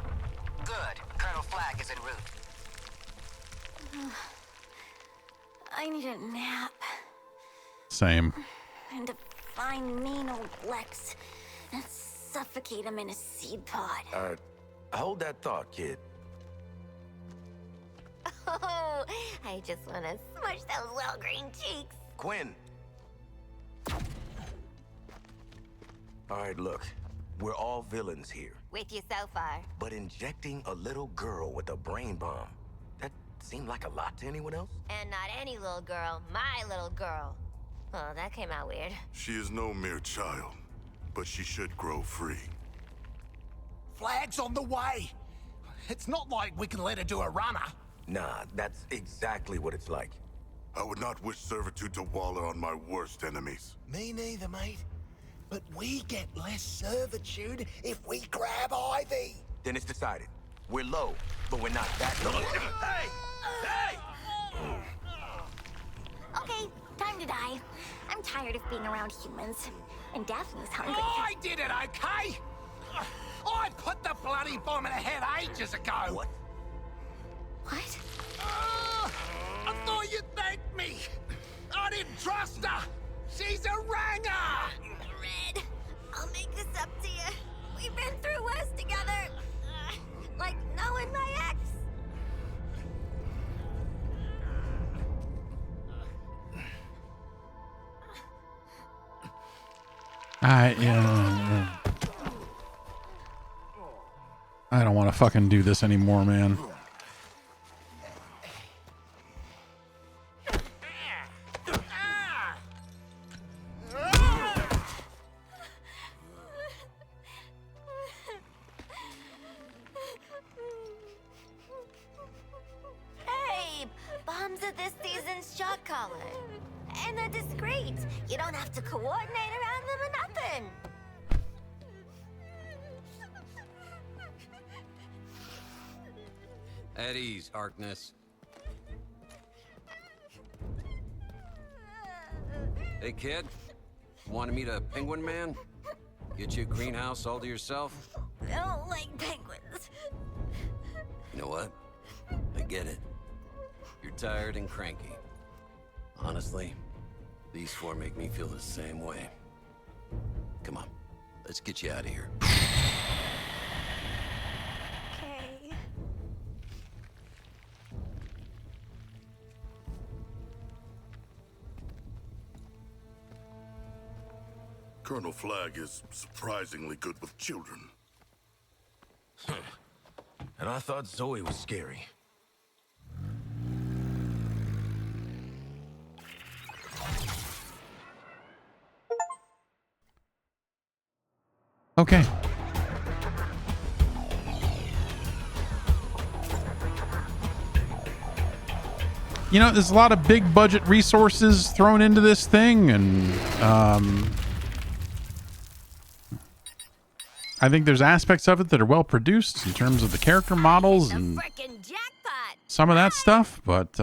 Good. Colonel Flagg is en route. I need a nap. Same. And to find mean old Lex and suffocate him in a seed pod. Hold that thought, kid. Oh, I just want to smush those little green cheeks. Quinn. All right, look. We're all villains here. With you so far. But injecting a little girl with a brain bomb, that seemed like a lot to anyone else? And not any little girl, my little girl. Oh, that came out weird. She is no mere child, but she should grow free. Flag's on the way. It's not like we can let her do a runner. Nah, that's exactly what it's like. I would not wish servitude to Waller on my worst enemies. Me neither, mate. But we get less servitude if we grab Ivy. Then it's decided. We're low, but we're not that low. Hey! Hey! Okay, time to die. I'm tired of being around humans. And Daphne's hungry. I did it, okay? I put the bloody bomb in her head ages ago. What? What? I thought you'd thank me. I didn't trust her. She's a ranger. Red, I'll make this up to you. We've been through worse together. Like knowing my ex. I don't want to fucking do this anymore, man. Hey, bombs are this season's shot caller. And they're discreet. You don't have to coordinate around them or nothing. At ease, Harkness. Hey, kid. Want to meet a penguin man? Get you a greenhouse all to yourself? I don't like penguins. You know what? I get it. You're tired and cranky. Honestly, these four make me feel the same way. Come on, let's get you out of here. Okay. Colonel Flagg is surprisingly good with children. And I thought Zoe was scary. Okay. You know, there's a lot of big budget resources thrown into this thing, and I think there's aspects of it that are well produced in terms of the character models and some of that stuff, but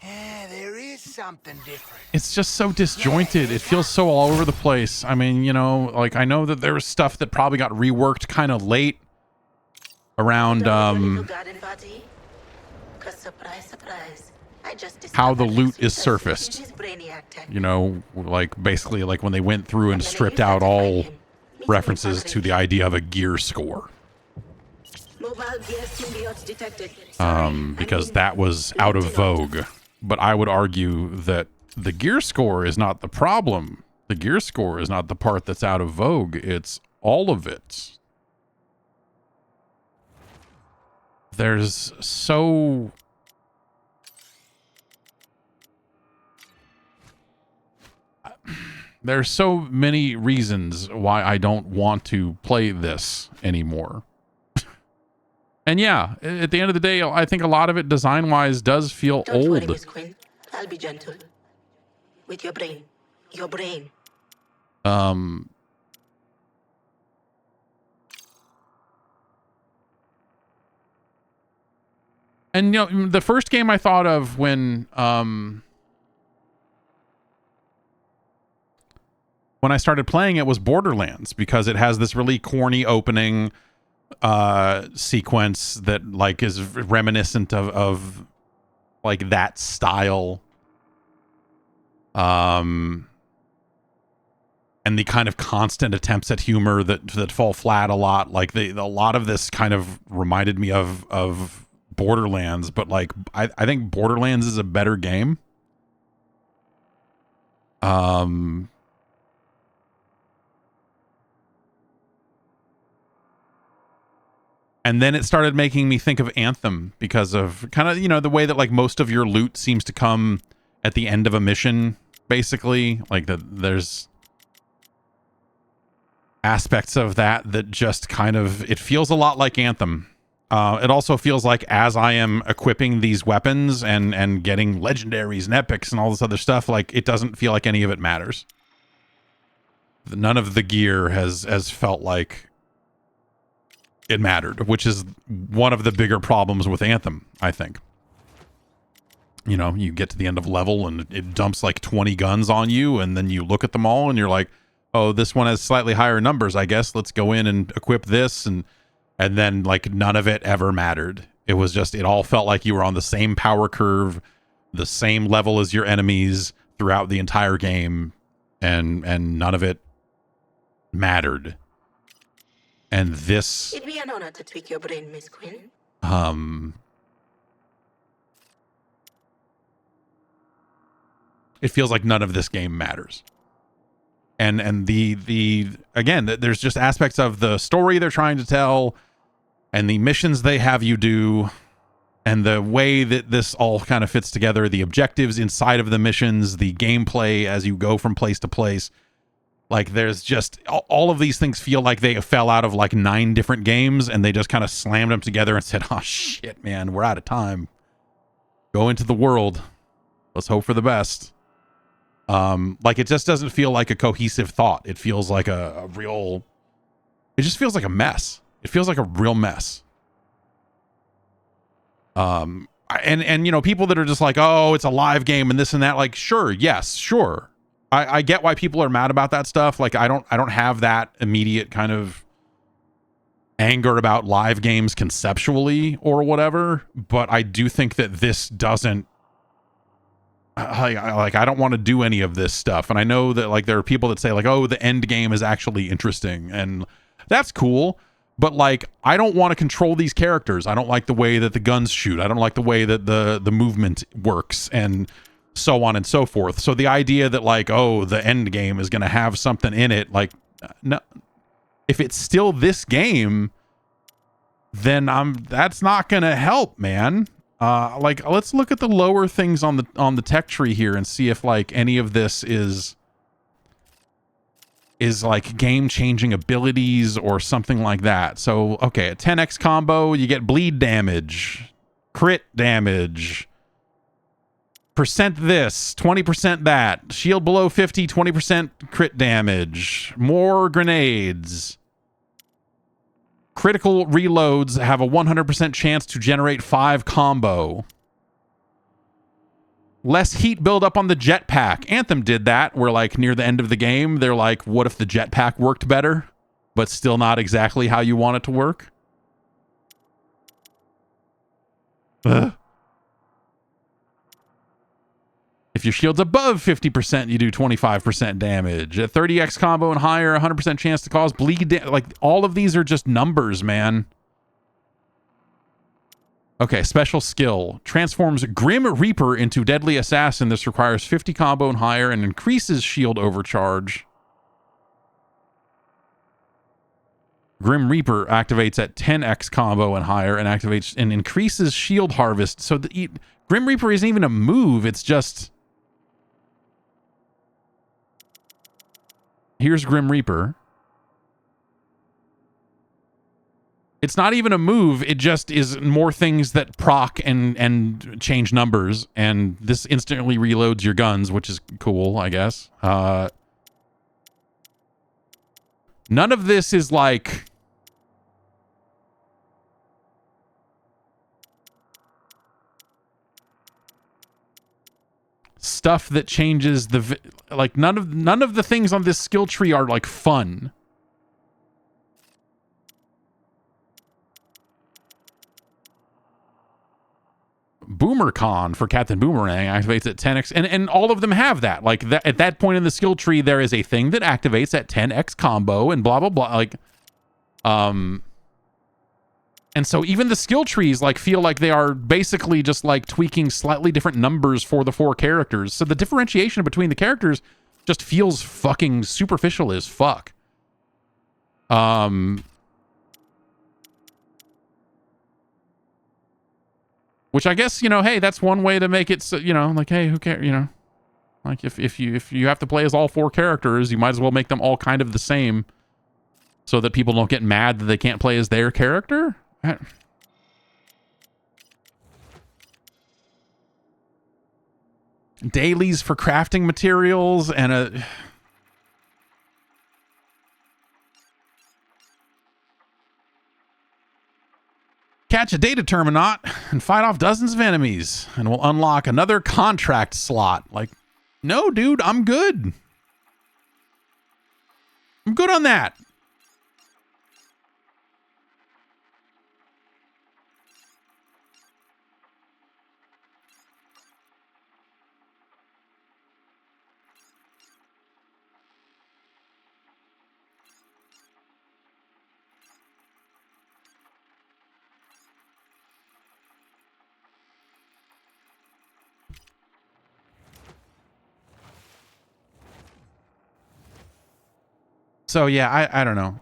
Yeah, there is something different. it's just so disjointed. It feels so all over the place. I mean, you know, like I know that there was stuff that probably got reworked kind of late around Garden party? 'Cause surprise, surprise. I just how the discovered loot Sweet is Sausage surfaced. in his brainiac tech. You know, like basically like when they went through and stripped out all references to the idea of a gear score. Mobile gear symbiote detected. Because that was out of vogue. But I would argue that the gear score is not the problem. The gear score is not the part that's out of vogue. It's all of it. There's so... There's so many reasons why I don't want to play this anymore. And yeah, at the end of the day, I think a lot of it design-wise does feel Don't worry, old. Miss Quinn. I'll be gentle. With your brain. Your brain. And you know, the first game I thought of when I started playing it was Borderlands, because it has this really corny opening sequence that like is reminiscent of like that style. And the kind of constant attempts at humor that fall flat a lot. Like a lot of this kind of reminded me of Borderlands, but like I think Borderlands is a better game. And then it started making me think of Anthem because of kind of, you know, the way that like most of your loot seems to come at the end of a mission, basically. Like there's aspects of that just kind of, it feels a lot like Anthem. It also feels like as I am equipping these weapons and getting legendaries and epics and all this other stuff, like it doesn't feel like any of it matters. None of the gear has felt like it mattered, which is one of the bigger problems with Anthem, I think. You know, you get to the end of level and it dumps like 20 guns on you, and then you look at them all and you're like, oh, this one has slightly higher numbers, I guess. Let's go in and equip this, and then like none of it ever mattered. It was just, it all felt like you were on the same power curve, the same level as your enemies throughout the entire game, and none of it mattered. And this... It'd be an honor to tweak your brain, Miss Quinn. It feels like none of this game matters. And the again, there's just aspects of the story they're trying to tell and the missions they have you do and the way that this all kind of fits together, the objectives inside of the missions, the gameplay as you go from place to place. Like there's just all of these things feel like they fell out of like 9 different games and they just kind of slammed them together and said, oh shit, man, we're out of time. Go into the world. Let's hope for the best. Like it just doesn't feel like a cohesive thought. It feels like a real, it just feels like a mess. It feels like a real mess. And you know, people that are just like, oh, it's a live game and this and that, like, sure. Yes, sure. I get why people are mad about that stuff. Like I don't have that immediate kind of anger about live games conceptually or whatever, but I do think that this doesn't, I don't want to do any of this stuff. And I know that like there are people that say like, oh, the end game is actually interesting, and that's cool, but like I don't want to control these characters. I don't like the way that the guns shoot. I don't like the way that the movement works, and so on and so forth. So the idea that like, oh, the end game is going to have something in it, like, no, if it's still this game, then that's not going to help, man. Like let's look at the lower things on the tech tree here and see if like any of this is like game-changing abilities or something like that. So okay, a 10x combo, you get bleed damage, crit damage, percent this, 20% that, shield below 50, 20% crit damage, more grenades. Critical reloads have a 100% chance to generate 5 combo. Less heat buildup on the jetpack. Anthem did that, where like near the end of the game, they're like, what if the jetpack worked better, but still not exactly how you want it to work? Ugh. If your shield's above 50%, you do 25% damage. A 30x combo and higher, 100% chance to cause bleed. Like, all of these are just numbers, man. Okay, special skill. Transforms Grim Reaper into Deadly Assassin. This requires 50 combo and higher and increases shield overcharge. Grim Reaper activates at 10x combo and higher and activates and increases shield harvest. So the Grim Reaper isn't even a move. It's just... Here's Grim Reaper. It's not even a move. It just is more things that proc and change numbers. And this instantly reloads your guns, which is cool, I guess. None of this is like... stuff that changes the... Like, none of the things on this skill tree are, like, fun. BoomerCon for Captain Boomerang activates at 10x, and all of them have that. Like, that, at that point in the skill tree, there is a thing that activates at 10x combo and blah, blah, blah. Like, And so even the skill trees like feel like they are basically just like tweaking slightly different numbers for the 4 characters. So the differentiation between the characters just feels fucking superficial as fuck. Which I guess, you know, hey, that's one way to make it so, you know, like, hey, who cares, you know? Like if you have to play as all 4 characters, you might as well make them all kind of the same so that people don't get mad that they can't play as their character. Dailies for crafting materials and a... Catch a data terminaut and fight off dozens of enemies and we'll unlock another contract slot. Like, no, dude, I'm good. I'm good on that. So yeah, I don't know.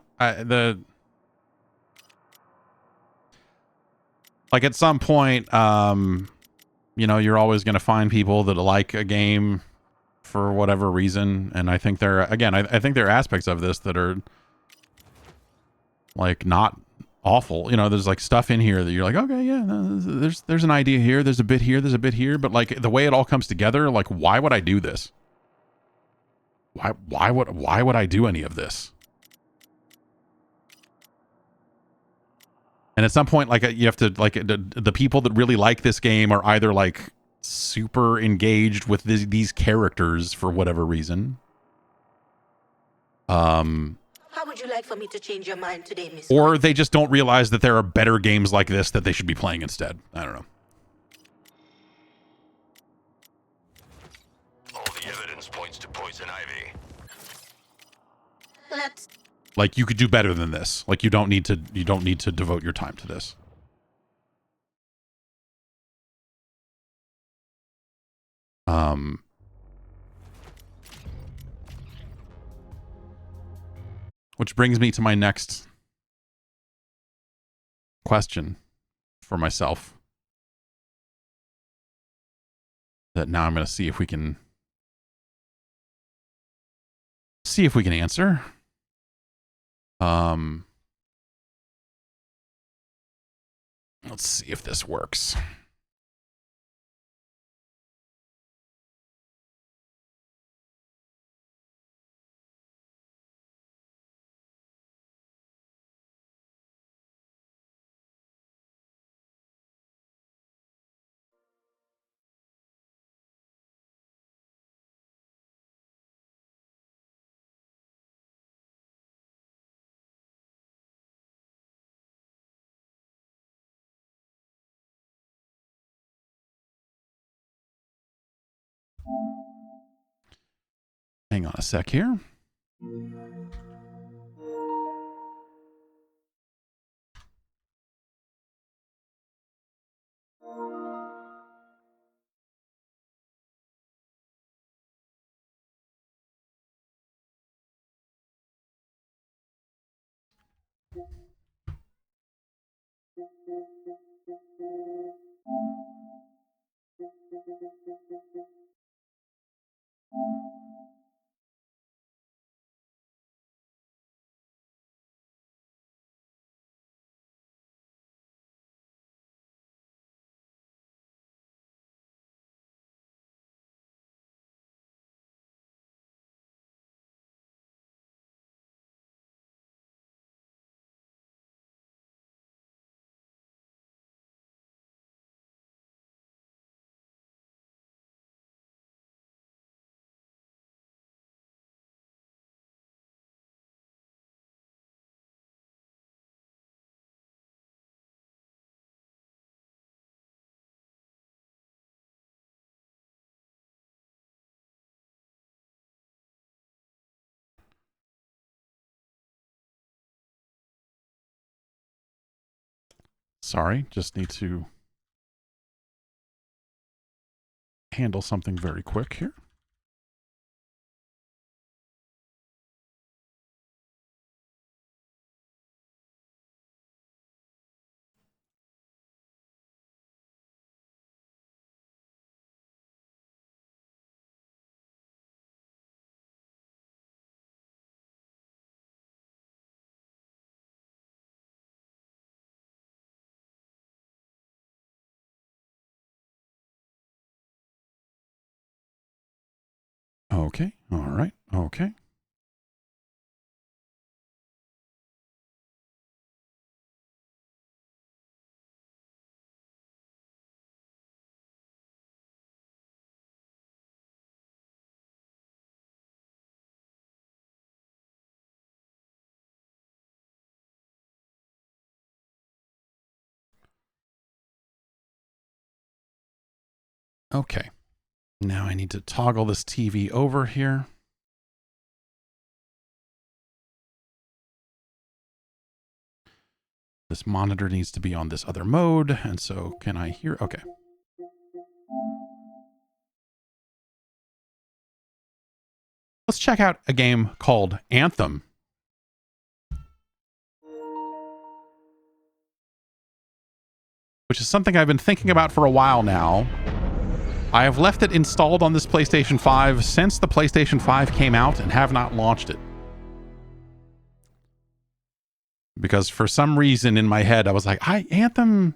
Like at some point, you know, you're always going to find people that like a game for whatever reason, and I think there again, I think there are aspects of this that are like not awful. You know, there's like stuff in here that you're like, okay, yeah, there's an idea here, there's a bit here, there's a bit here, but like the way it all comes together, like why would I do this? Why would I do any of this? And at some point, like you have to like the people that really like this game are either like super engaged with these characters for whatever reason. How would you like for me to change your mind today, Miss? Or they just don't realize that there are better games like this that they should be playing instead. I don't know. All the evidence points to poison ivy. Let's... Like you could do better than this. Like you don't need to devote your time to this. Which brings me to my next question for myself. That now I'm going to see if we can answer. Let's see if this works. Hang on a sec here. Sorry, just need to handle something very quick here. Okay, all right, okay. Okay, now I need to toggle this TV over here. This monitor needs to be on this other mode, and so can I hear? Okay. Let's check out a game called Anthem. Which is something I've been thinking about for a while now. I have left it installed on this PlayStation 5 since the PlayStation 5 came out and have not launched it. Because for some reason in my head, I was like, Anthem.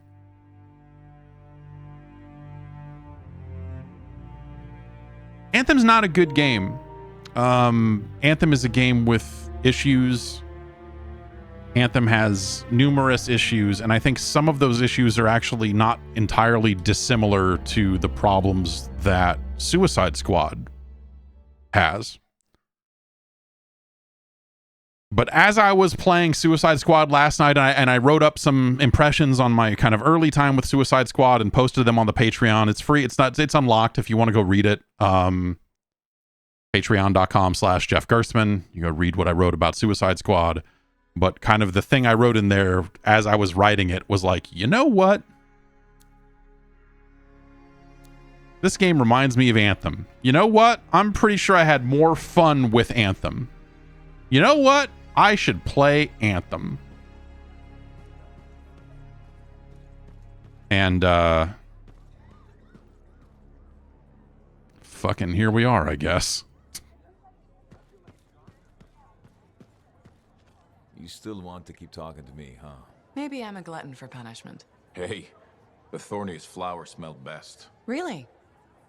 Anthem's not a good game. Anthem is a game with issues. Anthem has numerous issues, and I think some of those issues are actually not entirely dissimilar to the problems that Suicide Squad has. But as I was playing Suicide Squad last night, and I wrote up some impressions on my kind of early time with Suicide Squad and posted them on the Patreon. It's free. It's unlocked if you want to go read it. Patreon.com/Jeff Gerstmann. You go read what I wrote about Suicide Squad. But kind of the thing I wrote in there as I was writing it was like, you know what? This game reminds me of Anthem. You know what? I'm pretty sure I had more fun with Anthem. You know what? I should play Anthem. And, fucking here we are, I guess. You still want to keep talking to me, huh? Maybe I'm a glutton for punishment. Hey, the thorniest flower smelled best. Really?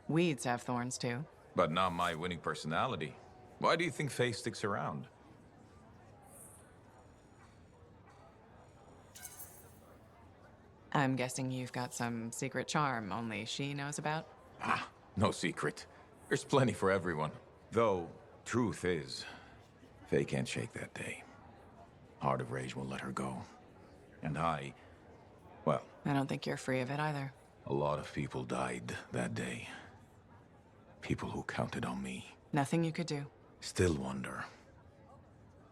Weeds have thorns too. But not my winning personality. Why do you think Faye sticks around? I'm guessing you've got some secret charm only she knows about? Ah, no secret. There's plenty for everyone. Though, truth is, Faye can't shake that day. Heart of Rage won't let her go. And well... I don't think you're free of it either. A lot of people died that day. People who counted on me. Nothing you could do. Still wonder.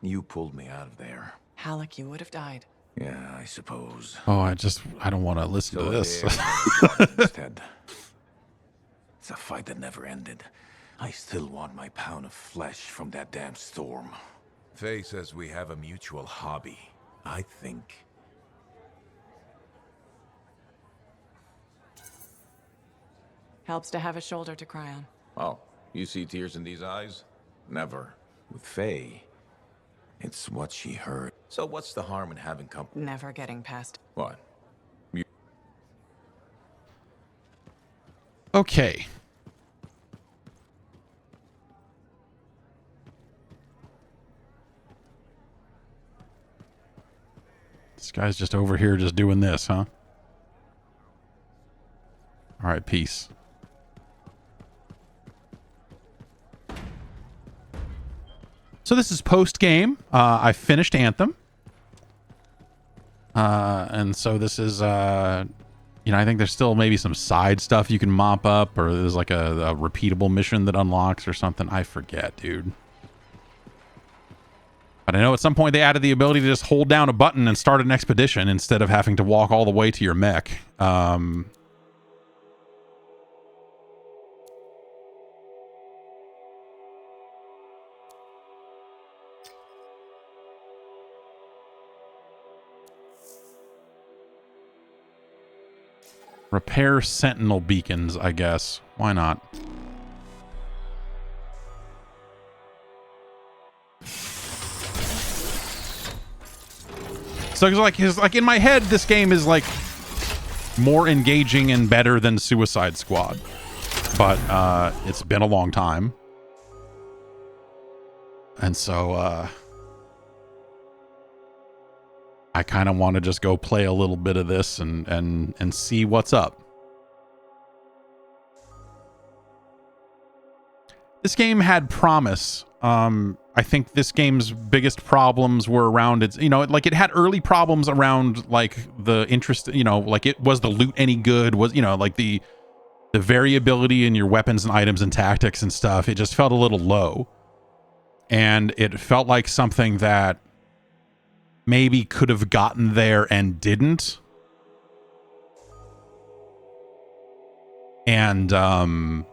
You pulled me out of there. Halleck, you would have died. Yeah, I suppose. Oh, I don't want to listen to this. Instead, it's a fight that never ended. I still want my pound of flesh from that damn storm. Faye says we have a mutual hobby. I think. Helps to have a shoulder to cry on. Oh, you see tears in these eyes? Never. With Faye, it's what she heard. So what's the harm in having company? Never getting past. What? Okay. This guy's just over here just doing this, huh? All right, peace. So this is post-game. I finished Anthem. And so this is, I think there's still maybe some side stuff you can mop up, or there's like a repeatable mission that unlocks or something. I forget, dude. But I know at some point they added the ability to just hold down a button and start an expedition instead of having to walk all the way to your mech. Repair sentinel beacons, I guess. Why not? So it's like in my head, this game is like more engaging and better than Suicide Squad, but it's been a long time, and so I kind of want to just go play a little bit of this and see what's up. This game had promise. I think this game's biggest problems were around its, like it had early problems around like the interest, like was the loot any good? Was, like the variability in your weapons and items and tactics and stuff. It just felt a little low. And it felt like something that maybe could have gotten there and didn't. And, and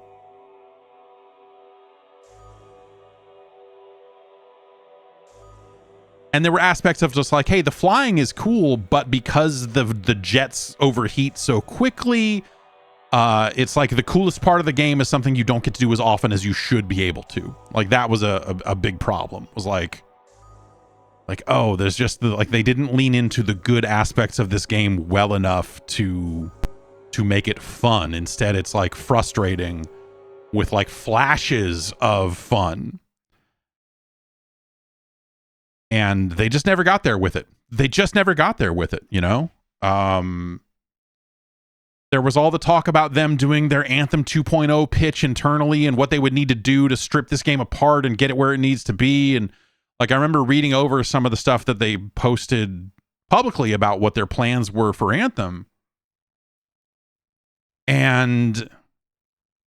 there were aspects of just like, hey, the flying is cool, but because the jets overheat so quickly, it's like the coolest part of the game is something you don't get to do as often as you should be able to. Like that was a big problem. It was like, oh, there's just like they didn't lean into the good aspects of this game well enough to make it fun. Instead, it's like frustrating with like flashes of fun. And they just never got there with it. There was all the talk about them doing their Anthem 2.0 pitch internally and what they would need to do to strip this game apart and get it where it needs to be. And like, I remember reading over some of the stuff that they posted publicly about what their plans were for Anthem. And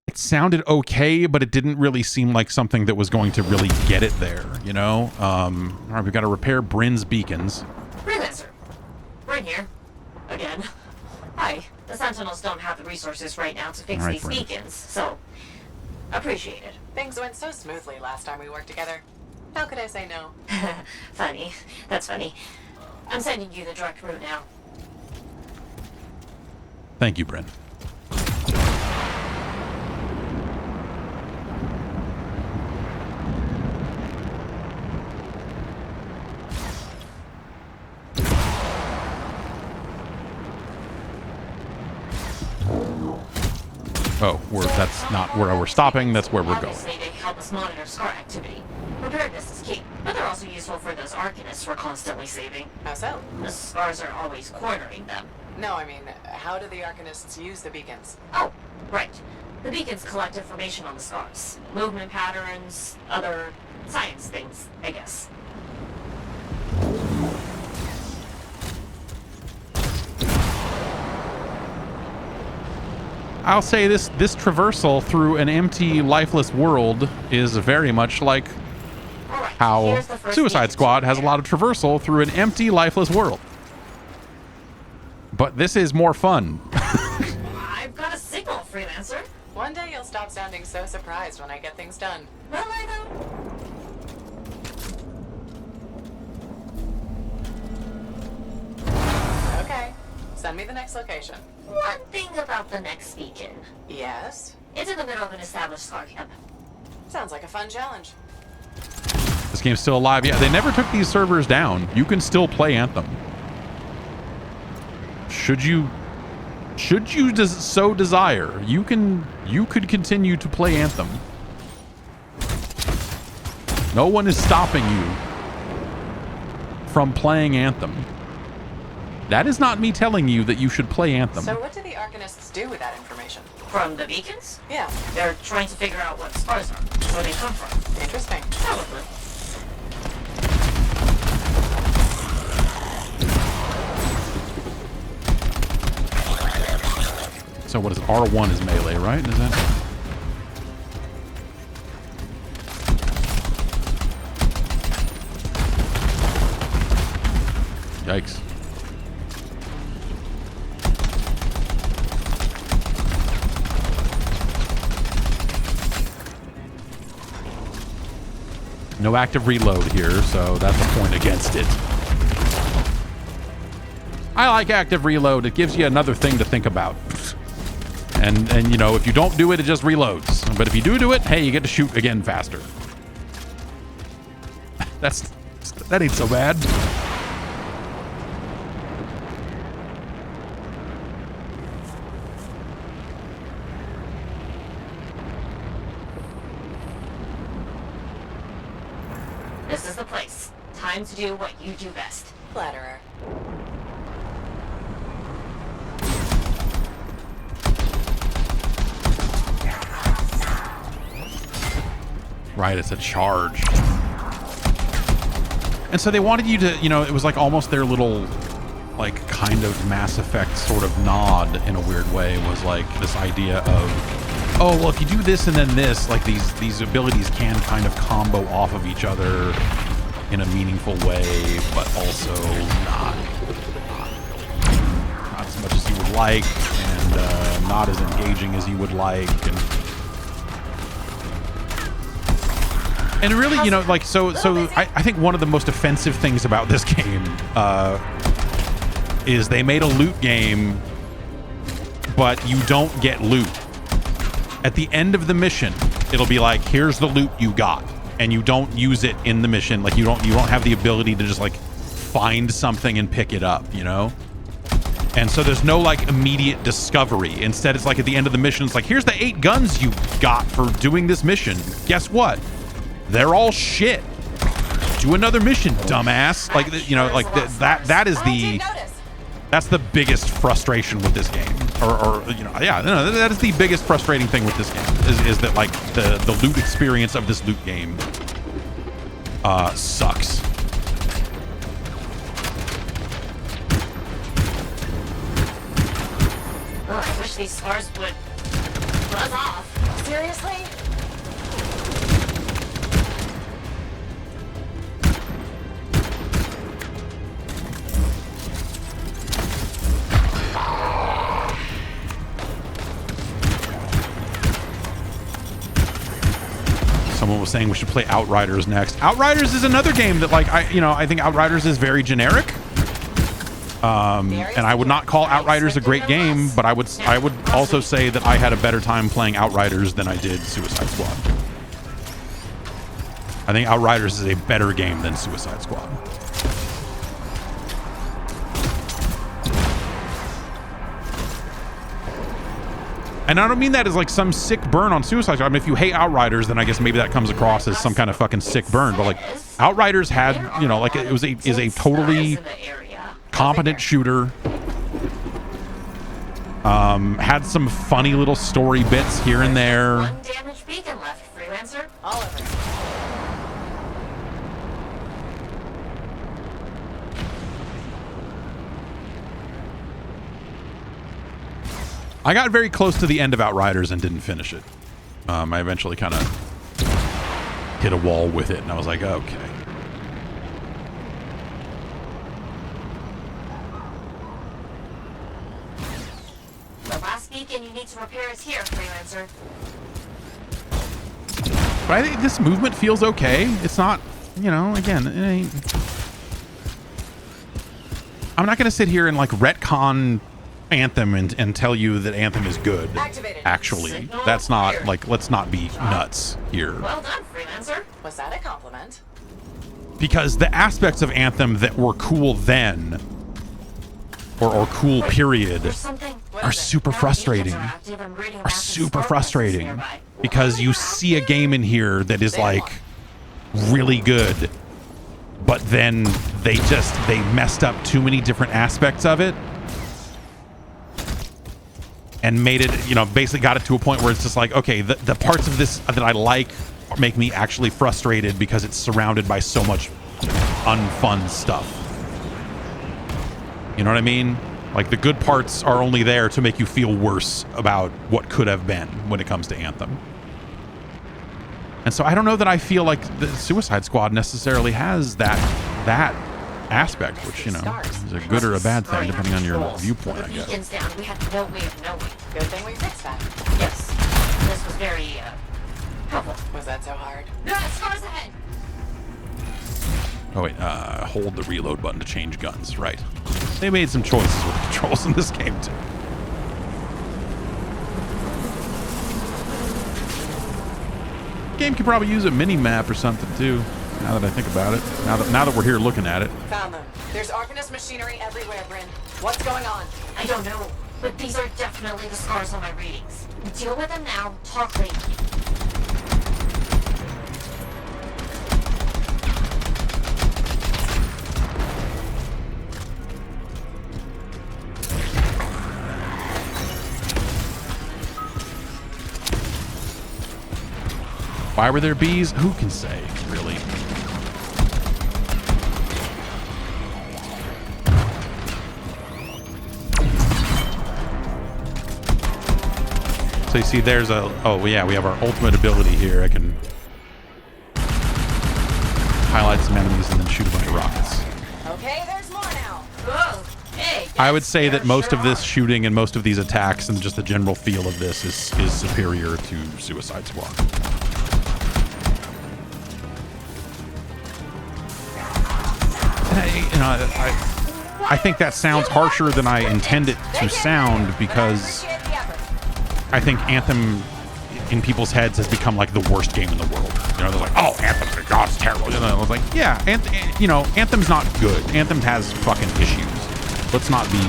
it sounded okay, but it didn't really seem like something that was going to really get it there, All right, we've got to repair Bryn's beacons. Freelancer. Bryn here. Again. Hi. The Sentinels don't have the resources right now to fix these beacons, so appreciate it. Things went so smoothly last time we worked together. How could I say no? Funny. That's funny. I'm sending you the direct route now. Thank you, Bryn. Oh, that's not where we're stopping. That's where we're going. Obviously, they help us monitor scar activity. Preparedness is key, but they're also useful for those arcanists we're constantly saving. How so? The scars are always cornering them. No, I mean, how do the arcanists use the beacons? Oh, right. The beacons collect information on the scars. Movement patterns, other science things, I guess. I'll say this traversal through an empty, lifeless world is very much like how Suicide Squad has a lot of traversal through an empty, lifeless world. But this is more fun. I've got a signal, Freelancer. One day you'll stop sounding so surprised when I get things done. Will I though? Okay. Send me the next location. One thing about the next beacon. Yes? It's in the middle of an established scar camp. Sounds like a fun challenge. This game's still alive. Yeah, they never took these servers down. You can still play Anthem. Should you so desire, you could continue to play Anthem. No one is stopping you from playing Anthem. That is not me telling you that you should play Anthem. So what do the arcanists do with that information? From the beacons? Yeah. They're trying to figure out what scars are, where they come from. Interesting. Probably. So what is it? R1 is melee, right? Is that? Yikes. No active reload here, so that's a point against it. I like active reload. It gives you another thing to think about. And you know, if you don't do it, it just reloads. But if you do it, hey, you get to shoot again faster. That ain't so bad. This is the place. Time to do what you do best. Flatterer. Right, it's a charge. And so they wanted you to, you know, it was like almost their little, like, kind of Mass Effect sort of nod in a weird way, was like this idea of, oh, well, if you do this and then this, like these abilities can kind of combo off of each other in a meaningful way, but also not as much as you would like, and not as engaging as you would like, and really, you know, like, so I think one of the most offensive things about this game is they made a loot game, but you don't get loot. At the end of the mission, it'll be like, here's the loot you got, and you don't use it in the mission. Like, you don't have the ability to just like find something and pick it up, you know? And so there's no like immediate discovery. Instead, it's like at the end of the mission, it's like, here's the 8 guns you got for doing this mission. Guess what? They're all shit. Do another mission, dumbass. Like, you know, like that's the biggest frustration with this game. Or you know, yeah, no, that is the biggest frustrating thing with this game is that like the loot experience of this loot game sucks. Oh, I wish these scars would buzz off. Seriously? Someone was saying we should play Outriders next. Outriders is another game that, like, I think Outriders is very generic. And I would not call Outriders a great game, but I would also say that I had a better time playing Outriders than I did Suicide Squad. I think Outriders is a better game than Suicide Squad. And I don't mean that as like some sick burn on Suicide Squad. I mean, if you hate Outriders, then I guess maybe that comes across as some kind of fucking sick burn. But like, Outriders had, you know, like is a totally competent shooter. Had some funny little story bits here and there. One damaged beacon left, Freelancer. All of it. I got very close to the end of Outriders and didn't finish it. I eventually kind of hit a wall with it, and I was like, okay. The last beacon you need to repair is here, Freelancer. But I think this movement feels okay. It's not, you know, again, it ain't... I'm not going to sit here and like retcon Anthem and tell you that Anthem is good. Actually, that's not like, let's not be nuts here. Well done, Freelancer. Was that a compliment? Because the aspects of Anthem that were cool then, or cool period, are super frustrating. Are super frustrating because you see a game in here that is like really good, but then they messed up too many different aspects of it. And made it, you know, basically got it to a point where it's just like, okay, the parts of this that I like make me actually frustrated because it's surrounded by so much unfun stuff. You know what I mean? Like, the good parts are only there to make you feel worse about what could have been when it comes to Anthem. And so I don't know that I feel like the Suicide Squad necessarily has that aspect, which, you know, is a good or a bad thing, depending on your viewpoint, I guess. Beacon's down. We had no way of knowing. Good thing we fixed that. Yes. This was very, helpful. Was that so hard? No, scars ahead! Oh, wait, hold the reload button to change guns. Right. They made some choices with the controls in this game, too. Game could probably use a mini-map or something, too, now that I think about it. Now that we're here looking at it. Found them. There's Arcanist machinery everywhere, Bryn. What's going on? I don't know, but these are definitely the scars on my readings. Deal with them now, talk later. Why were there bees? Who can say, really? So you see there's a... Oh, yeah, we have our ultimate ability here. I can highlight some enemies and then shoot a bunch of rockets. Okay, there's more now. Whoa, hey. I would say that most of this shooting and most of these attacks and just the general feel of this is superior to Suicide Squad. I think that sounds harsher than I intend it to sound, because I think Anthem in people's heads has become like the worst game in the world. You know, they're like, oh, Anthem, God, it's terrible. And I was like, yeah, Anthem's not good. Anthem has fucking issues. Let's not be,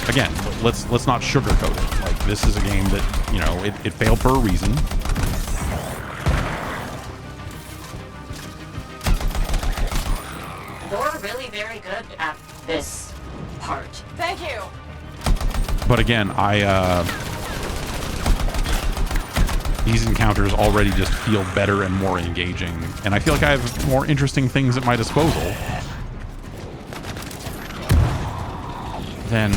again, let's not sugarcoat it. Like, this is a game that, you know, it failed for a reason. You're really very good at this part. Thank you. But again, these encounters already just feel better and more engaging, and I feel like I have more interesting things at my disposal than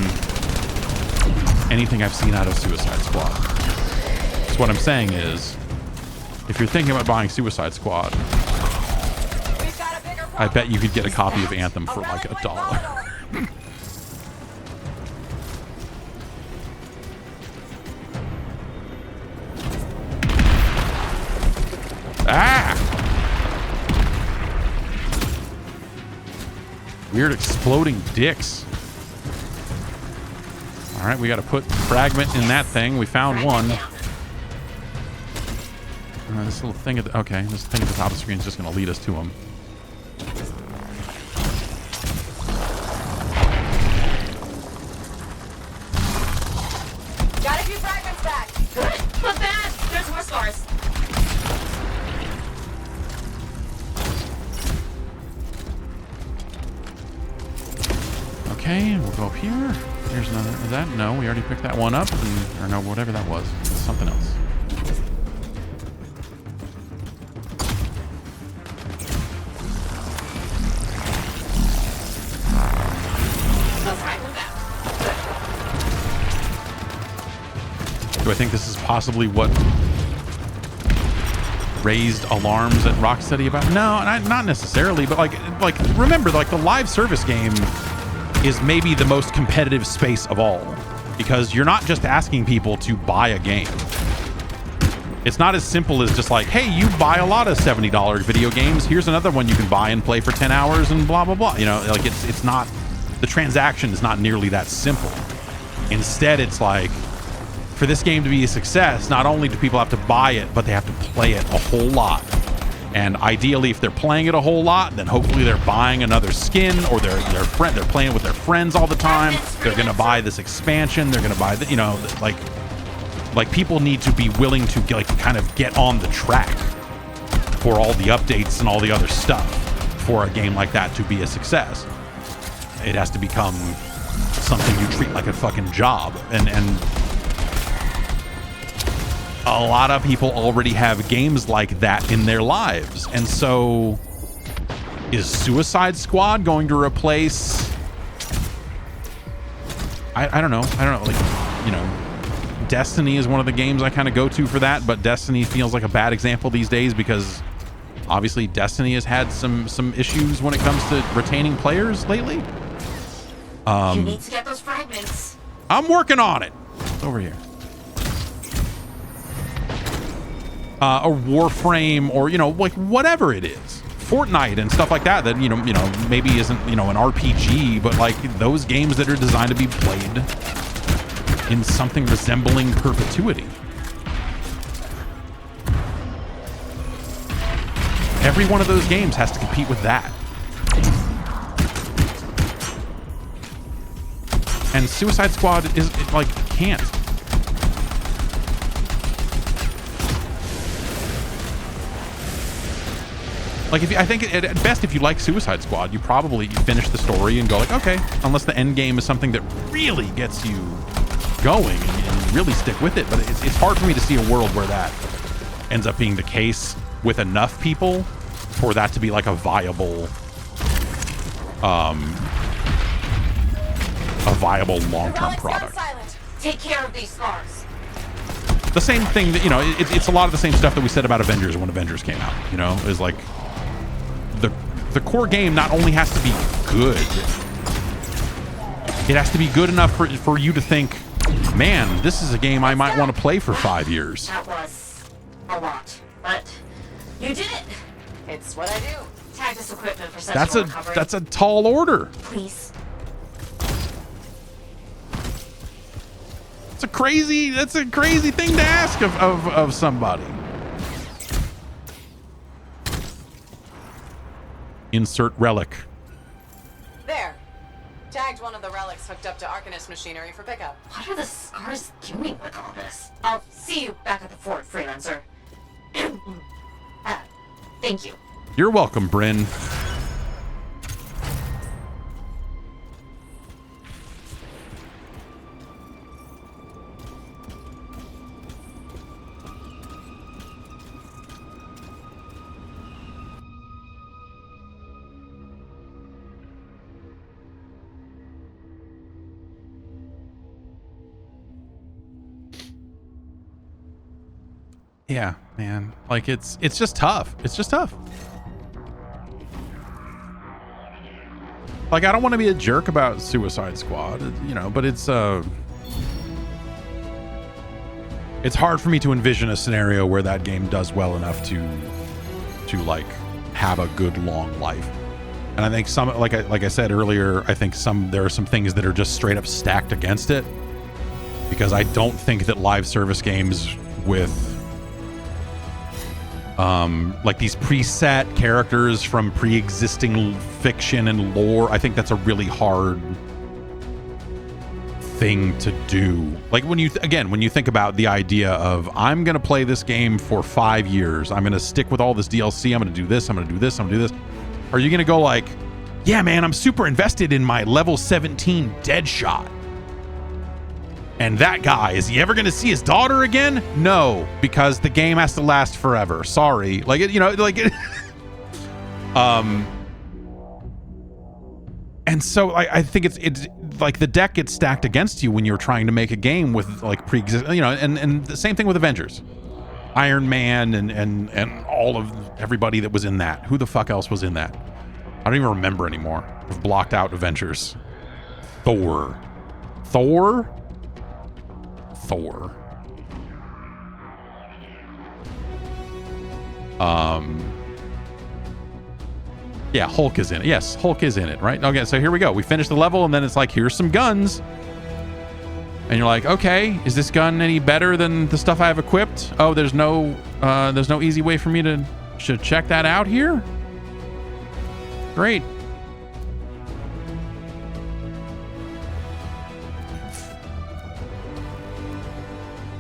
anything I've seen out of Suicide Squad. So what I'm saying is, if you're thinking about buying Suicide Squad, I bet you could get a copy of Anthem for like $1. Ah! Weird exploding dicks. All right, we got to put fragment in that thing. We found one. This little thing at the, okay, this thing at the top of the screen is just going to lead us to him. Got a few fragments back. Good, but bad. There's more scars. Okay, we'll go up here. Here's another. Is that? No, we already picked that one up. Or no, whatever that was. It's something else. Do I think this is possibly what raised alarms at Rocksteady about? No, not necessarily, but like remember, like the live service game is maybe the most competitive space of all, because you're not just asking people to buy a game. It's not as simple as just like, hey, you buy a lot of $70 video games. Here's another one you can buy and play for 10 hours and blah, blah, blah. You know, like it's not, the transaction is not nearly that simple. Instead, it's like, for this game to be a success, not only do people have to buy it, but they have to play it a whole lot. And ideally, if they're playing it a whole lot, then hopefully they're buying another skin, or they're playing with their friends all the time. They're gonna buy this expansion. They're gonna buy the, you know, like people need to be willing to like kind of get on the track for all the updates and all the other stuff for a game like that to be a success. It has to become something you treat like a fucking job, and a lot of people already have games like that in their lives. And so is Suicide Squad going to replace, I don't know, like, you know, Destiny is one of the games I kind of go to for that, but Destiny feels like a bad example these days because Obviously, Destiny has had some issues when it comes to retaining players lately. You need to get those fragments. I'm working on it. It's over here. A Warframe, or like whatever it is, Fortnite and stuff like that. That maybe isn't an RPG, but like those games that are designed to be played in something resembling perpetuity. Every one of those games has to compete with that. And Suicide Squad can't. Like, I think at best, if you like Suicide Squad, you probably finish the story and go like, okay, unless the end game is something that really gets you going and you really stick with it. But it's hard for me to see a world where that ends up being the case with enough people for that to be like a viable long-term product. Take care of these scars. The same thing that, it's a lot of the same stuff that we said about Avengers when Avengers came out, is like the core game not only has to be good, it has to be good enough for you to think, man, this is a game I might want to play for 5 years. That was a lot, but you did it. It's what I do. Tag this equipment for central recovery. That's a tall order. Please. That's a crazy thing to ask of somebody. Insert relic. There. Tagged one of the relics hooked up to Arcanist machinery for pickup. What are the scars doing with all this? I'll see you back at the fort, freelancer. Thank you. You're welcome, Bryn. Yeah, man. Like it's just tough. It's just tough. Like, I don't want to be a jerk about Suicide Squad, but it's hard for me to envision a scenario where that game does well enough to like have a good long life. And I think some, like I said earlier, I think there are some things that are just straight up stacked against it, because I don't think that live service games with like these preset characters from pre-existing fiction and lore, I think that's a really hard thing to do. Like when you think about the idea of, I'm going to play this game for 5 years, I'm going to stick with all this DLC, I'm going to do this, I'm going to do this, I'm going to do this. Are you going to go like, yeah, man, I'm super invested in my level 17 Deadshot. And that guy, is he ever going to see his daughter again? No, because the game has to last forever. Sorry. Like, and so I think it's like the deck gets stacked against you when you're trying to make a game with like pre-existing, and the same thing with Avengers. Iron Man and all of everybody that was in that. Who the fuck else was in that? I don't even remember anymore. I've blocked out Avengers. Thor. Yeah, Hulk is in it. Yes, Hulk is in it, right? Okay, so here we go. We finish the level, and then it's like, here's some guns. And you're like, okay, is this gun any better than the stuff I have equipped? Oh, there's no easy way for me to check that out here? Great.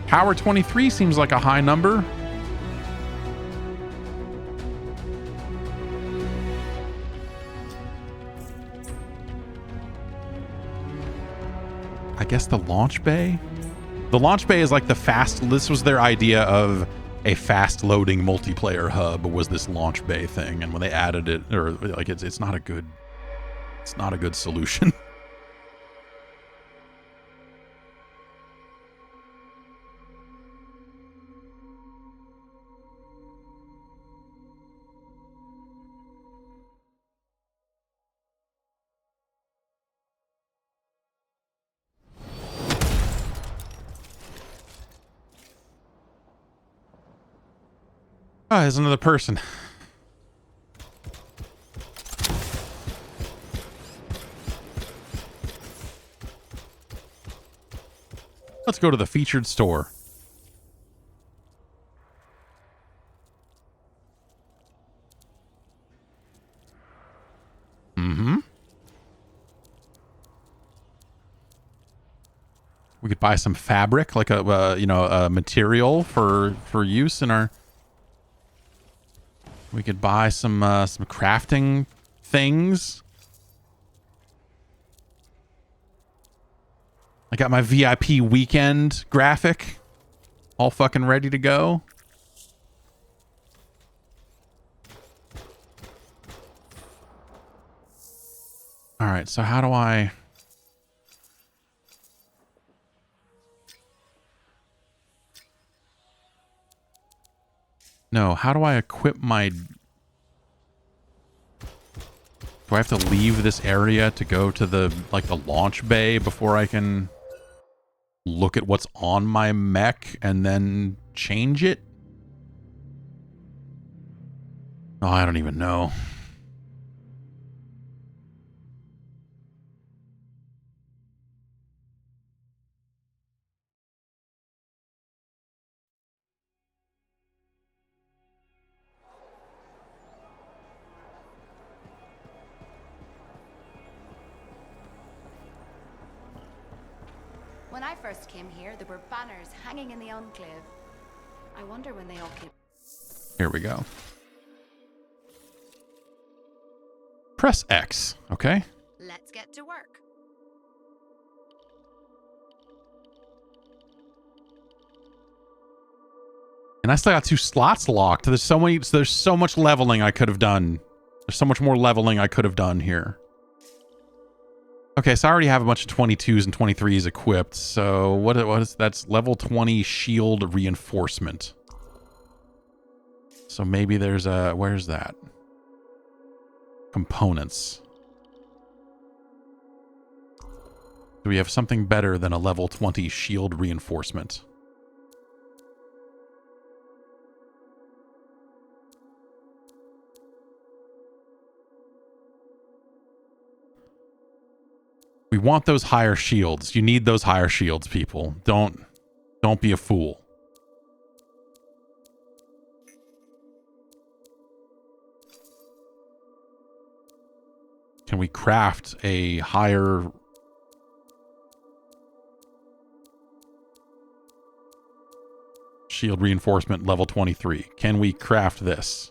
Power 23 seems like a high number. I guess the launch bay? The launch bay is like this was their idea of a fast loading multiplayer hub, was this launch bay thing. And when they added it, or like it's not a good solution. Oh, there's another person. Let's go to the featured store. Mm-hmm. We could buy some fabric, like a you know, a material for use in our. We could buy some crafting things. I got my VIP weekend graphic all fucking ready to go. All right, so how do I... No, how do I equip my... Do I have to leave this area to go to the, like, the launch bay before I can look at what's on my mech and then change it? Oh, I don't even know. When I first came here, there were banners hanging in the enclave. I wonder when they all came. Here we go. Press X, okay? Let's get to work. And I still got 2 slots locked. There's so much leveling I could have done. There's so much more leveling I could have done here. Okay, so I already have a bunch of 22s and 23s equipped. So what is that's level 20 shield reinforcement. So maybe there's a, where's that? Components. Do we have something better than a level 20 shield reinforcement? We want those higher shields. You need those higher shields, people. Don't be a fool. Can we craft a higher... shield reinforcement level 23? Can we craft this?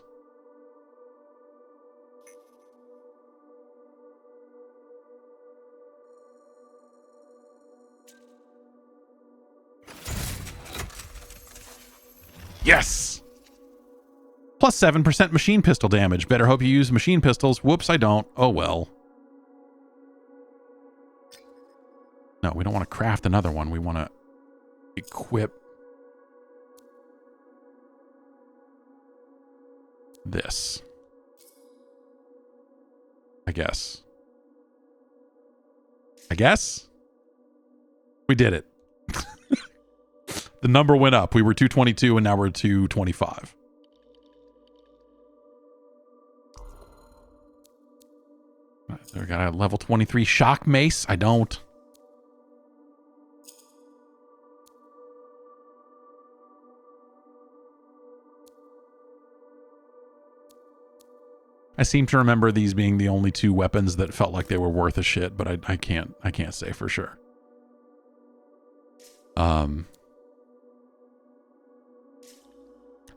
Yes! Plus 7% machine pistol damage. Better hope you use machine pistols. Whoops, I don't. Oh well. No, we don't want to craft another one. We want to equip this. I guess. We did it. The number went up. We were 222 and now we're 225. So we got a level 23 shock mace. I don't. I seem to remember these being the only 2 weapons that felt like they were worth a shit, but I can't say for sure.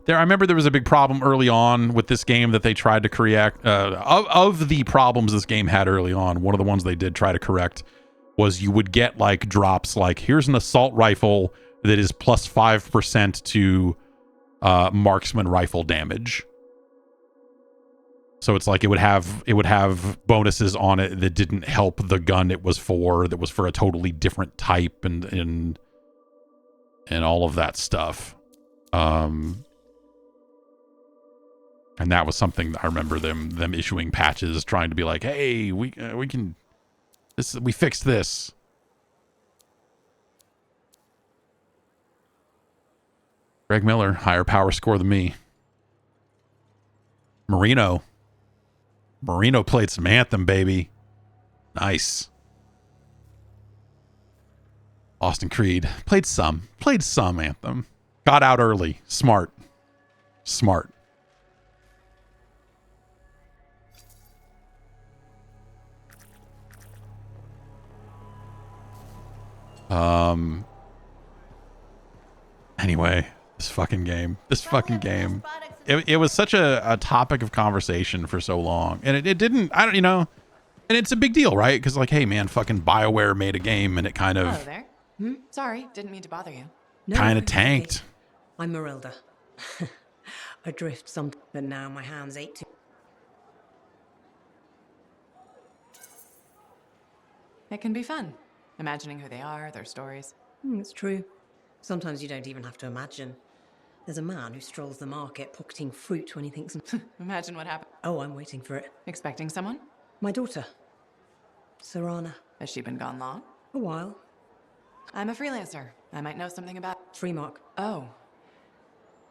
I remember there was a big problem early on with this game that they tried to correct. Of the problems this game had early on, one of the ones they did try to correct was you would get like drops like, here's an assault rifle that is plus 5% to marksman rifle damage. So it's like it would have bonuses on it that didn't help the gun it was for, that was for a totally different type and all of that stuff. And that was something that I remember them issuing patches trying to be like, hey, we can we fixed this. Greg Miller, higher power score than me. Marino played some Anthem, baby. Nice. Austin Creed played some Anthem. Got out early. Smart. Anyway, this fucking game. It was such a topic of conversation for so long. And it didn't, I don't, and it's a big deal, right? Because like, hey man, fucking BioWare made a game and it kind of... Hello there. Sorry, didn't mean to bother you. Kind of tanked. I'm Marilda. Adrift some, but now my hands ache too. It can be fun, imagining who they are, their stories. It's true. Sometimes you don't even have to imagine. There's a man who strolls the market pocketing fruit when he thinks... Imagine what happened. Oh, I'm waiting for it. Expecting someone? My daughter. Sarana. Has she been gone long? A while. I'm a freelancer. I might know something about... Freemark. Oh.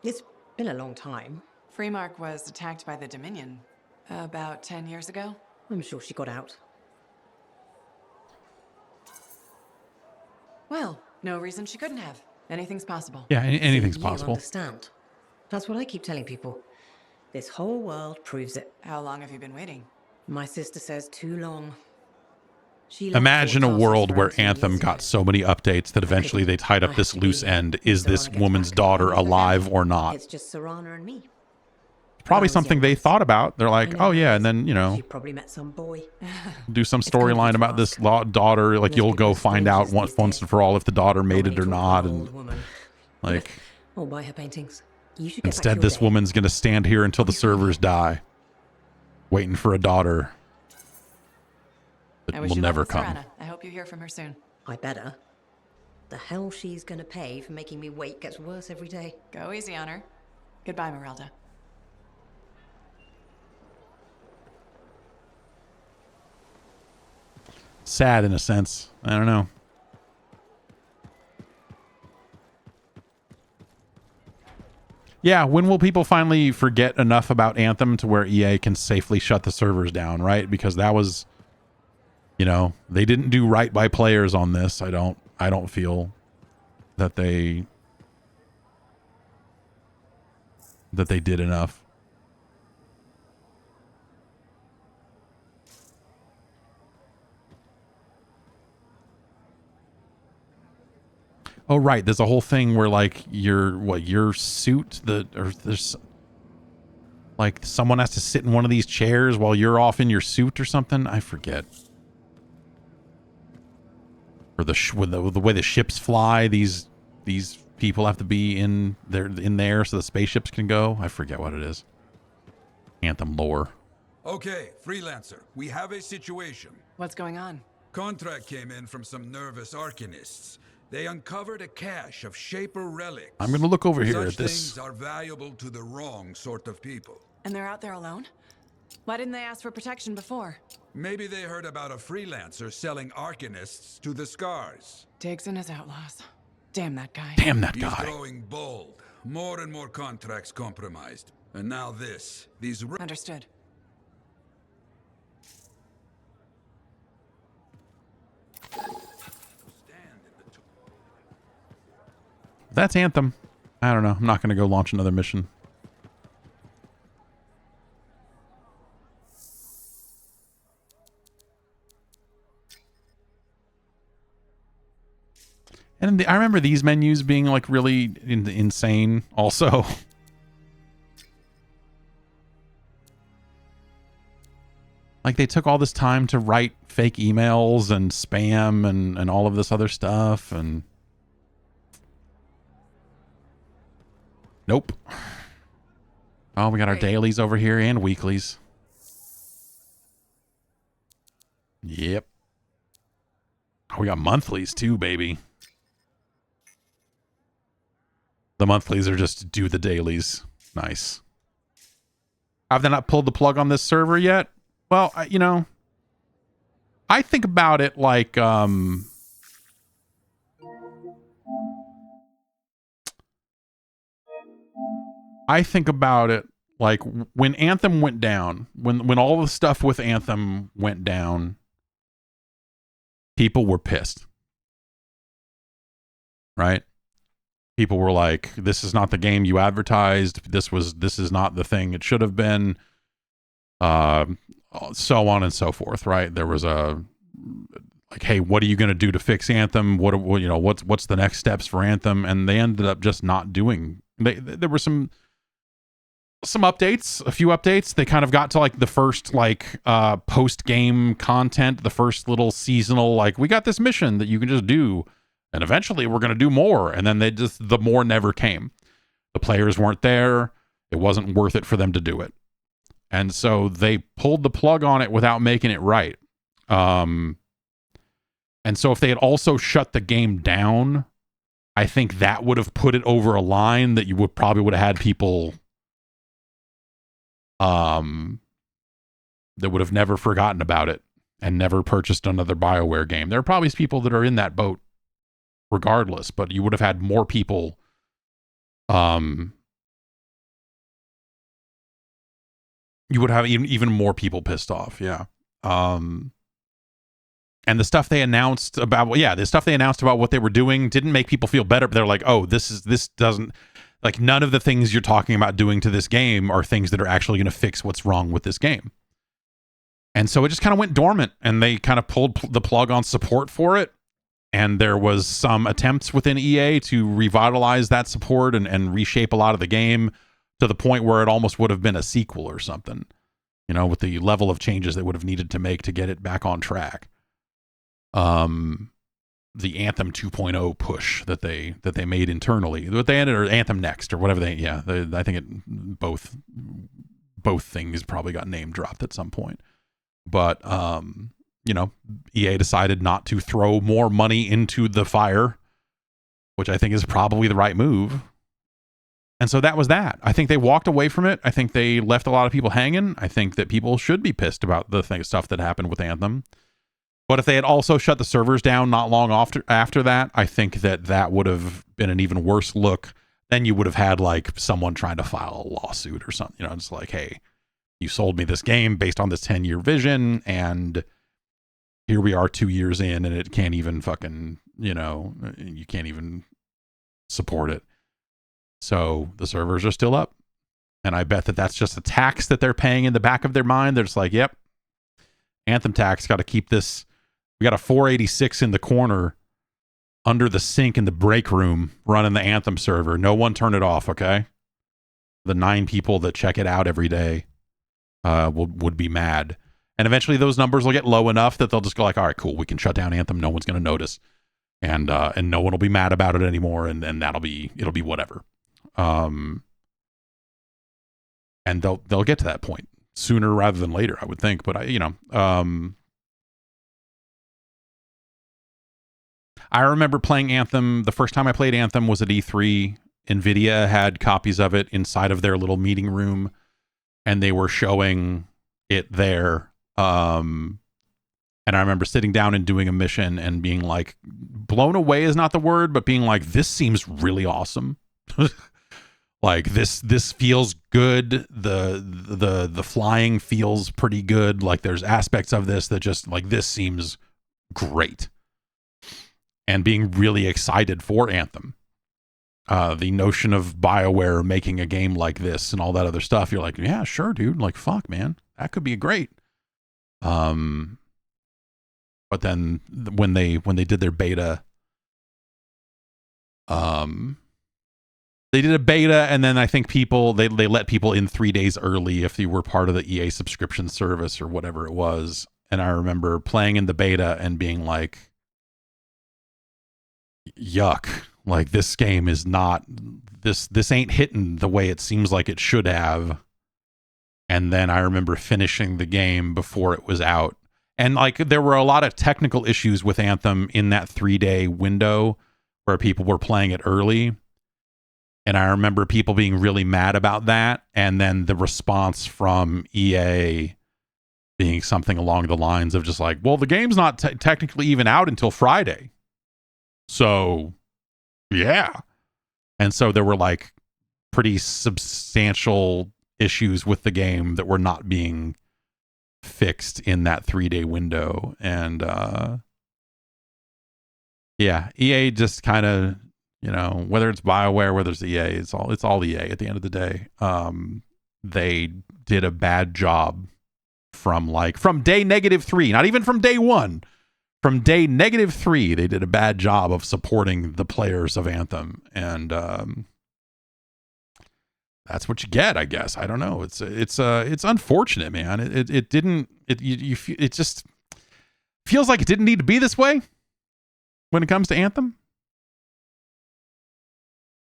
It's been a long time. Freemark was attacked by the Dominion about 10 years ago. I'm sure she got out. Well, no reason she couldn't have. Anything's possible. Yeah, anything's You possible. Understand. That's what I keep telling people. This whole world proves it. How long have you been waiting? My sister says too long. Imagine a world where Anthem got so many updates that eventually they tied up this loose end. Is this woman's daughter alive or not? It's just Sarana and me. Probably something they thought about. They're like, oh yeah, and then, She probably met some boy. do some storyline about this daughter. Like you'll go find out once and for all if the daughter made it or not. And like, I'll buy her paintings. You should get back instead to this your day. woman's going to stand here until the servers die, waiting for a daughter that I wish will you never luck with come. Sarana. I hope you hear from her soon. I better. The hell she's gonna pay for making me wait gets worse every day. Go easy on her. Goodbye, Marilda. Sad in a sense. I don't know. Yeah, when will people finally forget enough about Anthem to where EA can safely shut the servers down, right? Because that was, they didn't do right by players on this. I don't feel that they did enough. Oh, right. There's a whole thing where like your suit, there's like someone has to sit in one of these chairs while you're off in your suit or something. I forget. Or the way the ships fly, these people have to be in there so the spaceships can go. I forget what it is. Anthem lore. Okay, freelancer, we have a situation. What's going on? Contract came in from some nervous arcanists. They uncovered a cache of Shaper relics. I'm going to look over here Such at this. things are valuable to the wrong sort of people. And they're out there alone? Why didn't they ask for protection before? Maybe they heard about a freelancer selling arcanists to the Scars. Diggs and his outlaws. Damn that guy. Damn that He's guy. growing bold. More and more contracts compromised. And now this. These... Understood. That's Anthem. I don't know. I'm not going to go launch another mission. And I remember these menus being like really insane also. Like they took all this time to write fake emails and spam and all of this other stuff and... Nope. Oh, we got our dailies over here and weeklies. Yep. Oh, we got monthlies too, baby. The monthlies are just do the dailies. Nice. Have they not pulled the plug on this server yet? Well, I think about it like, Like when Anthem went down, when all the stuff with Anthem went down, people were pissed. Right? People were like, this is not the game you advertised. This is not the thing it should have been. So on and so forth, right? There was a like, hey, what are you going to do to fix Anthem? What's the next steps for Anthem? And they ended up just not doing. There were some updates, a few updates. They kind of got to like the first like post game content, the first little seasonal like, we got this mission that you can just do, and eventually we're going to do more. And then the more never came. The players weren't there. It wasn't worth it for them to do it. And so they pulled the plug on it without making it right. And so if they had also shut the game down, I think that would have put it over a line that you would have had people that would have never forgotten about it and never purchased another BioWare game. There are probably people that are in that boat regardless, but you would have had more people you would have even more people pissed off. Yeah. And the stuff they announced about what they were doing didn't make people feel better. But they're like, oh, this doesn't, like, none of the things you're talking about doing to this game are things that are actually going to fix what's wrong with this game. And so it just kind of went dormant, and they kind of pulled the plug on support for it. And there was some attempts within EA to revitalize that support and reshape a lot of the game to the point where it almost would have been a sequel or something, with the level of changes they would have needed to make to get it back on track. The Anthem 2.0 push that they made internally, what they ended, or Anthem Next or whatever I think both things probably got name dropped at some point. But EA decided not to throw more money into the fire, which I think is probably the right move. And so that was that. I think they walked away from it. I think they left a lot of people hanging. I think that people should be pissed about the stuff that happened with Anthem. But if they had also shut the servers down not long after that, I think that would have been an even worse look. Then you would have had like someone trying to file a lawsuit or something. It's like, hey, you sold me this game based on this 10-year vision, and here we are 2 years in, and it can't even fucking, you can't even support it. So the servers are still up. And I bet that's just a tax that they're paying in the back of their mind. They're just like, yep, Anthem tax, got to keep this. We got a 486 in the corner under the sink in the break room running the Anthem server. No one turn it off, okay? The 9 people that check it out every day would be mad. And eventually those numbers will get low enough that they'll just go like, all right, cool, we can shut down Anthem. No one's going to notice. And no one will be mad about it anymore. And it'll be whatever. And they'll get to that point sooner rather than later, I would think. But I remember playing Anthem. The first time I played Anthem was at E3. NVIDIA had copies of it inside of their little meeting room, and they were showing it there. And I remember sitting down and doing a mission and being like, blown away is not the word, but being like, this seems really awesome. Like this feels good. The flying feels pretty good. Like there's aspects of this that just like, this seems great. And being really excited for Anthem. The notion of BioWare making a game like this and all that other stuff, you're like, yeah, sure, dude. Like, fuck, man, that could be great. But then when they did their beta, they did a beta, and then I think they let people in 3 days early if you were part of the EA subscription service or whatever it was. And I remember playing in the beta and being like, yuck. Like, this game is not, this ain't hitting the way it seems like it should have. And then I remember finishing the game before it was out. And like, there were a lot of technical issues with Anthem in that 3-day window where people were playing it early. And I remember people being really mad about that. And then the response from EA being something along the lines of just like, well, the game's not technically even out until Friday. So, yeah. And so there were like pretty substantial issues with the game that were not being fixed in that 3-day window. And yeah, EA just kind of, you know, whether it's BioWare, whether it's EA, it's all EA at the end of the day. They did a bad job from day -3, not even from day 1. From day -3, they did a bad job of supporting the players of Anthem, and that's what you get, I guess. I don't know. It's unfortunate, man. It just feels like it didn't need to be this way when it comes to Anthem.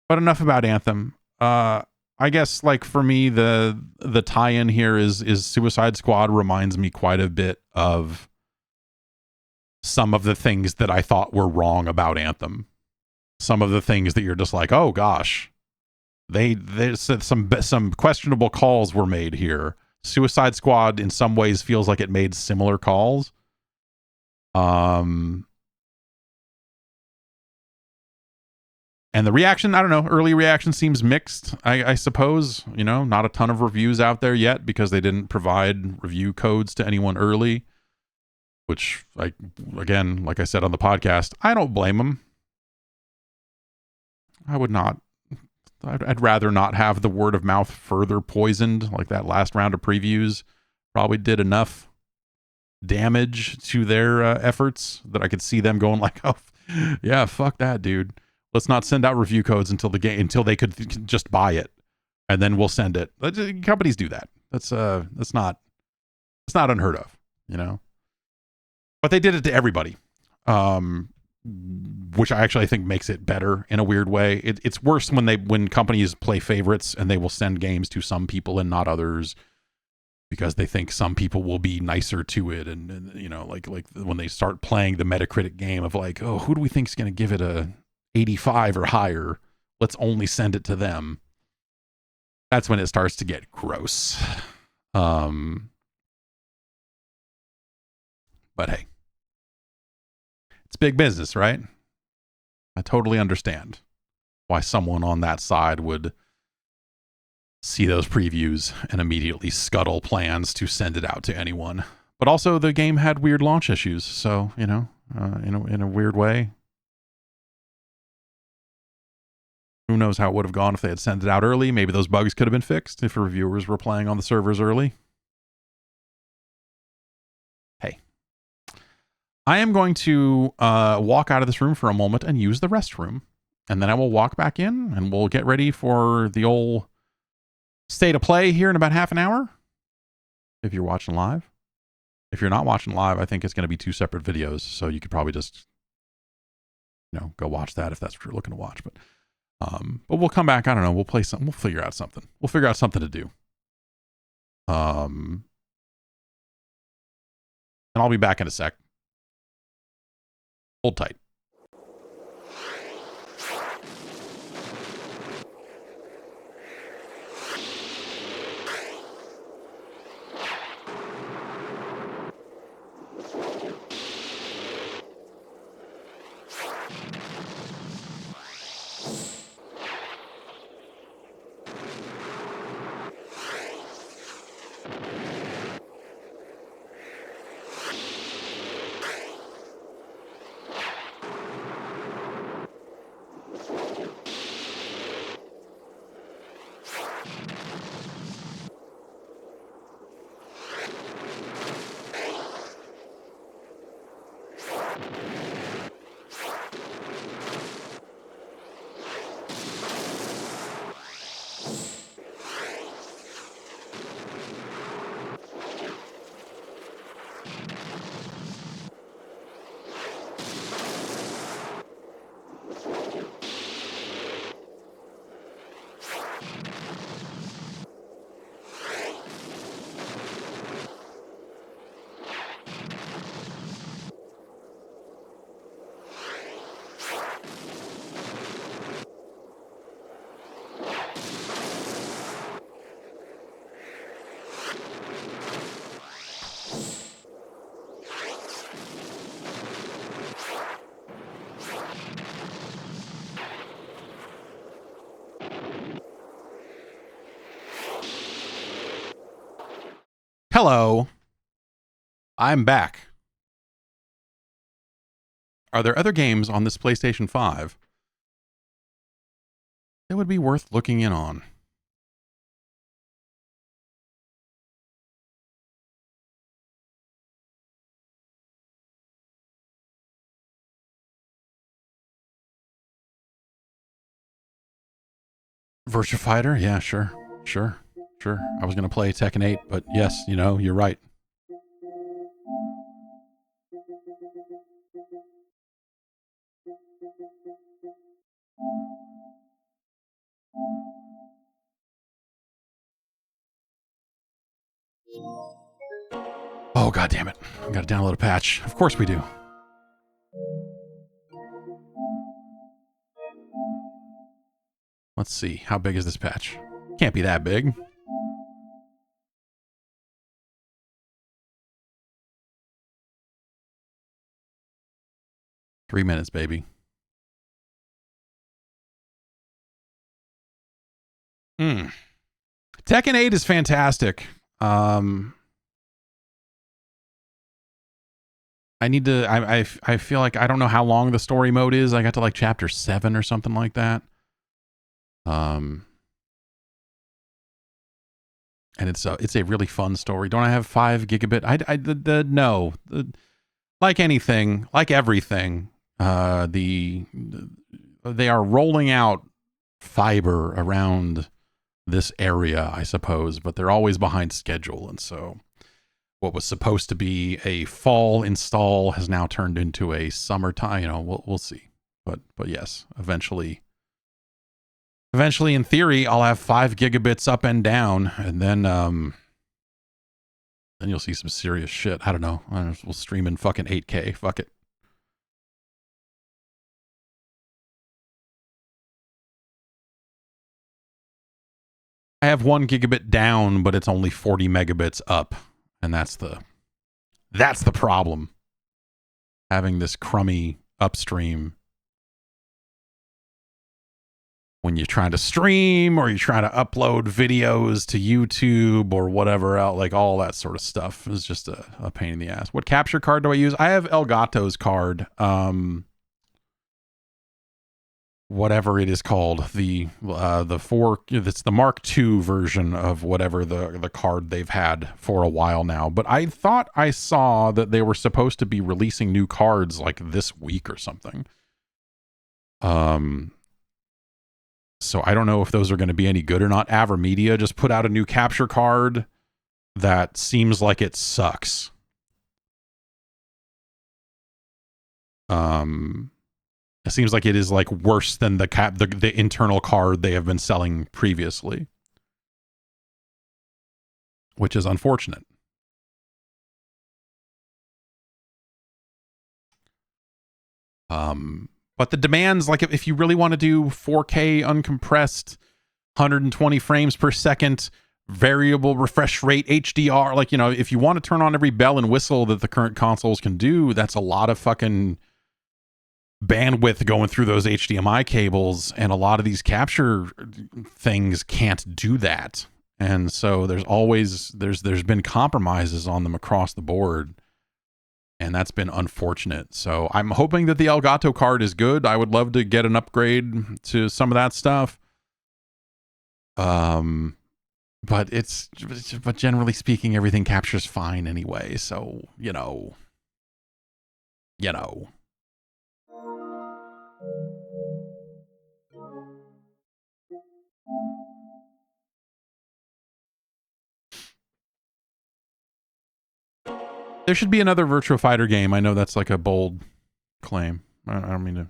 But enough about Anthem. I guess, like, for me, the tie-in here is Suicide Squad reminds me quite a bit of some of the things that I thought were wrong about Anthem. Some of the things that you're just like, oh gosh, there's some questionable calls were made here. Suicide Squad in some ways feels like it made similar calls. And the reaction, I don't know, early reaction seems mixed, I suppose. You know, not a ton of reviews out there yet because they didn't provide review codes to anyone early. Which, again, like I said on the podcast, I don't blame them. I would not. I'd rather not have the word of mouth further poisoned. Like that last round of previews probably did enough damage to their efforts that I could see them going like, oh, yeah, fuck that, dude. Let's not send out review codes until they could just buy it, and then we'll send it. Companies do that. That's not unheard of, you know. But they did it to everybody, which I actually think makes it better in a weird way. It's worse when companies play favorites and they will send games to some people and not others because they think some people will be nicer to it. And you know, like when they start playing the Metacritic game of like, oh, who do we think is going to give it a 85 or higher? Let's only send it to them. That's when it starts to get gross. But hey. It's big business, right? I totally understand why someone on that side would see those previews and immediately scuttle plans to send it out to anyone. But also, the game had weird launch issues, so, you know, in a weird way. Who knows how it would have gone if they had sent it out early. Maybe those bugs could have been fixed if reviewers were playing on the servers early. Hey. I am going to walk out of this room for a moment and use the restroom. And then I will walk back in and we'll get ready for the old state of play here in about half an hour. If you're watching live. If you're not watching live, I think it's going to be 2 separate videos. So you could probably just, you know, go watch that if that's what you're looking to watch. But we'll come back. I don't know. We'll play something. We'll figure out something. We'll figure out something to do. And I'll be back in a sec. Hold tight. Hello. I'm back. Are there other games on this PlayStation 5 that would be worth looking in on? Virtua Fighter? Yeah, sure. I was going to play Tekken 8, but yes, you know, you're right. Oh, God damn it. I got to download a patch. Of course we do. Let's see. How big is this patch? Can't be that big. Three minutes, baby. Tekken 8 is fantastic. I need to... I feel like I don't know how long the story mode is. I got to like chapter 7 or something like that. And it's a really fun story. Don't I have 5 gigabit? No. Like anything, like everything, they are rolling out fiber around this area, I suppose, but they're always behind schedule. And so what was supposed to be a fall install has now turned into a summertime. You know, we'll see. But yes, eventually, in theory, I'll have 5 gigabits up and down, and then you'll see some serious shit. I don't know. We'll stream in fucking 8K. Fuck it. I have 1 gigabit down, but it's only 40 megabits up, and that's the problem. Having this crummy upstream when you're trying to stream or you're trying to upload videos to YouTube or whatever else, like all that sort of stuff is just a pain in the ass. What capture card do I use? I have Elgato's card. Whatever it is called, it's the Mark II version of whatever the card they've had for a while now. But I thought I saw that they were supposed to be releasing new cards like this week or something. So I don't know if those are going to be any good or not. AverMedia just put out a new capture card that seems like it sucks. It seems like it is like worse than the internal card they have been selling previously, which is unfortunate. But the demands, like if you really want to do 4K uncompressed, 120 frames per second, variable refresh rate, HDR, like, you know, if you want to turn on every bell and whistle that the current consoles can do, that's a lot of fucking bandwidth going through those HDMI cables, and a lot of these capture things can't do that. And so there's been compromises on them across the board. And that's been unfortunate. So I'm hoping that the Elgato card is good. I would love to get an upgrade to some of that stuff. But generally speaking, everything captures fine anyway. So, you know. There should be another Virtua Fighter game. I know that's like a bold claim. I don't mean to.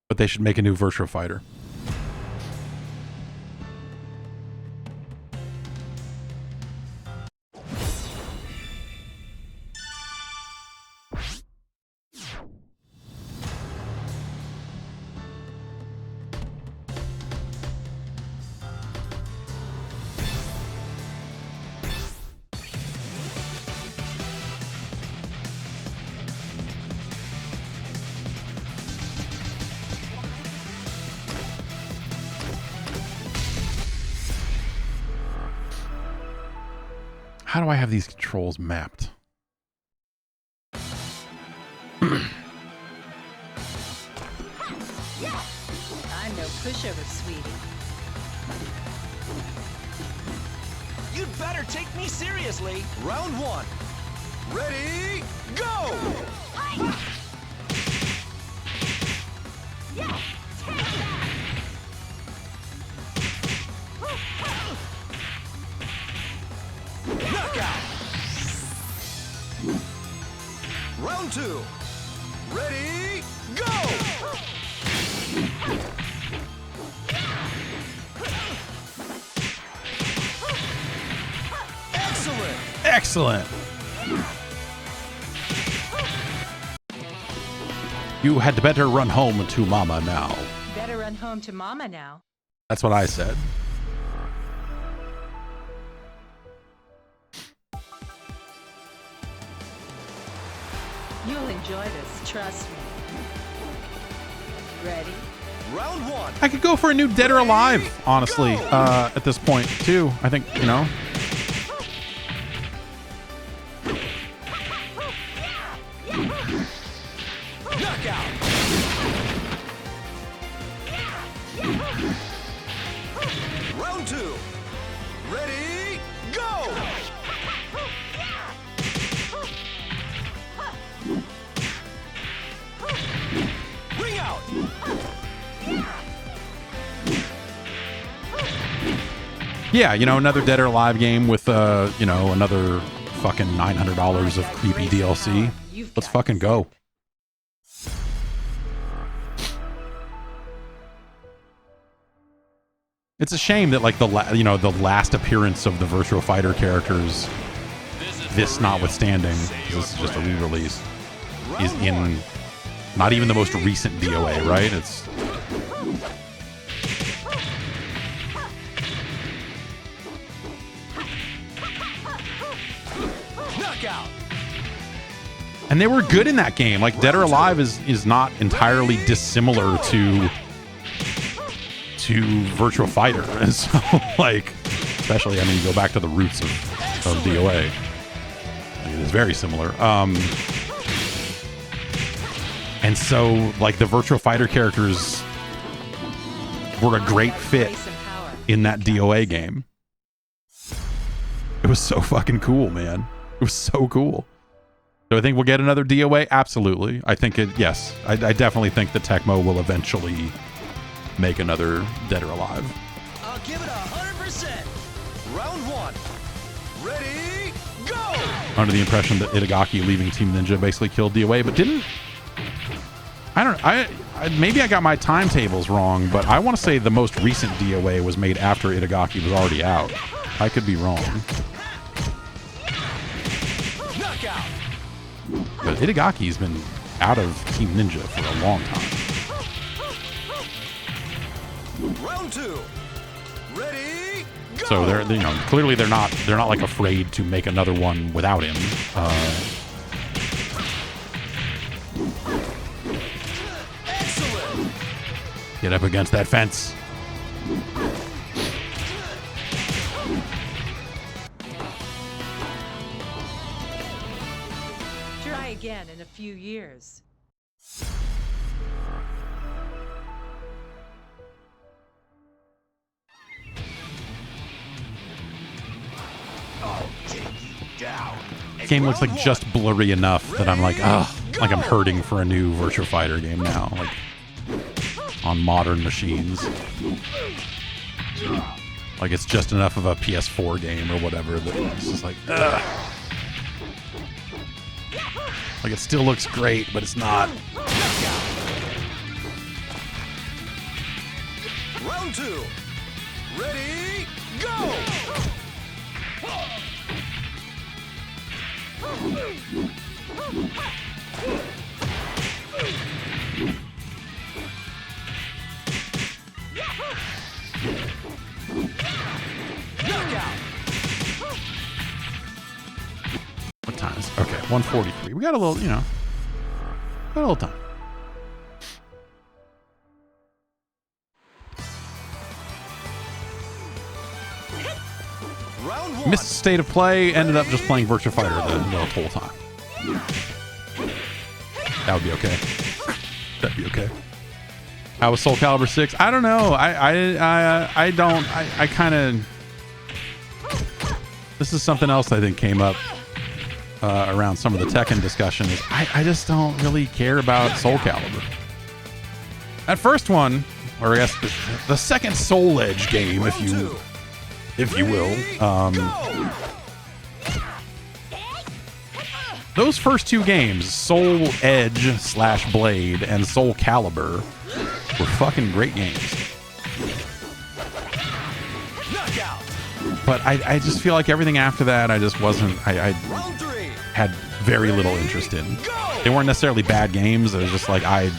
But they should make a new Virtua Fighter. How do I have these controls mapped? I'm no pushover, sweetie. You'd better take me seriously. Round one. Ready, go! Yeah, take that! Knockout! Round two. Ready, go! Excellent! Excellent. You had better run home to Mama now. Better run home to Mama now. That's what I said. You'll enjoy this, trust me. Ready? Round one. I could go for a new Dead or Alive, honestly, at this point, too. I think, you know. Knockout! Round two. Ready, go! Ring out! Yeah, you know, another Dead or Alive game with, you know, another fucking $900 of creepy DLC. Let's fucking go. It's a shame that, like, the last appearance of the Virtua Fighter characters, this notwithstanding, this is just a re-release, is in not even the most recent DOA, right? It's knockout. and they were good in that game. Like, Dead or Alive is not entirely dissimilar to Virtua Fighter, and so, like, especially, I mean, you go back to the roots of DOA. It is very similar. And so, like, the Virtua Fighter characters were a great fit in that DOA game. It was so fucking cool, man. It was so cool. Do I think we'll get another DOA? Absolutely. I think yes. I definitely think that Tecmo will eventually make another Dead or Alive. I'll give it 100%. Round one. Ready, go! Under the impression that Itagaki leaving Team Ninja basically killed DOA, but didn't. I maybe I got my timetables wrong, but I want to say the most recent DOA was made after Itagaki was already out. I could be wrong. Knockout. But Itagaki's been out of Team Ninja for a long time. Round two. Ready, go! So they're, you know, clearly they're not like afraid to make another one without him. Excellent. Get up against that fence. Try again in a few years. I'll take you down. Game looks like just blurry enough that I'm like, ugh, like I'm hurting for a new Virtua Fighter game now, like on modern machines. Like it's just enough of a PS4 game or whatever that it's just like, ugh. Like it still looks great, but it's not. Round two. Ready, go! Knockout. What time is it? Okay, 1:43. We got a little, you know, got a little time. Missed state of play. Ended up just playing Virtua Fighter the whole time. That would be okay. That'd be okay. How was Soul Calibur 6? I don't know. I kind of... This is something else I think came up around some of the Tekken discussion. Is I just don't really care about Soul Calibur. That first one, or I guess the second Soul Edge game, if you will. Those first two games, Soul Edge / Blade and Soul Calibur, were fucking great games. But I just feel like everything after that, I just wasn't... I had very little interest in. They weren't necessarily bad games. It was just like I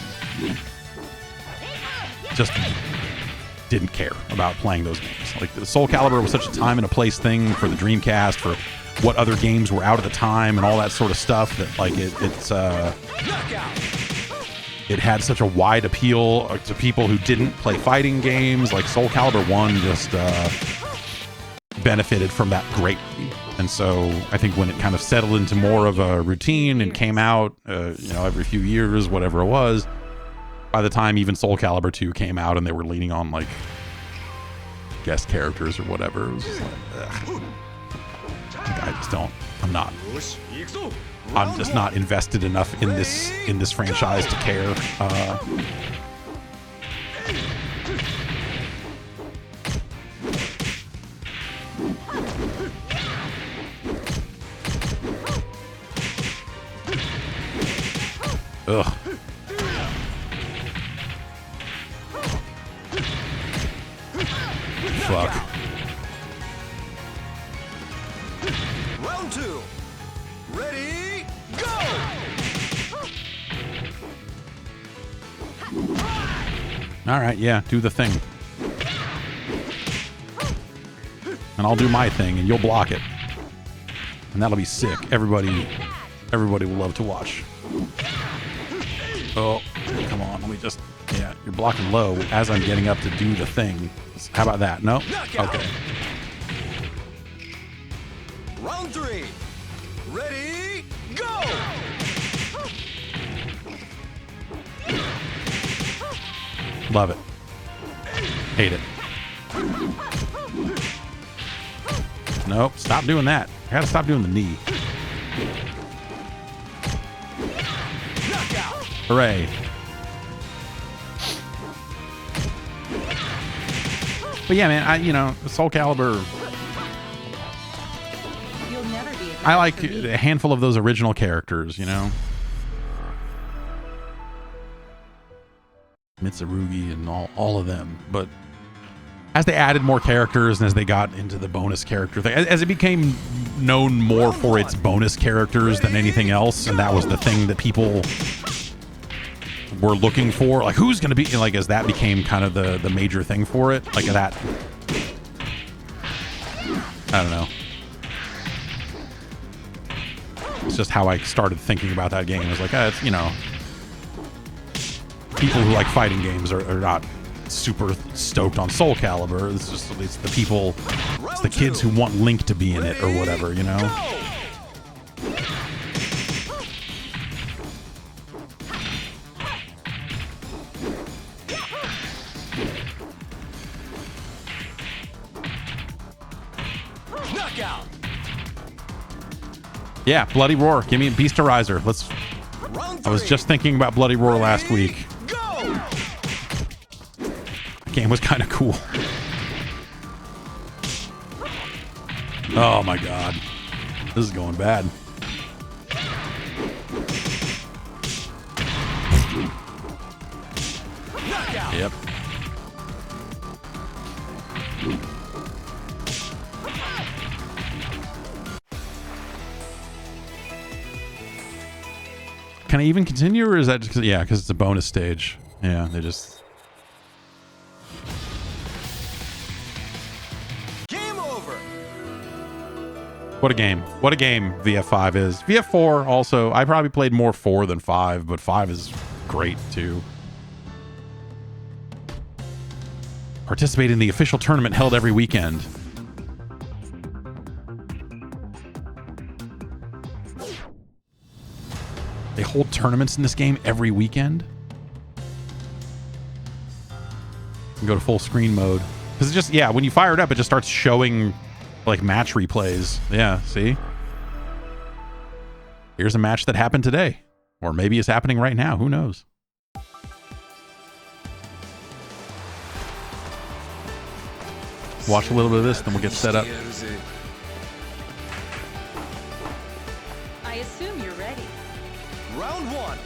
just didn't care about playing those games. Like the Soul Calibur was such a time and a place thing for the Dreamcast, for what other games were out at the time and all that sort of stuff, that like it had such a wide appeal to people who didn't play fighting games. Like Soul Calibur 1 just benefited from that greatly. And so I think when it kind of settled into more of a routine and came out, every few years, whatever it was, by the time even Soul Calibur 2 came out and they were leaning on like guest characters or whatever, it was just like, ugh. I just don't. I'm just not invested enough in this franchise to care. Ugh. Fuck. Round 2. Ready, go! All right, yeah, do the thing. And I'll do my thing and you'll block it. And that'll be sick. Everybody will love to watch. Oh, come on. Let me just... Yeah, you're blocking low as I'm getting up to do the thing. How about that? No? Okay. Round 3. Ready, go! Love it. Hate it. Nope. Stop doing that. I gotta stop doing the knee. Hooray. But yeah, man, Soul Calibur... I like a handful of those original characters, Mitsurugi and all of them. But as they added more characters and as they got into the bonus character thing, as it became known more for its bonus characters than anything else, and that was the thing that people were looking for, like who's going to be, like as that became kind of the major thing for it, like that, I don't know. It's just how I started thinking about that game. It was like, it's, people who like fighting games are not super stoked on Soul Calibur. It's the people, it's the kids who want Link to be in it or whatever, Knockout. Yeah, Bloody Roar. Give me a Beasterizer. I was just thinking about Bloody Roar last week. The game was kind of cool. Oh my god. This is going bad. Yep. Can I even continue, or is that just because it's a bonus stage? Yeah, they just... Game over. What a game. What a game VF5 is. VF4 also, I probably played more 4 than 5, but 5 is great too. Participate in the official tournament held every weekend. hold tournaments in this game every weekend. And go to full screen mode. Because it just, yeah, when you fire it up, it just starts showing like match replays. Yeah, see? Here's a match that happened today. Or maybe it's happening right now. Who knows? Watch a little bit of this, then we'll get set up. I assume you're ready. Round one.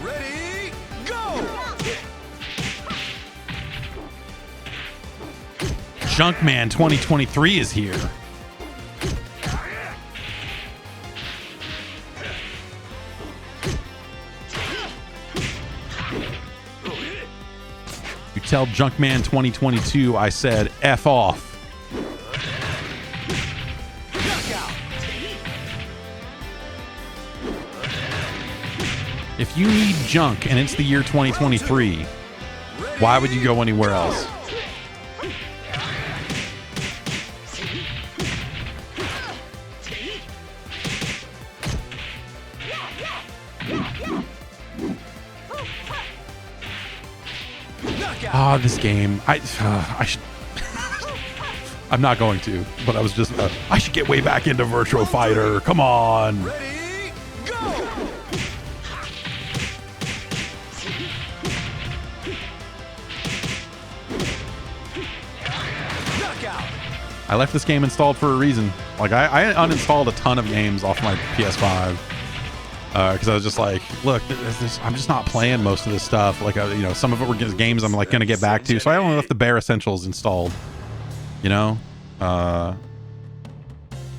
Ready, go! Junkman 2023 is here. You tell Junkman 2022 I said F off. If you need junk and it's the year 2023, why would you go anywhere else? Ah, this game. I should. I'm not going to, but I was just. I should get way back into Virtua Fighter. Come on. Ready, go! I left this game installed for a reason. Like I uninstalled a ton of games off my PS5 because I was just like, look, I'm just not playing most of this stuff. Like you know, some of it were games I'm like gonna get back to, so I only left the bare essentials installed. You know,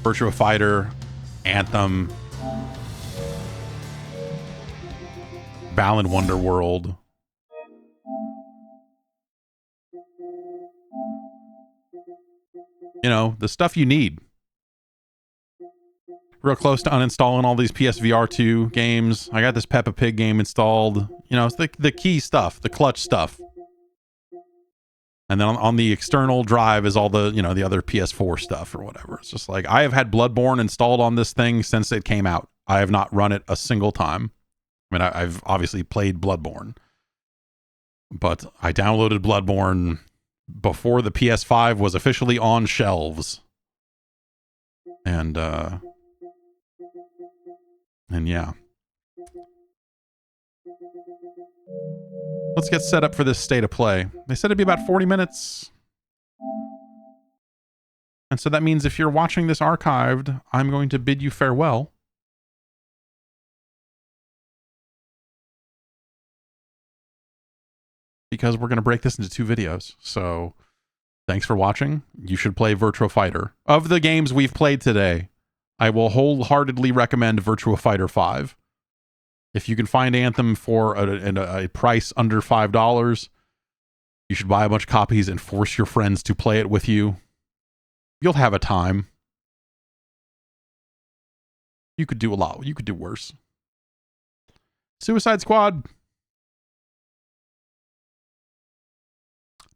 Virtua Fighter, Anthem, Balan Wonderworld. You know, the stuff you need. Real close to uninstalling all these PSVR 2 games. I got this Peppa Pig game installed. You know, it's the key stuff, the clutch stuff. And then on the external drive is all the, you know, the other PS4 stuff or whatever. It's just like, I have had Bloodborne installed on this thing since it came out. I have not run it a single time. I mean, I've obviously played Bloodborne. But I downloaded Bloodborne before the PS5 was officially on shelves. And yeah. Let's get set up for this state of play. They said it'd be about 40 minutes. And so that means if you're watching this archived, I'm going to bid you farewell. Because we're going to break this into 2 videos. So thanks for watching. You should play Virtua Fighter. Of the games we've played today, I will wholeheartedly recommend Virtua Fighter 5. If you can find Anthem for a price under $5, you should buy a bunch of copies and force your friends to play it with you. You'll have a time. You could do a lot. You could do worse. Suicide Squad.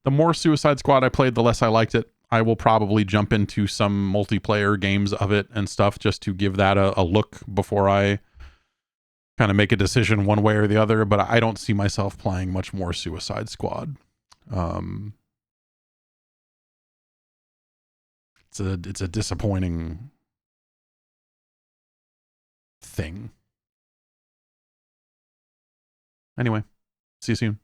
The more Suicide Squad I played, the less I liked it. I will probably jump into some multiplayer games of it and stuff just to give that a look before I kind of make a decision one way or the other. But I don't see myself playing much more Suicide Squad. It's a disappointing thing. Anyway, see you soon.